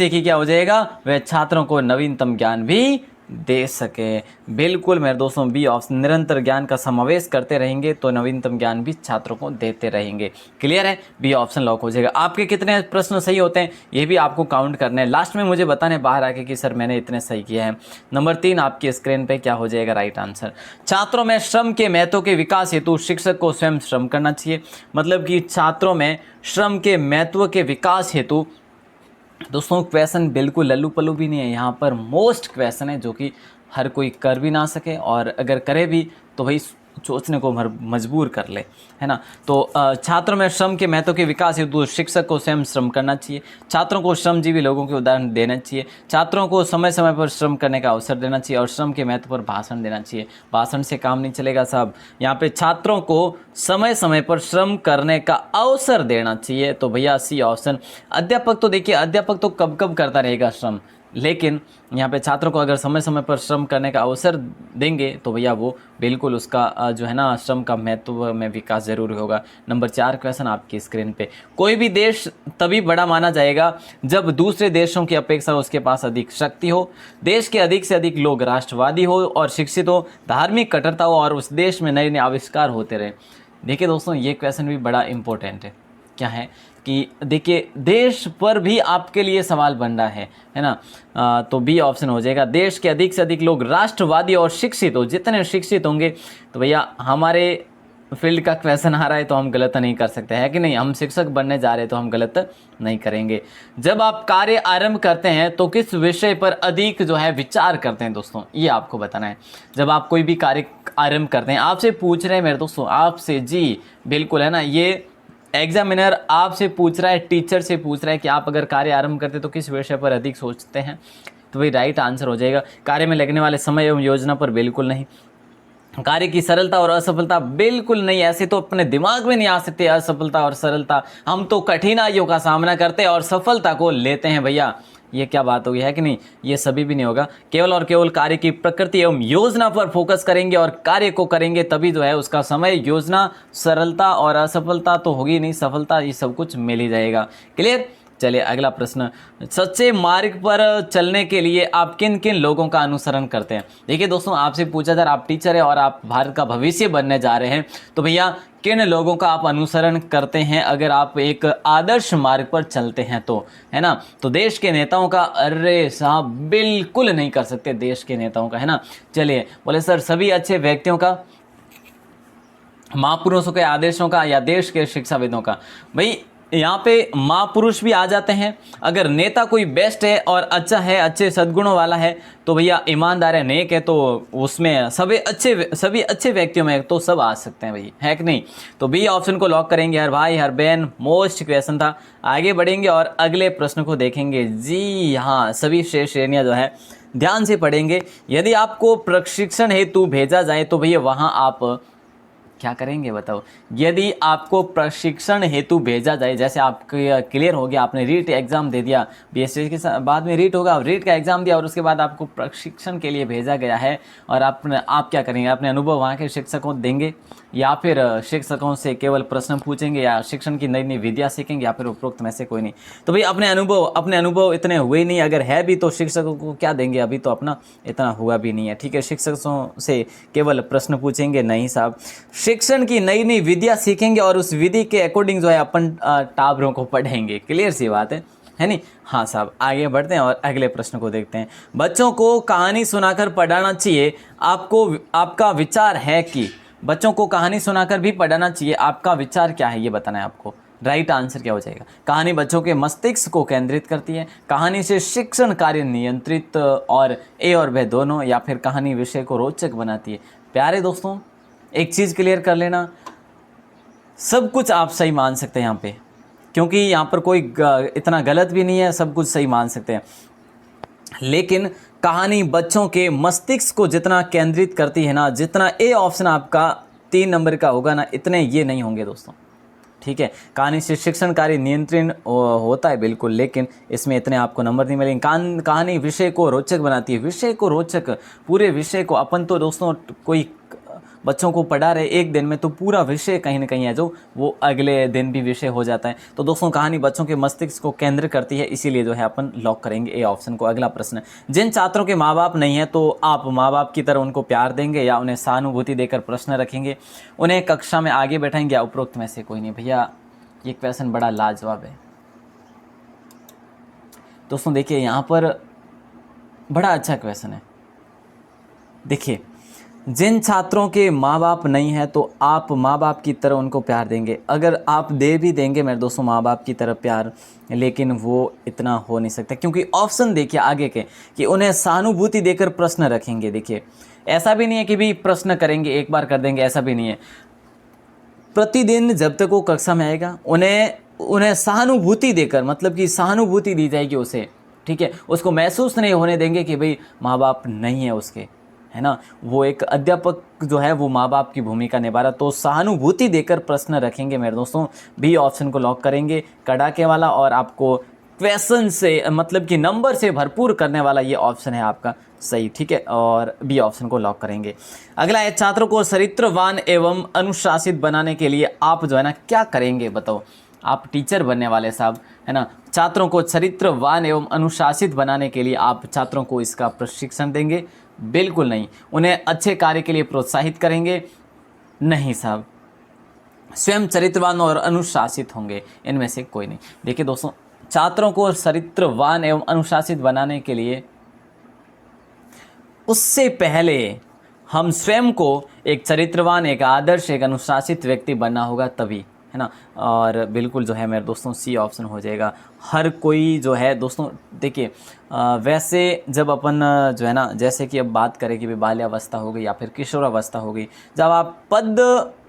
[SPEAKER 1] कि क्या हो जाएगा, वह छात्रों को नवीनतम ज्ञान भी दे सके। बिल्कुल मेरे दोस्तों बी ऑप्शन, निरंतर ज्ञान का समावेश करते रहेंगे तो नवीनतम ज्ञान भी छात्रों को देते रहेंगे। क्लियर है, बी ऑप्शन लॉक हो जाएगा। आपके कितने प्रश्न सही होते हैं ये भी आपको काउंट करने हैं, लास्ट में मुझे बताने बाहर आके कि सर मैंने इतने सही किए हैं। नंबर 3 आपकी स्क्रीन पे क्या हो जाएगा राइट आंसर। छात्रों में श्रम के महत्व के विकास हेतु शिक्षक को स्वयं श्रम करना चाहिए। मतलब कि छात्रों में श्रम के महत्व के विकास हेतु, दोस्तों क्वेश्चन बिल्कुल लल्लू पल्लू भी नहीं है, यहाँ पर मोस्ट क्वेश्चन है जो कि हर कोई कर भी ना सके, और अगर करे भी तो भाई सोचने को मजबूर कर ले, है ना। तो छात्रों में श्रम के महत्व के विकास हेतु शिक्षक को स्वयं श्रम करना चाहिए। छात्रों को श्रमजीवी लोगों के उदाहरण देना चाहिए। छात्रों को समय समय पर श्रम करने का अवसर देना चाहिए, और श्रम के महत्व पर भाषण देना चाहिए। भाषण से काम नहीं चलेगा साहब, यहाँ पे छात्रों को समय समय पर श्रम करने का अवसर देना चाहिए। तो भैया सी ऑप्शन। अध्यापक तो देखिए, अध्यापक तो कब कब करता रहेगा श्रम, लेकिन यहाँ पे छात्रों को अगर समय समय पर श्रम करने का अवसर देंगे तो भैया वो बिल्कुल उसका जो है ना श्रम का महत्व में विकास जरूरी होगा। नंबर 4 क्वेश्चन आपकी स्क्रीन पे। कोई भी देश तभी बड़ा माना जाएगा जब दूसरे देशों की अपेक्षा उसके पास अधिक शक्ति हो, देश के अधिक से अधिक लोग राष्ट्रवादी हो और शिक्षित हो, धार्मिक कट्टरता हो, और उस देश में नए नए आविष्कार होते रहे। देखिए दोस्तों ये क्वेश्चन भी बड़ा इंपॉर्टेंट है। क्या है कि देखिए देश पर भी आपके लिए सवाल बन रहा है ना। तो बी ऑप्शन हो जाएगा। देश के अधिक से अधिक लोग राष्ट्रवादी और शिक्षित हो, जितने शिक्षित होंगे तो भैया हमारे फील्ड का क्वेश्चन आ रहा है तो हम गलत नहीं कर सकते हैं कि नहीं। हम शिक्षक बनने जा रहे हैं तो हम गलत नहीं करेंगे। जब आप कार्य आरंभ करते हैं तो किस विषय पर अधिक जो है विचार करते हैं, दोस्तों ये आपको बताना है। जब आप कोई भी कार्य आरंभ करते हैं, आपसे पूछ रहे हैं मेरे दोस्तों, आपसे, जी बिल्कुल है ना, ये एग्जामिनर आपसे पूछ रहा है, टीचर से पूछ रहा है कि आप अगर कार्य आरंभ करते तो किस विषय पर अधिक सोचते हैं, तो वही राइट आंसर हो जाएगा। कार्य में लगने वाले समय एवं योजना पर बिल्कुल नहीं। कार्य की सरलता और असफलता बिल्कुल नहीं, ऐसे तो अपने दिमाग में नहीं आ सकते असफलता और सरलता। हम तो कठिनाइयों का सामना करते हैं और सफलता को लेते हैं भैया। ये क्या बात होगी, है कि नहीं। ये सभी भी नहीं होगा। केवल और केवल कार्य की प्रकृति एवं योजना पर फोकस करेंगे और कार्य को करेंगे तभी जो है उसका समय, योजना, सरलता और असफलता तो होगी नहीं, सफलता ये सब कुछ मिल ही जाएगा। क्लियर। चलिए अगला प्रश्न। सच्चे मार्ग पर चलने के लिए आप किन किन लोगों का अनुसरण करते हैं। देखिए दोस्तों आपसे पूछा जा रहा, आप टीचर है और आप भारत का भविष्य बनने जा रहे हैं, तो भैया किन लोगों का आप अनुसरण करते हैं अगर आप एक आदर्श मार्ग पर चलते हैं तो, है ना। तो देश के नेताओं का, अरे साहब बिल्कुल नहीं कर सकते देश के नेताओं का, है ना। चलिए बोले सर सभी अच्छे व्यक्तियों का, महापुरुषों के आदेशों का, या देश के शिक्षाविदों का। भाई यहाँ पे महापुरुष भी आ जाते हैं। अगर नेता कोई बेस्ट है और अच्छा है, अच्छे सद्गुणों वाला है, तो भैया ईमानदार है, नेक है, तो उसमें सभी अच्छे व्यक्तियों में तो सब आ सकते हैं भाई, है कि नहीं। तो बी ऑप्शन को लॉक करेंगे हर भाई हर बहन। मोस्ट क्वेश्चन था। आगे बढ़ेंगे और अगले प्रश्न को देखेंगे। जी हाँ, सभी शेष श्रेणियाँ जो है ध्यान से पढ़ेंगे। यदि आपको प्रशिक्षण हेतु भेजा जाए तो भैया वहाँ आप क्या करेंगे बताओ। यदि आपको प्रशिक्षण हेतु भेजा जाए, जैसे आपका क्लियर हो गया, आपने रीट एग्जाम दे दिया, बीएससी के बाद में रीट होगा, रीट का एग्जाम दिया और उसके बाद आपको प्रशिक्षण के लिए भेजा गया है, और आप क्या करेंगे, अपने अनुभव वहाँ के शिक्षकों को देंगे, या फिर शिक्षकों से केवल प्रश्न पूछेंगे, या शिक्षण की नई नई विद्या सीखेंगे, या फिर उपरोक्त में से कोई नहीं। तो भाई अपने अनुभव इतने हुए नहीं, अगर है भी तो शिक्षकों को क्या देंगे, अभी तो अपना इतना हुआ भी नहीं है। ठीक है, शिक्षकों से केवल प्रश्न पूछेंगे नहीं साहब, शिक्षण की नई नई विद्या सीखेंगे और उस विधि के अकॉर्डिंग जो है अपन टाबरों को पढ़ेंगे। क्लियर सी बात है नहीं। हाँ साहब, आगे बढ़ते हैं और अगले प्रश्न को देखते हैं। बच्चों को कहानी सुनाकर पढ़ाना चाहिए, आपका विचार है कि बच्चों को कहानी सुनाकर भी पढ़ाना चाहिए, आपका विचार क्या है ये बताना है आपको। राइट आंसर क्या हो जाएगा। कहानी बच्चों के मस्तिष्क को केंद्रित करती है, कहानी से शिक्षण कार्य नियंत्रित और ए और ब दोनों, या फिर कहानी विषय को रोचक बनाती है। प्यारे दोस्तों, एक चीज़ क्लियर कर लेना, सब कुछ आप सही मान सकते हैं यहाँ पे, क्योंकि यहाँ पर कोई इतना गलत भी नहीं है, सब कुछ सही मान सकते हैं। लेकिन कहानी बच्चों के मस्तिष्क को जितना केंद्रित करती है ना, जितना ए ऑप्शन आपका 3 नंबर का होगा ना, इतने ये नहीं होंगे दोस्तों। ठीक है, कहानी से शिक्षण कार्य नियंत्रण होता है बिल्कुल, लेकिन इसमें इतने आपको नंबर नहीं मिलेंगे। कहानी विषय को रोचक बनाती है, विषय को रोचक, पूरे विषय को अपन तो दोस्तों कोई बच्चों को पढ़ा रहे एक दिन में, तो पूरा विषय कहीं ना कहीं है जो वो अगले दिन भी विषय हो जाता है। तो दोस्तों कहानी बच्चों के मस्तिष्क को केंद्र करती है, इसीलिए जो है अपन लॉक करेंगे ए ऑप्शन को। अगला प्रश्न, जिन छात्रों के माँ बाप नहीं है तो आप माँ बाप की तरह उनको प्यार देंगे या उन्हें सहानुभूति देकर प्रश्न रखेंगे, उन्हें कक्षा में आगे बैठाएंगे या उपरोक्त में से कोई नहीं। भैया ये क्वेश्चन बड़ा लाजवाब है दोस्तों। देखिए यहाँ पर बड़ा अच्छा क्वेश्चन है। देखिए, जिन छात्रों के माँ बाप नहीं है तो आप माँ बाप की तरह उनको प्यार देंगे। अगर आप दे भी देंगे मेरे दोस्तों माँ बाप की तरह प्यार, लेकिन वो इतना हो नहीं सकता, क्योंकि ऑप्शन देखिए आगे के कि उन्हें सहानुभूति देकर प्रश्न रखेंगे। देखिए ऐसा भी नहीं है कि भी प्रश्न करेंगे एक बार कर देंगे, ऐसा भी नहीं है। प्रतिदिन जब तक वो कक्षा में आएगा उन्हें सहानुभूति देकर, मतलब कि सहानुभूति दी जाएगी उसे। ठीक है, उसको महसूस नहीं होने देंगे कि भाई माँ बाप नहीं है उसके, है ना। वो एक अध्यापक जो है वो माँ बाप की भूमिका निभा रहा, तो सहानुभूति देकर प्रश्न रखेंगे मेरे दोस्तों। बी ऑप्शन को लॉक करेंगे, कड़ाके वाला और आपको क्वेश्चन से मतलब कि नंबर से भरपूर करने वाला ये ऑप्शन है आपका सही। ठीक है, और बी ऑप्शन को लॉक करेंगे। अगला है, छात्रों को चरित्रवान एवं अनुशासित बनाने के लिए आप जो है ना क्या करेंगे बताओ। आप टीचर बनने वाले साहब, है ना। छात्रों को चरित्रवान एवं अनुशासित बनाने के लिए आप छात्रों को इसका प्रशिक्षण देंगे? बिल्कुल नहीं। उन्हें अच्छे कार्य के लिए प्रोत्साहित करेंगे? नहीं साहब। स्वयं चरित्रवान और अनुशासित होंगे, इनमें से कोई नहीं। देखिए दोस्तों, छात्रों को चरित्रवान एवं अनुशासित बनाने के लिए उससे पहले हम स्वयं को एक चरित्रवान, एक आदर्श, एक अनुशासित व्यक्ति बनना होगा, तभी, है ना। और बिल्कुल जो है मेरे दोस्तों सी ऑप्शन हो जाएगा। हर कोई जो है दोस्तों, देखिए वैसे जब अपन जो है ना, जैसे कि अब बात करें कि बाल्यावस्था हो गई या फिर किशोरावस्था हो गई, जब आप पद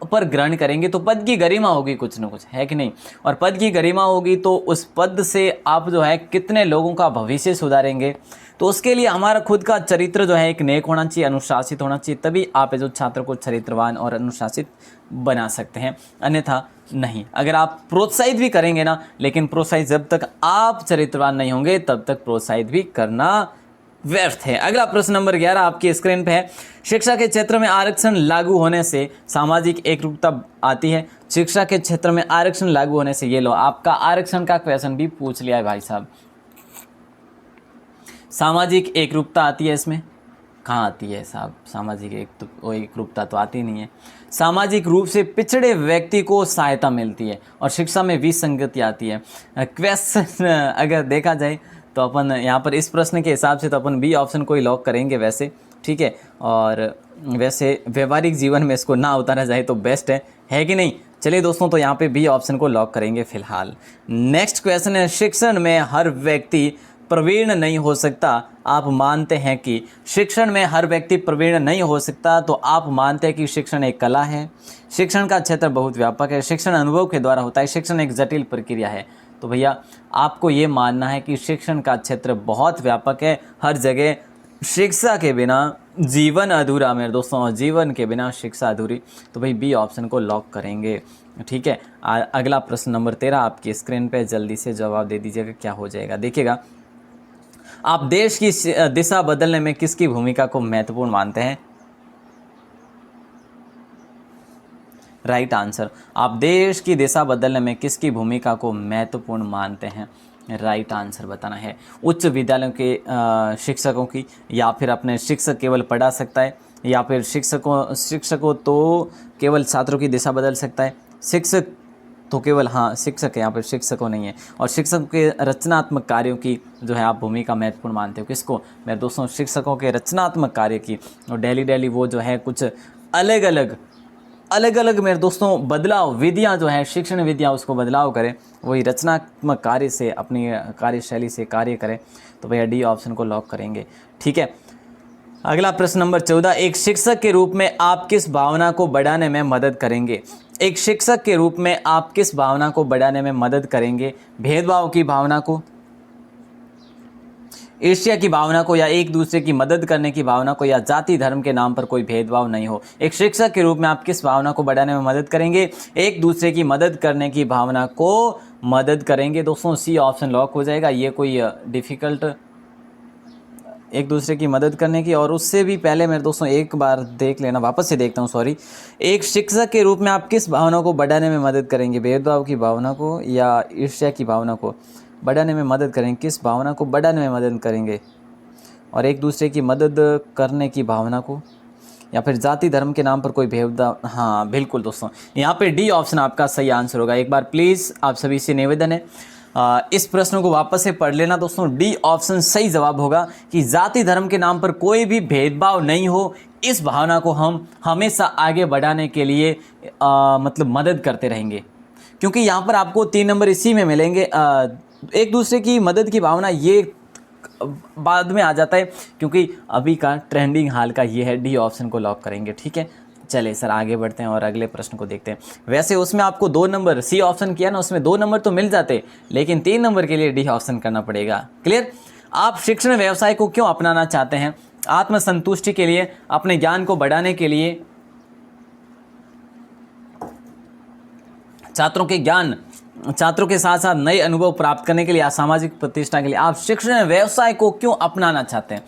[SPEAKER 1] पर ग्रहण करेंगे तो पद की गरिमा होगी कुछ न कुछ, है कि नहीं। और पद की गरिमा होगी तो उस पद से आप जो है कितने लोगों का भविष्य सुधारेंगे। तो उसके लिए हमारा खुद का चरित्र जो है एक नेक होना चाहिए, अनुशासित होना चाहिए, तभी आप जो छात्र को चरित्रवान और अनुशासित बना सकते हैं, अन्यथा नहीं। अगर आप प्रोत्साहित भी करेंगे ना, लेकिन प्रोत्साहित जब तक आप चरित्रवान नहीं होंगे तब तक प्रोत्साहित भी करना व्यर्थ है। अगला प्रश्न नंबर 11 आपकी स्क्रीन पे है। शिक्षा के क्षेत्र में आरक्षण लागू होने से सामाजिक एकरूपता आती है। शिक्षा के क्षेत्र में आरक्षण लागू होने से, ये लो आपका आरक्षण का क्वेश्चन भी पूछ लिया है भाई साहब। सामाजिक एकरूपता आती है इसमें? कहाँ आती है साहब, सामाजिक एकरूपता तो आती नहीं है। सामाजिक रूप से पिछड़े व्यक्ति को सहायता मिलती है और शिक्षा में विसंगति आती है। क्वेश्चन अगर देखा जाए तो अपन यहाँ पर इस प्रश्न के हिसाब से तो अपन बी ऑप्शन को ही लॉक करेंगे वैसे, ठीक है। और वैसे व्यवहारिक जीवन में इसको ना उतारा जाए तो बेस्ट है कि नहीं। चलिए दोस्तों, तो यहाँ पे बी ऑप्शन को लॉक करेंगे फिलहाल। नेक्स्ट क्वेश्चन है, शिक्षण में हर व्यक्ति प्रवीण नहीं हो सकता, आप मानते हैं कि शिक्षण में हर व्यक्ति प्रवीण नहीं हो सकता, तो आप मानते हैं कि शिक्षण एक कला है, शिक्षण का क्षेत्र बहुत व्यापक है, शिक्षण अनुभव के द्वारा होता है, शिक्षण एक जटिल प्रक्रिया है। तो भैया आपको ये मानना है कि शिक्षण का क्षेत्र बहुत व्यापक है, हर जगह शिक्षा के बिना जीवन अधूरा। मेरे दोस्तों, जीवन के बिना शिक्षा अधूरी। तो भाई बी ऑप्शन को लॉक करेंगे। ठीक है, अगला प्रश्न नंबर 13 आपकी स्क्रीन पे, जल्दी से जवाब दे दीजिएगा, क्या हो जाएगा देखिएगा। आप देश की दिशा बदलने में किसकी भूमिका को महत्वपूर्ण मानते हैं? राइट आंसर, आप देश की दिशा बदलने में किसकी भूमिका को महत्वपूर्ण मानते हैं? राइट आंसर बताना है। उच्च विद्यालयों के शिक्षकों की, या फिर अपने शिक्षक केवल पढ़ा सकता है, या फिर शिक्षकों तो केवल छात्रों की दिशा बदल सकता है, शिक्षक तो केवल, हाँ शिक्षक है यहाँ पर, शिक्षकों नहीं है। और शिक्षकों के रचनात्मक कार्यों की जो है आप भूमिका महत्वपूर्ण मानते हो, किसको? मेरे दोस्तों, शिक्षकों के रचनात्मक कार्य की। और डेली वो जो है कुछ अलग अलग मेरे दोस्तों बदलाव, विधियाँ जो है, शिक्षण विधियाँ, उसको बदलाव करें, वही रचनात्मक कार्य से, अपनी कार्यशैली से कार्य करें। तो भैया डी ऑप्शन को लॉक करेंगे। ठीक है, अगला प्रश्न नंबर 14, एक शिक्षक के रूप में आप किस भावना को बढ़ाने में मदद करेंगे? एक शिक्षक के रूप में आप किस भावना को बढ़ाने में मदद करेंगे? भेदभाव की भावना को, ईर्ष्या की भावना को, या एक दूसरे की मदद करने की भावना को, या जाति धर्म के नाम पर कोई भेदभाव नहीं हो? एक शिक्षक के रूप में आप किस भावना को बढ़ाने में मदद करेंगे? एक दूसरे की मदद करने की भावना को मदद करेंगे। दोस्तों सी ऑप्शन लॉक हो जाएगा। ये कोई डिफ़िकल्ट, एक दूसरे की मदद करने की, और उससे भी पहले मेरे दोस्तों एक बार देख लेना, वापस से देखता हूँ, सॉरी। एक शिक्षक के रूप में आप किस भावना को बढ़ाने में मदद करेंगे? भेदभाव की भावना को या ईर्ष्या की भावना को बढ़ाने में मदद करेंगे? किस भावना को बढ़ाने में मदद करेंगे? और एक दूसरे की मदद करने की भावना को, या फिर जाति धर्म के नाम पर कोई भेदभाव? हाँ बिल्कुल दोस्तों, यहाँ पे डी ऑप्शन आपका सही आंसर होगा। एक बार प्लीज़ आप सभी से निवेदन है, इस प्रश्न को वापस से पढ़ लेना दोस्तों। डी ऑप्शन सही जवाब होगा कि जाति धर्म के नाम पर कोई भी भेदभाव नहीं हो, इस भावना को हम हमेशा आगे बढ़ाने के लिए मतलब मदद करते रहेंगे। क्योंकि यहाँ पर आपको 3 नंबर इसी में मिलेंगे। एक दूसरे की मदद की भावना ये बाद में आ जाता है, क्योंकि अभी का ट्रेंडिंग हाल का ये है। डी ऑप्शन को लॉक करेंगे। ठीक है, चलिए सर आगे बढ़ते हैं और अगले प्रश्न को देखते हैं। वैसे उसमें आपको 2 नंबर, सी ऑप्शन किया ना, उसमें 2 नंबर तो मिल जाते, लेकिन 3 नंबर के लिए डी ऑप्शन करना पड़ेगा। क्लियर? आप शिक्षण व्यवसाय को क्यों अपनाना चाहते हैं? आत्मसंतुष्टि के लिए, अपने ज्ञान को बढ़ाने के लिए, छात्रों के साथ साथ नए अनुभव प्राप्त करने के लिए, सामाजिक प्रतिष्ठा के लिए आप शिक्षण व्यवसाय को क्यों अपनाना चाहते हैं?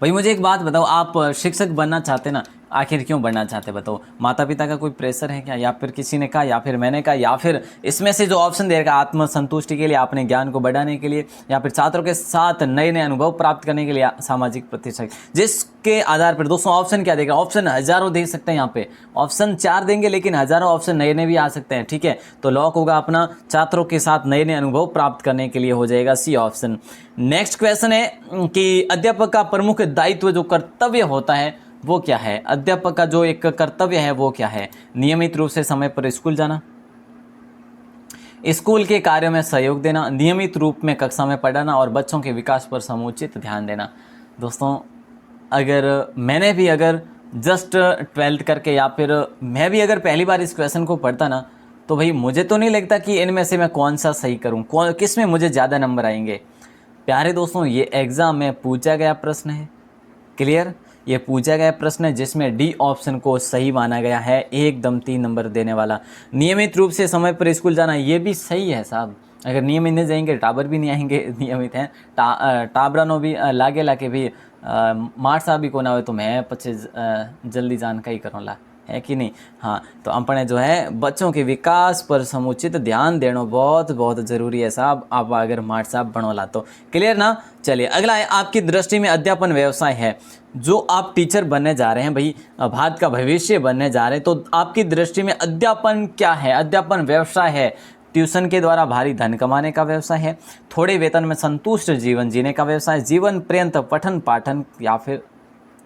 [SPEAKER 1] भाई मुझे एक बात बताओ, आप शिक्षक बनना चाहते हैं ना, आखिर क्यों बनना चाहते बताओ? माता पिता का कोई प्रेशर है क्या, या फिर किसी ने कहा, या फिर मैंने कहा, या फिर इसमें से जो ऑप्शन देगा आत्मसंतुष्टि के लिए, अपने ज्ञान को बढ़ाने के लिए, या फिर छात्रों के साथ नए नए अनुभव प्राप्त करने के लिए, सामाजिक प्रतिष्ठा? जिसके आधार पर दोस्तों ऑप्शन क्या देगा? ऑप्शन हजारों दे सकते हैं, यहाँ पे ऑप्शन 4 देंगे, लेकिन हजारों ऑप्शन नए नए भी आ सकते हैं। ठीक है, तो लॉक होगा अपना छात्रों के साथ नए नए अनुभव प्राप्त करने के लिए, हो जाएगा सी ऑप्शन। नेक्स्ट क्वेश्चन है कि अध्यापक का प्रमुख दायित्व जो कर्तव्य होता है वो क्या है? अध्यापक का जो एक कर्तव्य है वो क्या है? नियमित रूप से समय पर स्कूल जाना, स्कूल के कार्यों में सहयोग देना, नियमित रूप में कक्षा में पढ़ाना, और बच्चों के विकास पर समुचित ध्यान देना। दोस्तों अगर मैंने भी अगर जस्ट 12th करके, या फिर मैं भी अगर पहली बार इस क्वेश्चन को पढ़ता ना, तो भाई मुझे तो नहीं लगता कि इनमें से मैं कौन सा सही करूँ, किस में मुझे ज़्यादा नंबर आएंगे। प्यारे दोस्तों, ये एग्ज़ाम में पूछा गया प्रश्न है। क्लियर? ये पूछा गया प्रश्न है जिसमें डी ऑप्शन को सही माना गया है, एकदम 3 नंबर देने वाला। नियमित रूप से समय पर स्कूल जाना, ये भी सही है साहब। अगर नियमित नहीं जाएंगे टाबर भी नहीं आएंगे, नियमित हैं टाबरानो भी लागे लाके भी मार साहब भी को ना हो, तो मैं पचे जल्दी जानकारी करूँ ला, है कि नहीं? हाँ, तो अपने जो है बच्चों के विकास पर समुचित ध्यान देना बहुत बहुत ज़रूरी है साहब। आप अगर मार साहब बनोला तो क्लियर ना। चलिए अगला है, आपकी दृष्टि में अध्यापन व्यवसाय है, जो आप टीचर बनने जा रहे हैं भाई, भारत का भविष्य बनने जा रहे हैं, तो आपकी दृष्टि में अध्यापन क्या है? अध्यापन व्यवसाय है ट्यूशन के द्वारा भारी धन कमाने का व्यवसाय है, थोड़े वेतन में संतुष्ट जीवन जीने का व्यवसाय, जीवन पर्यंत पठन पाठन, या फिर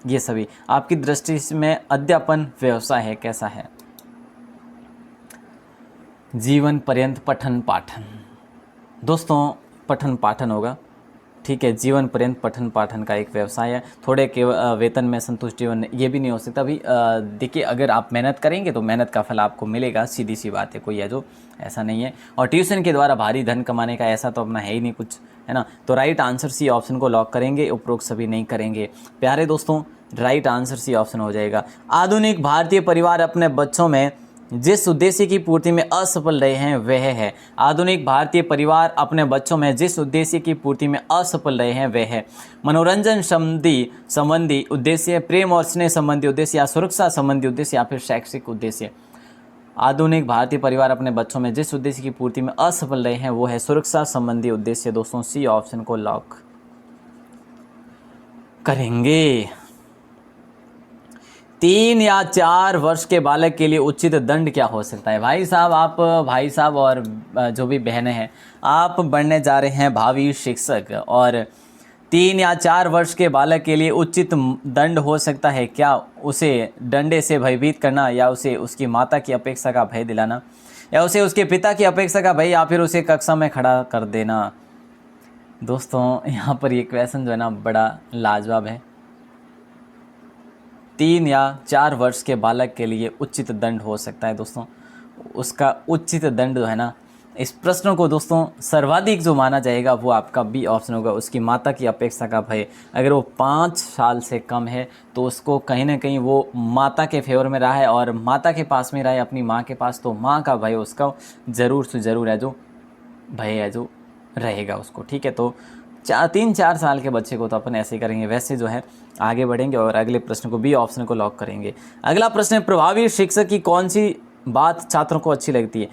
[SPEAKER 1] ये सभी? आपकी दृष्टि में अध्यापन व्यवसाय है कैसा है? जीवन पर्यंत पठन पाठन। दोस्तों पठन पाठन होगा, ठीक है। जीवन पर्यंत पठन पाठन का एक व्यवसाय है। थोड़े के वेतन में संतुष्टि ये भी नहीं हो सकता। अभी देखिए, अगर आप मेहनत करेंगे तो मेहनत का फल आपको मिलेगा, सीधी सी बात है, कोई है जो ऐसा नहीं है। और ट्यूशन के द्वारा भारी धन कमाने का ऐसा तो अपना है ही नहीं कुछ, है ना। तो राइट आंसर सी ऑप्शन को लॉक करेंगे, उपरोक्त सभी नहीं करेंगे। प्यारे दोस्तों, राइट आंसर सी ऑप्शन हो जाएगा। आधुनिक भारतीय परिवार अपने बच्चों में जिस उद्देश्य की पूर्ति में असफल रहे हैं वह है। आधुनिक भारतीय परिवार अपने बच्चों में जिस उद्देश्य की पूर्ति में असफल रहे हैं वह है मनोरंजन संबंधी उद्देश्य, प्रेम और स्नेह संबंधी उद्देश्य, या सुरक्षा संबंधी उद्देश्य, या फिर शैक्षिक उद्देश्य। आधुनिक भारतीय परिवार अपने बच्चों में जिस उद्देश्य की पूर्ति में असफल रहे हैं वो है सुरक्षा संबंधी उद्देश्य। दोस्तों सी ऑप्शन को लॉक करेंगे। 3 या 4 वर्ष के बालक के लिए उचित दंड क्या हो सकता है? भाई साहब और जो भी बहनें हैं, आप बनने जा रहे हैं भावी शिक्षक, और 3 या 4 वर्ष के बालक के लिए उचित दंड हो सकता है क्या? उसे डंडे से भयभीत करना, या उसे उसकी माता की अपेक्षा का भय दिलाना, या उसे उसके पिता की अपेक्षा का भय, या फिर उसे कक्षा में खड़ा कर देना। दोस्तों यहाँ पर ये क्वेश्चन जो है ना बड़ा लाजवाब है। 3 या 4 वर्ष के बालक के लिए उचित दंड हो सकता है। दोस्तों उसका उचित दंड जो है ना, इस प्रश्न को दोस्तों सर्वाधिक जो माना जाएगा वो आपका बी ऑप्शन होगा, उसकी माता की अपेक्षा का भय। अगर वो 5 साल से कम है तो उसको कहीं ना कहीं वो माता के फेवर में रहा है और माता के पास में रहा है, अपनी माँ के पास, तो माँ का भय उसका ज़रूर से ज़रूर है, जो भय है जो रहेगा उसको, ठीक है। तो 3-4 साल के बच्चे को तो अपन ऐसे ही करेंगे। वैसे जो है आगे बढ़ेंगे और अगले प्रश्न को बी ऑप्शन को लॉक करेंगे। अगला प्रश्न है, प्रभावी शिक्षक की कौन सी बात छात्रों को अच्छी लगती है?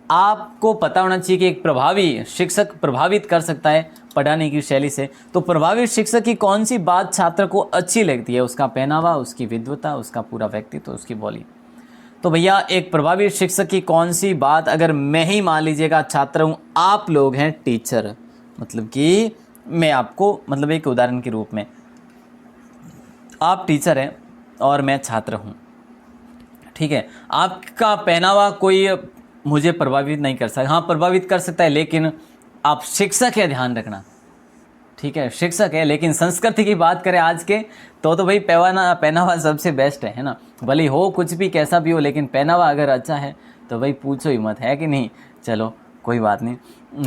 [SPEAKER 1] आपको पता होना चाहिए कि एक प्रभावी शिक्षक प्रभावित कर सकता है पढ़ाने की शैली से। तो प्रभावी शिक्षक की कौन सी बात छात्र को अच्छी लगती है? उसका पहनावा, उसकी विद्वता, उसका पूरा व्यक्तित्व, उसकी बोली। तो भैया एक प्रभावी शिक्षक की कौन सी बात, अगर मैं ही मान लीजिएगा छात्र हूँ, आप लोग हैं टीचर, मतलब कि मैं आपको मतलब एक उदाहरण के रूप में, आप टीचर हैं और मैं छात्र हूँ, ठीक है। आपका पहनावा कोई मुझे प्रभावित नहीं कर सकता, हाँ प्रभावित कर सकता है, लेकिन आप शिक्षक है, ध्यान रखना, ठीक है, शिक्षक है। लेकिन संस्कृति की बात करें आज के तो भाई पहनावा सबसे बेस्ट है ना। भले हो कुछ भी कैसा भी हो, लेकिन पहनावा अगर अच्छा है तो भाई पूछो ही मत, है कि नहीं। चलो कोई बात नहीं,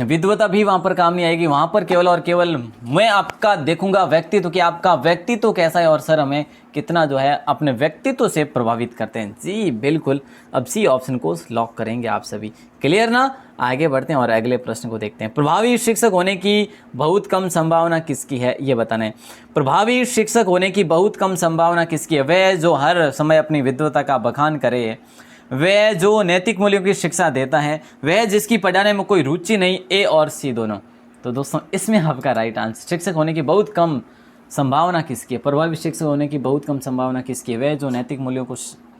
[SPEAKER 1] विद्वता भी वहाँ पर काम नहीं आएगी। वहाँ पर केवल और केवल मैं आपका देखूंगा व्यक्तित्व कि आपका व्यक्तित्व कैसा है, और सर हमें कितना जो है अपने व्यक्तित्व से प्रभावित करते हैं। जी बिल्कुल, अब सी ऑप्शन को लॉक करेंगे आप सभी। क्लियर ना? आगे बढ़ते हैं और अगले प्रश्न को देखते हैं। प्रभावी शिक्षक होने की बहुत कम संभावना किसकी है, ये बताना है। प्रभावी शिक्षक होने की बहुत कम संभावना किसकी है? वह जो हर समय अपनी विद्वता का बखान करे, वह जो नैतिक मूल्यों की शिक्षा देता है, वह जिसकी पढ़ाने में कोई रुचि नहीं। ए और सी दोनों। तो दोस्तों इसमें आपका राइट आंसर, शिक्षक होने की बहुत कम संभावना किसकी है? प्रभावी शिक्षक होने की बहुत कम संभावना किसकी है? वह जो नैतिक मूल्यों को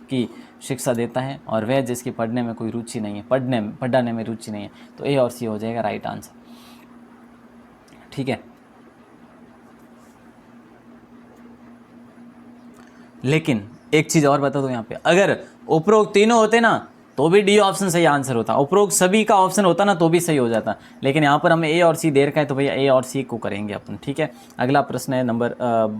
[SPEAKER 1] की शिक्षा देता है और वह जिसकी पढ़ने में कोई रुचि नहीं है, पढ़ाने में रुचि नहीं है। तो ए और सी हो जाएगा राइट आंसर, ठीक है। लेकिन एक चीज़ और बता दो यहाँ पे, अगर उपरोक्त तीनों होते ना तो भी डी ऑप्शन सही आंसर होता, उपरोक्त सभी का ऑप्शन होता ना तो भी सही हो जाता। लेकिन यहाँ पर हमें ए और सी दे रखा है, तो भैया ए और सी को करेंगे अपन, ठीक है। अगला प्रश्न है नंबर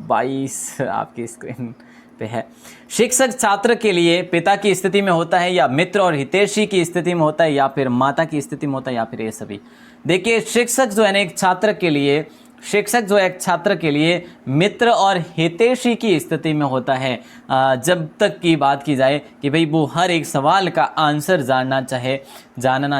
[SPEAKER 1] 22 आपकी स्क्रीन पे है। शिक्षक छात्र के लिए पिता की स्थिति में होता है, या मित्र और हितैषी की स्थिति में होता है, या फिर माता की स्थिति में होता है, या फिर ये सभी? देखिए शिक्षक जो है ना एक छात्र के लिए मित्र और हितैषी की स्थिति में होता है। जब तक की बात की जाए कि भाई वो हर एक सवाल का आंसर जानना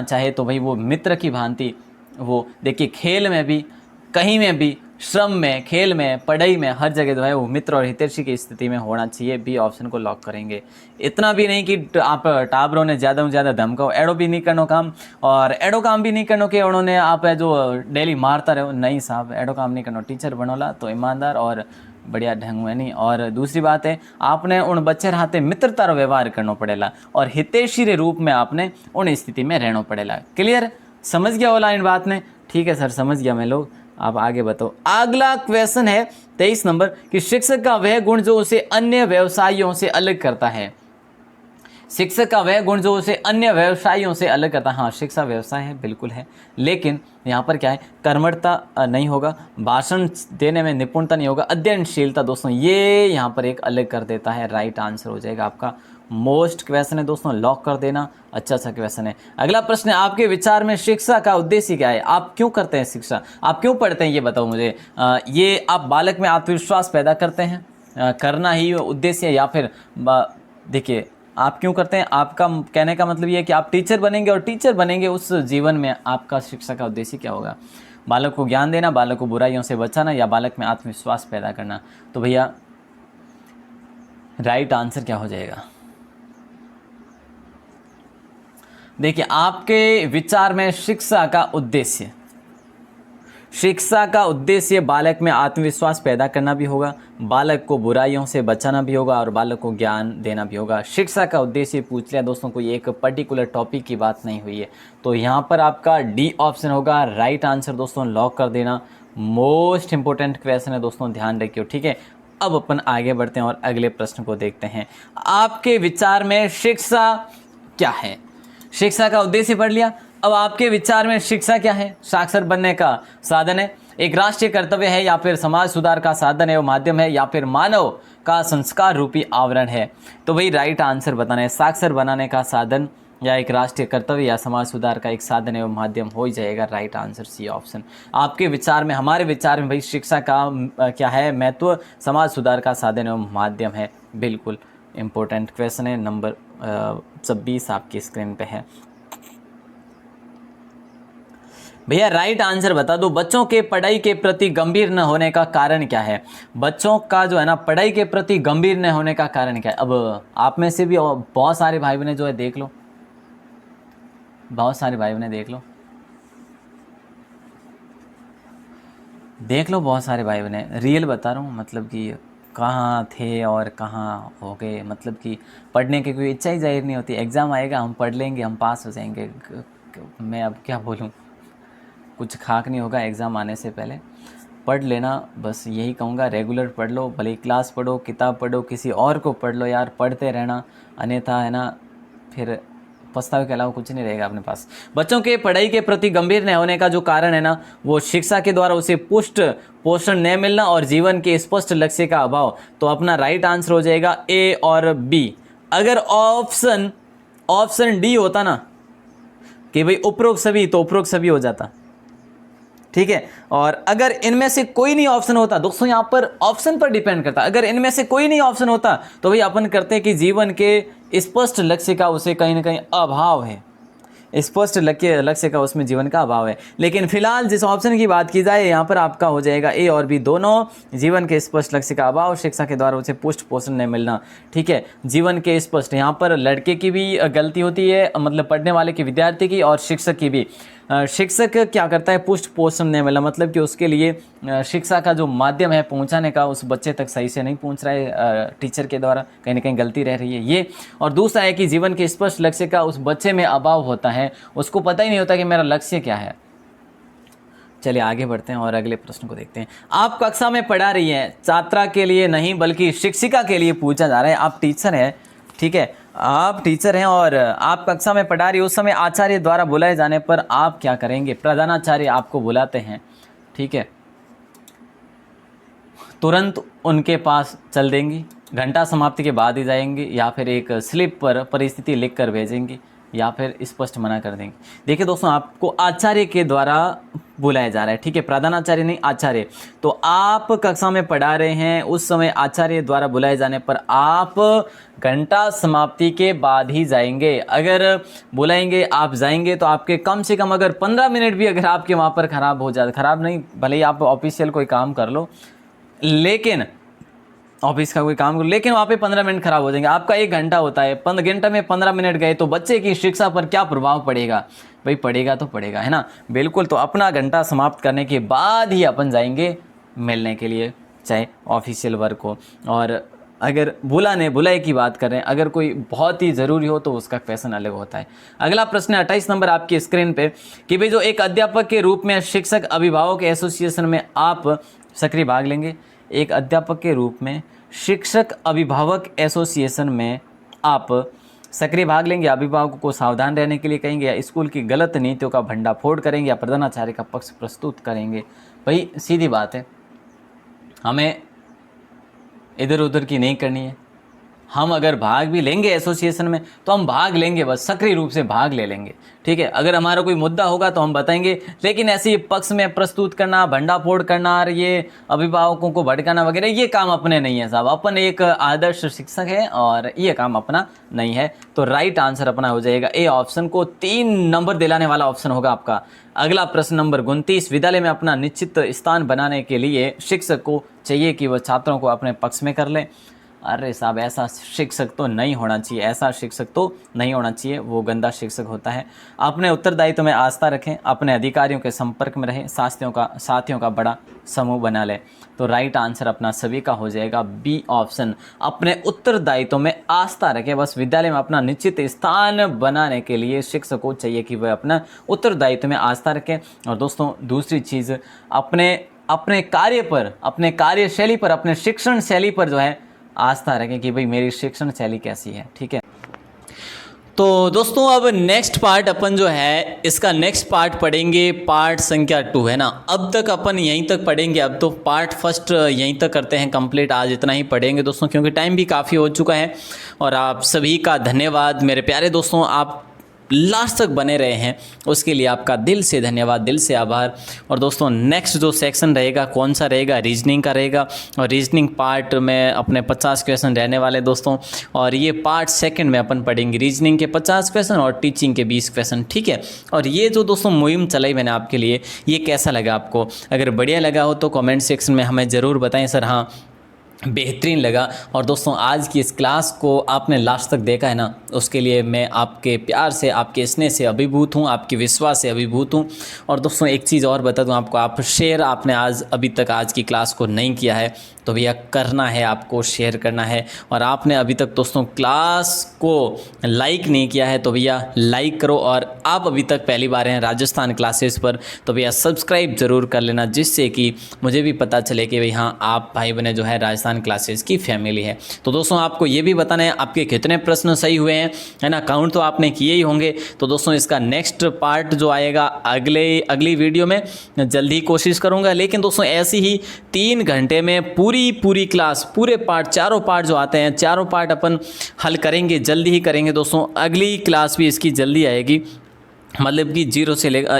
[SPEAKER 1] चाहे तो भाई वो मित्र की भांति वो, देखिए खेल में भी, कहीं में भी, श्रम में, खेल में, पढ़ाई में, हर जगह जो है वो मित्र और हितैषी की स्थिति में होना चाहिए। बी ऑप्शन को लॉक करेंगे। इतना भी नहीं कि आप टाबरों ने ज़्यादा से ज़्यादा धमकाओ, एडो भी नहीं करनो काम, और एडो काम भी नहीं करनो कि उन्होंने आप जो डेली मारता रहो, नहीं साहब एडो काम नहीं करनो। टीचर बनोला तो ईमानदार और बढ़िया ढंग में नहीं। और दूसरी बात है, आपने उन बच्चे हाथे मित्रता व्यवहार करना पड़ेगा और हितैषी के रूप में आपने उन स्थिति में रहना पड़ेगा। क्लियर? समझ गया वाला इन बात ने? ठीक है सर समझ गया मैं लोग। आप आगे बताओ। अगला क्वेश्चन है 23 नंबर कि शिक्षक का वह गुण जो उसे अन्य व्यवसायियों से अलग करता है। शिक्षक का वह गुण जो उसे अन्य व्यवसायियों से अलग करता है। हाँ, शिक्षा व्यवसाय है, बिल्कुल है, लेकिन यहाँ पर क्या है, कर्मठता नहीं होगा, भाषण देने में निपुणता नहीं होगा, अध्ययनशीलता दोस्तों ये यहाँ पर एक अलग कर देता है। राइट आंसर हो जाएगा आपका। मोस्ट क्वेश्चन है दोस्तों, लॉक कर देना, अच्छा सा क्वेश्चन है। अगला प्रश्न है, आपके विचार में शिक्षा का उद्देश्य क्या है? आप क्यों करते हैं शिक्षा, आप क्यों पढ़ते हैं, ये बताओ मुझे। ये आप बालक में आत्मविश्वास पैदा करते हैं, करना ही उद्देश्य है, या फिर देखिए आप क्यों करते हैं, आपका कहने का मतलब ये है कि आप टीचर बनेंगे, और टीचर बनेंगे उस जीवन में आपका शिक्षा का उद्देश्य क्या होगा? बालक को ज्ञान देना, बालक को बुराइयों से बचाना, या बालक में आत्मविश्वास पैदा करना? तो भैया राइट आंसर क्या हो जाएगा? देखिए, आपके विचार में शिक्षा का उद्देश्य बालक में आत्मविश्वास पैदा करना भी होगा, बालक को बुराइयों से बचाना भी होगा, और बालक को ज्ञान देना भी होगा। शिक्षा का उद्देश्य पूछ लिया दोस्तों, कोई एक पर्टिकुलर टॉपिक की बात नहीं हुई है, तो यहाँ पर आपका डी ऑप्शन होगा राइट आंसर दोस्तों, लॉक कर देना। मोस्ट इंपॉर्टेंट क्वेश्चन है दोस्तों, ध्यान रखिए, ठीक है। अब अपन आगे बढ़ते हैं और अगले प्रश्न को देखते हैं। आपके विचार में शिक्षा क्या है? शिक्षा का उद्देश्य पढ़ लिया। अब आपके विचार में शिक्षा क्या है? साक्षर बनने का साधन है, एक राष्ट्रीय कर्तव्य है, या फिर समाज सुधार का साधन है, वो माध्यम है, या फिर मानव का संस्कार रूपी आवरण है? तो भाई राइट आंसर बताना है, साक्षर बनाने का साधन, या एक राष्ट्रीय कर्तव्य, या समाज सुधार का एक साधन एवं माध्यम हो जाएगा। Right answer C option. आपके विचार में, हमारे विचार में भाई शिक्षा का क्या है महत्व? समाज सुधार का साधन एवं माध्यम है। बिल्कुल इम्पोर्टेंट क्वेश्चन है, नंबर 26 आपकी स्क्रीन पे है। भैया राइट आंसर बता दो, बच्चों के पढ़ाई के प्रति गंभीर न होने का कारण क्या है? बच्चों का जो है ना पढ़ाई के प्रति गंभीर न होने का कारण क्या है? अब आप में से भी बहुत सारे भाई बहन जो है, देख लो, बहुत सारे भाई बहन देख लो, बहुत सारे भाई बहन रियल बता रहा हूँ, मतलब कि कहाँ थे और कहाँ हो गए, मतलब कि पढ़ने की कोई इच्छा ही जाहिर नहीं होती। एग्ज़ाम आएगा, हम पढ़ लेंगे, हम पास हो जाएंगे। मैं अब क्या बोलूँ, कुछ खाक नहीं होगा एग्ज़ाम आने से पहले। पढ़ लेना, बस यही कहूँगा, रेगुलर पढ़ लो, भले क्लास पढ़ो, किताब पढ़ो, किसी और को पढ़ लो यार, पढ़ते रहना, अन्यथा है ना फिर पछतावे के अलावा कुछ नहीं रहेगा अपने पास। बच्चों के पढ़ाई के प्रति गंभीर न होने का जो कारण है ना, वो शिक्षा के द्वारा उसे पुष्ट पोषण न मिलना और जीवन के स्पष्ट लक्ष्य का अभाव। तो अपना राइट आंसर हो जाएगा ए और बी। अगर ऑप्शन डी होता ना कि भाई उपरोक्त सभी, तो उपरोक्त सभी हो जाता, ठीक है। और अगर इनमें से कोई नहीं ऑप्शन होता, दोस्तों यहाँ पर ऑप्शन पर डिपेंड करता, अगर इनमें से कोई नहीं ऑप्शन होता तो भाई अपन करते कि जीवन के स्पष्ट लक्ष्य का उसे कहीं ना कहीं अभाव है, स्पष्ट लक्ष्य का उसमें जीवन का अभाव है। लेकिन फिलहाल जिस ऑप्शन की बात की जाए, यहाँ पर आपका हो जाएगा ए और बी दोनों, जीवन के स्पष्ट लक्ष्य का अभाव, शिक्षा के द्वारा उसे पुष्ट पोषण नहीं मिलना, ठीक है। जीवन के स्पष्ट, यहाँ पर लड़के की भी गलती होती है, मतलब पढ़ने वाले की, विद्यार्थी की, और शिक्षक की भी। शिक्षक क्या करता है, पुष्ट पोषण नहीं मिला, मतलब कि उसके लिए शिक्षा का जो माध्यम है पहुंचाने का, उस बच्चे तक सही से नहीं पहुंच रहा है, टीचर के द्वारा कहीं ना कहीं गलती रह रही है ये। और दूसरा है कि जीवन के स्पष्ट लक्ष्य का उस बच्चे में अभाव होता है, उसको पता ही नहीं होता कि मेरा लक्ष्य क्या है। चलिए आगे बढ़ते हैं और अगले प्रश्न को देखते हैं। आप कक्षा में पढ़ा रही हैं, छात्रा के लिए नहीं बल्कि शिक्षिका के लिए पूछा जा रहा है। आप टीचर हैं, ठीक है, आप टीचर हैं और आप कक्षा में पढ़ा रही, उस समय आचार्य द्वारा बुलाए जाने पर आप क्या करेंगे? प्रधानाचार्य आपको बुलाते हैं, ठीक है, तुरंत उनके पास चल देंगी, घंटा समाप्ति के बाद ही जाएंगे, या फिर एक स्लिप पर परिस्थिति लिख कर भेजेंगी, या फिर स्पष्ट मना कर देंगे? देखिए दोस्तों, आपको आचार्य के द्वारा बुलाया जा रहा है, ठीक है, प्रधानाचार्य नहीं, आचार्य। तो आप कक्षा में पढ़ा रहे हैं, उस समय आचार्य द्वारा बुलाए जाने पर आप घंटा समाप्ति के बाद ही जाएंगे। अगर बुलाएंगे आप जाएंगे तो आपके कम से कम अगर 15 मिनट भी अगर आपके वहाँ पर ख़राब हो जाए, ख़राब नहीं, भले ही आप ऑफिशियल कोई काम कर लो, लेकिन ऑफिस का कोई काम करो, लेकिन वहाँ पे 15 मिनट खराब हो जाएंगे। आपका 1 घंटा होता है, 15 घंटे में 15 मिनट गए तो बच्चे की शिक्षा पर क्या प्रभाव पड़ेगा? भाई पड़ेगा तो पड़ेगा, है ना, बिल्कुल। तो अपना घंटा समाप्त करने के बाद ही अपन जाएंगे मिलने के लिए, चाहे ऑफिशियल वर्क हो। और अगर बुलाए की बात करें, अगर कोई बहुत ही ज़रूरी हो तो उसका क्वेश्चन अलग होता है। अगला प्रश्न है 28 नंबर आपकी स्क्रीन पे कि भाई जो एक अध्यापक के रूप में शिक्षक अभिभावक एसोसिएशन में आप सक्रिय भाग लेंगे। एक अध्यापक के रूप में शिक्षक अभिभावक एसोसिएशन में आप सक्रिय भाग लेंगे, अभिभावकों को सावधान रहने के लिए कहेंगे, या स्कूल की गलत नीतियों का भंडाफोड़ करेंगे, या प्रधानाचार्य का पक्ष प्रस्तुत करेंगे। भाई सीधी बात है, हमें इधर उधर की नहीं करनी है। हम अगर भाग भी लेंगे एसोसिएशन में तो हम भाग लेंगे, बस सक्रिय रूप से भाग ले लेंगे, ठीक है। अगर हमारा कोई मुद्दा होगा तो हम बताएंगे, लेकिन ऐसे पक्ष में प्रस्तुत करना, भंडाफोड़ करना और ये अभिभावकों को भड़काना वगैरह, ये काम अपने नहीं है साहब। अपन एक आदर्श शिक्षक है और ये काम अपना नहीं है। तो राइट आंसर अपना हो जाएगा ए ऑप्शन को 3 नंबर दिलाने वाला ऑप्शन होगा आपका। अगला प्रश्न नंबर 29, विद्यालय में अपना निश्चित स्थान बनाने के लिए शिक्षक को चाहिए कि वह छात्रों को अपने पक्ष में कर ले। अरे साहब, ऐसा शिक्षक तो नहीं होना चाहिए, ऐसा शिक्षक तो नहीं होना चाहिए, वो गंदा शिक्षक होता है। अपने उत्तरदायित्व में आस्था रखें, अपने अधिकारियों के संपर्क में रहें, साथियों का बड़ा समूह बना लें। तो राइट आंसर अपना सभी का हो जाएगा बी ऑप्शन, अपने उत्तरदायित्व में आस्था रखें। बस विद्यालय में अपना निश्चित स्थान बनाने के लिए शिक्षक को चाहिए कि वह अपना उत्तरदायित्व में आस्था रखें। और दोस्तों दूसरी चीज़, अपने कार्य पर, अपने कार्यशैली पर, अपने शिक्षण शैली पर जो है आस्था रखें कि भाई मेरी शिक्षण शैली कैसी है, ठीक है। तो दोस्तों अब नेक्स्ट पार्ट अपन जो है इसका नेक्स्ट पार्ट पढ़ेंगे, पार्ट संख्या 2 है ना। अब तक अपन यहीं तक पढ़ेंगे, अब तो पार्ट फर्स्ट यहीं तक करते हैं कंप्लीट। आज इतना ही पढ़ेंगे दोस्तों, क्योंकि टाइम भी काफ़ी हो चुका है। और आप सभी का धन्यवाद मेरे प्यारे दोस्तों, आप लास्ट तक बने रहे हैं, उसके लिए आपका दिल से धन्यवाद, दिल से आभार। और दोस्तों नेक्स्ट जो सेक्शन रहेगा कौन सा रहेगा, रीजनिंग का रहेगा। और रीजनिंग पार्ट में अपने 50 क्वेश्चन रहने वाले दोस्तों। और ये पार्ट सेकंड में अपन पढ़ेंगे रीजनिंग के 50 क्वेश्चन और टीचिंग के 20 क्वेश्चन, ठीक है। और ये जो दोस्तों मुहिम चलाई मैंने आपके लिए, ये कैसा लगा आपको? अगर बढ़िया लगा हो तो कमेंट सेक्शन में हमें ज़रूर बताएं सर हाँ बेहतरीन लगा। और दोस्तों आज की इस क्लास को आपने लास्ट तक देखा है ना, उसके लिए मैं आपके प्यार से, आपके स्नेह से अभिभूत हूँ, आपके विश्वास से अभिभूत हूँ। और दोस्तों एक चीज़ और बता दूँ आपको, आप शेयर आपने अभी तक आज की क्लास को नहीं किया है तो भैया करना है, आपको शेयर करना है। और आपने अभी तक दोस्तों क्लास को लाइक नहीं किया है तो भैया लाइक करो। और आप अभी तक पहली बार हैं राजस्थान क्लासेस पर तो भैया सब्सक्राइब ज़रूर कर लेना, जिससे कि मुझे भी पता चले कि भाई हाँ आप भाई बने जो है राजस्थान क्लासेस की फैमिली है। तो दोस्तों आपको ये भी बताना है आपके कितने प्रश्न सही हुए हैं, है ना। काउंट तो आपने किए ही होंगे। तो दोस्तों इसका नेक्स्ट पार्ट जो आएगा अगली वीडियो में जल्दी कोशिश करूँगा। लेकिन दोस्तों ऐसी ही 3 घंटे में पूरी क्लास, पूरे पार्ट, चारों पार्ट जो आते हैं, चारों पार्ट अपन हल करेंगे, जल्दी ही करेंगे दोस्तों। अगली क्लास भी इसकी जल्दी आएगी, मतलब कि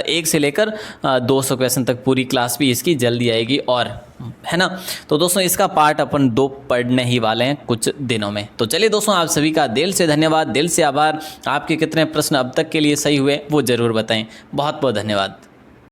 [SPEAKER 1] 1 से लेकर 200 क्वेश्चन तक पूरी क्लास भी इसकी जल्दी आएगी। और है ना, तो दोस्तों इसका पार्ट अपन 2 पढ़ने ही वाले हैं कुछ दिनों में। तो चलिए दोस्तों आप सभी का दिल से धन्यवाद, दिल से आभार। आपके कितने प्रश्न अब तक के लिए सही हुए वो ज़रूर बताएं। बहुत बहुत धन्यवाद।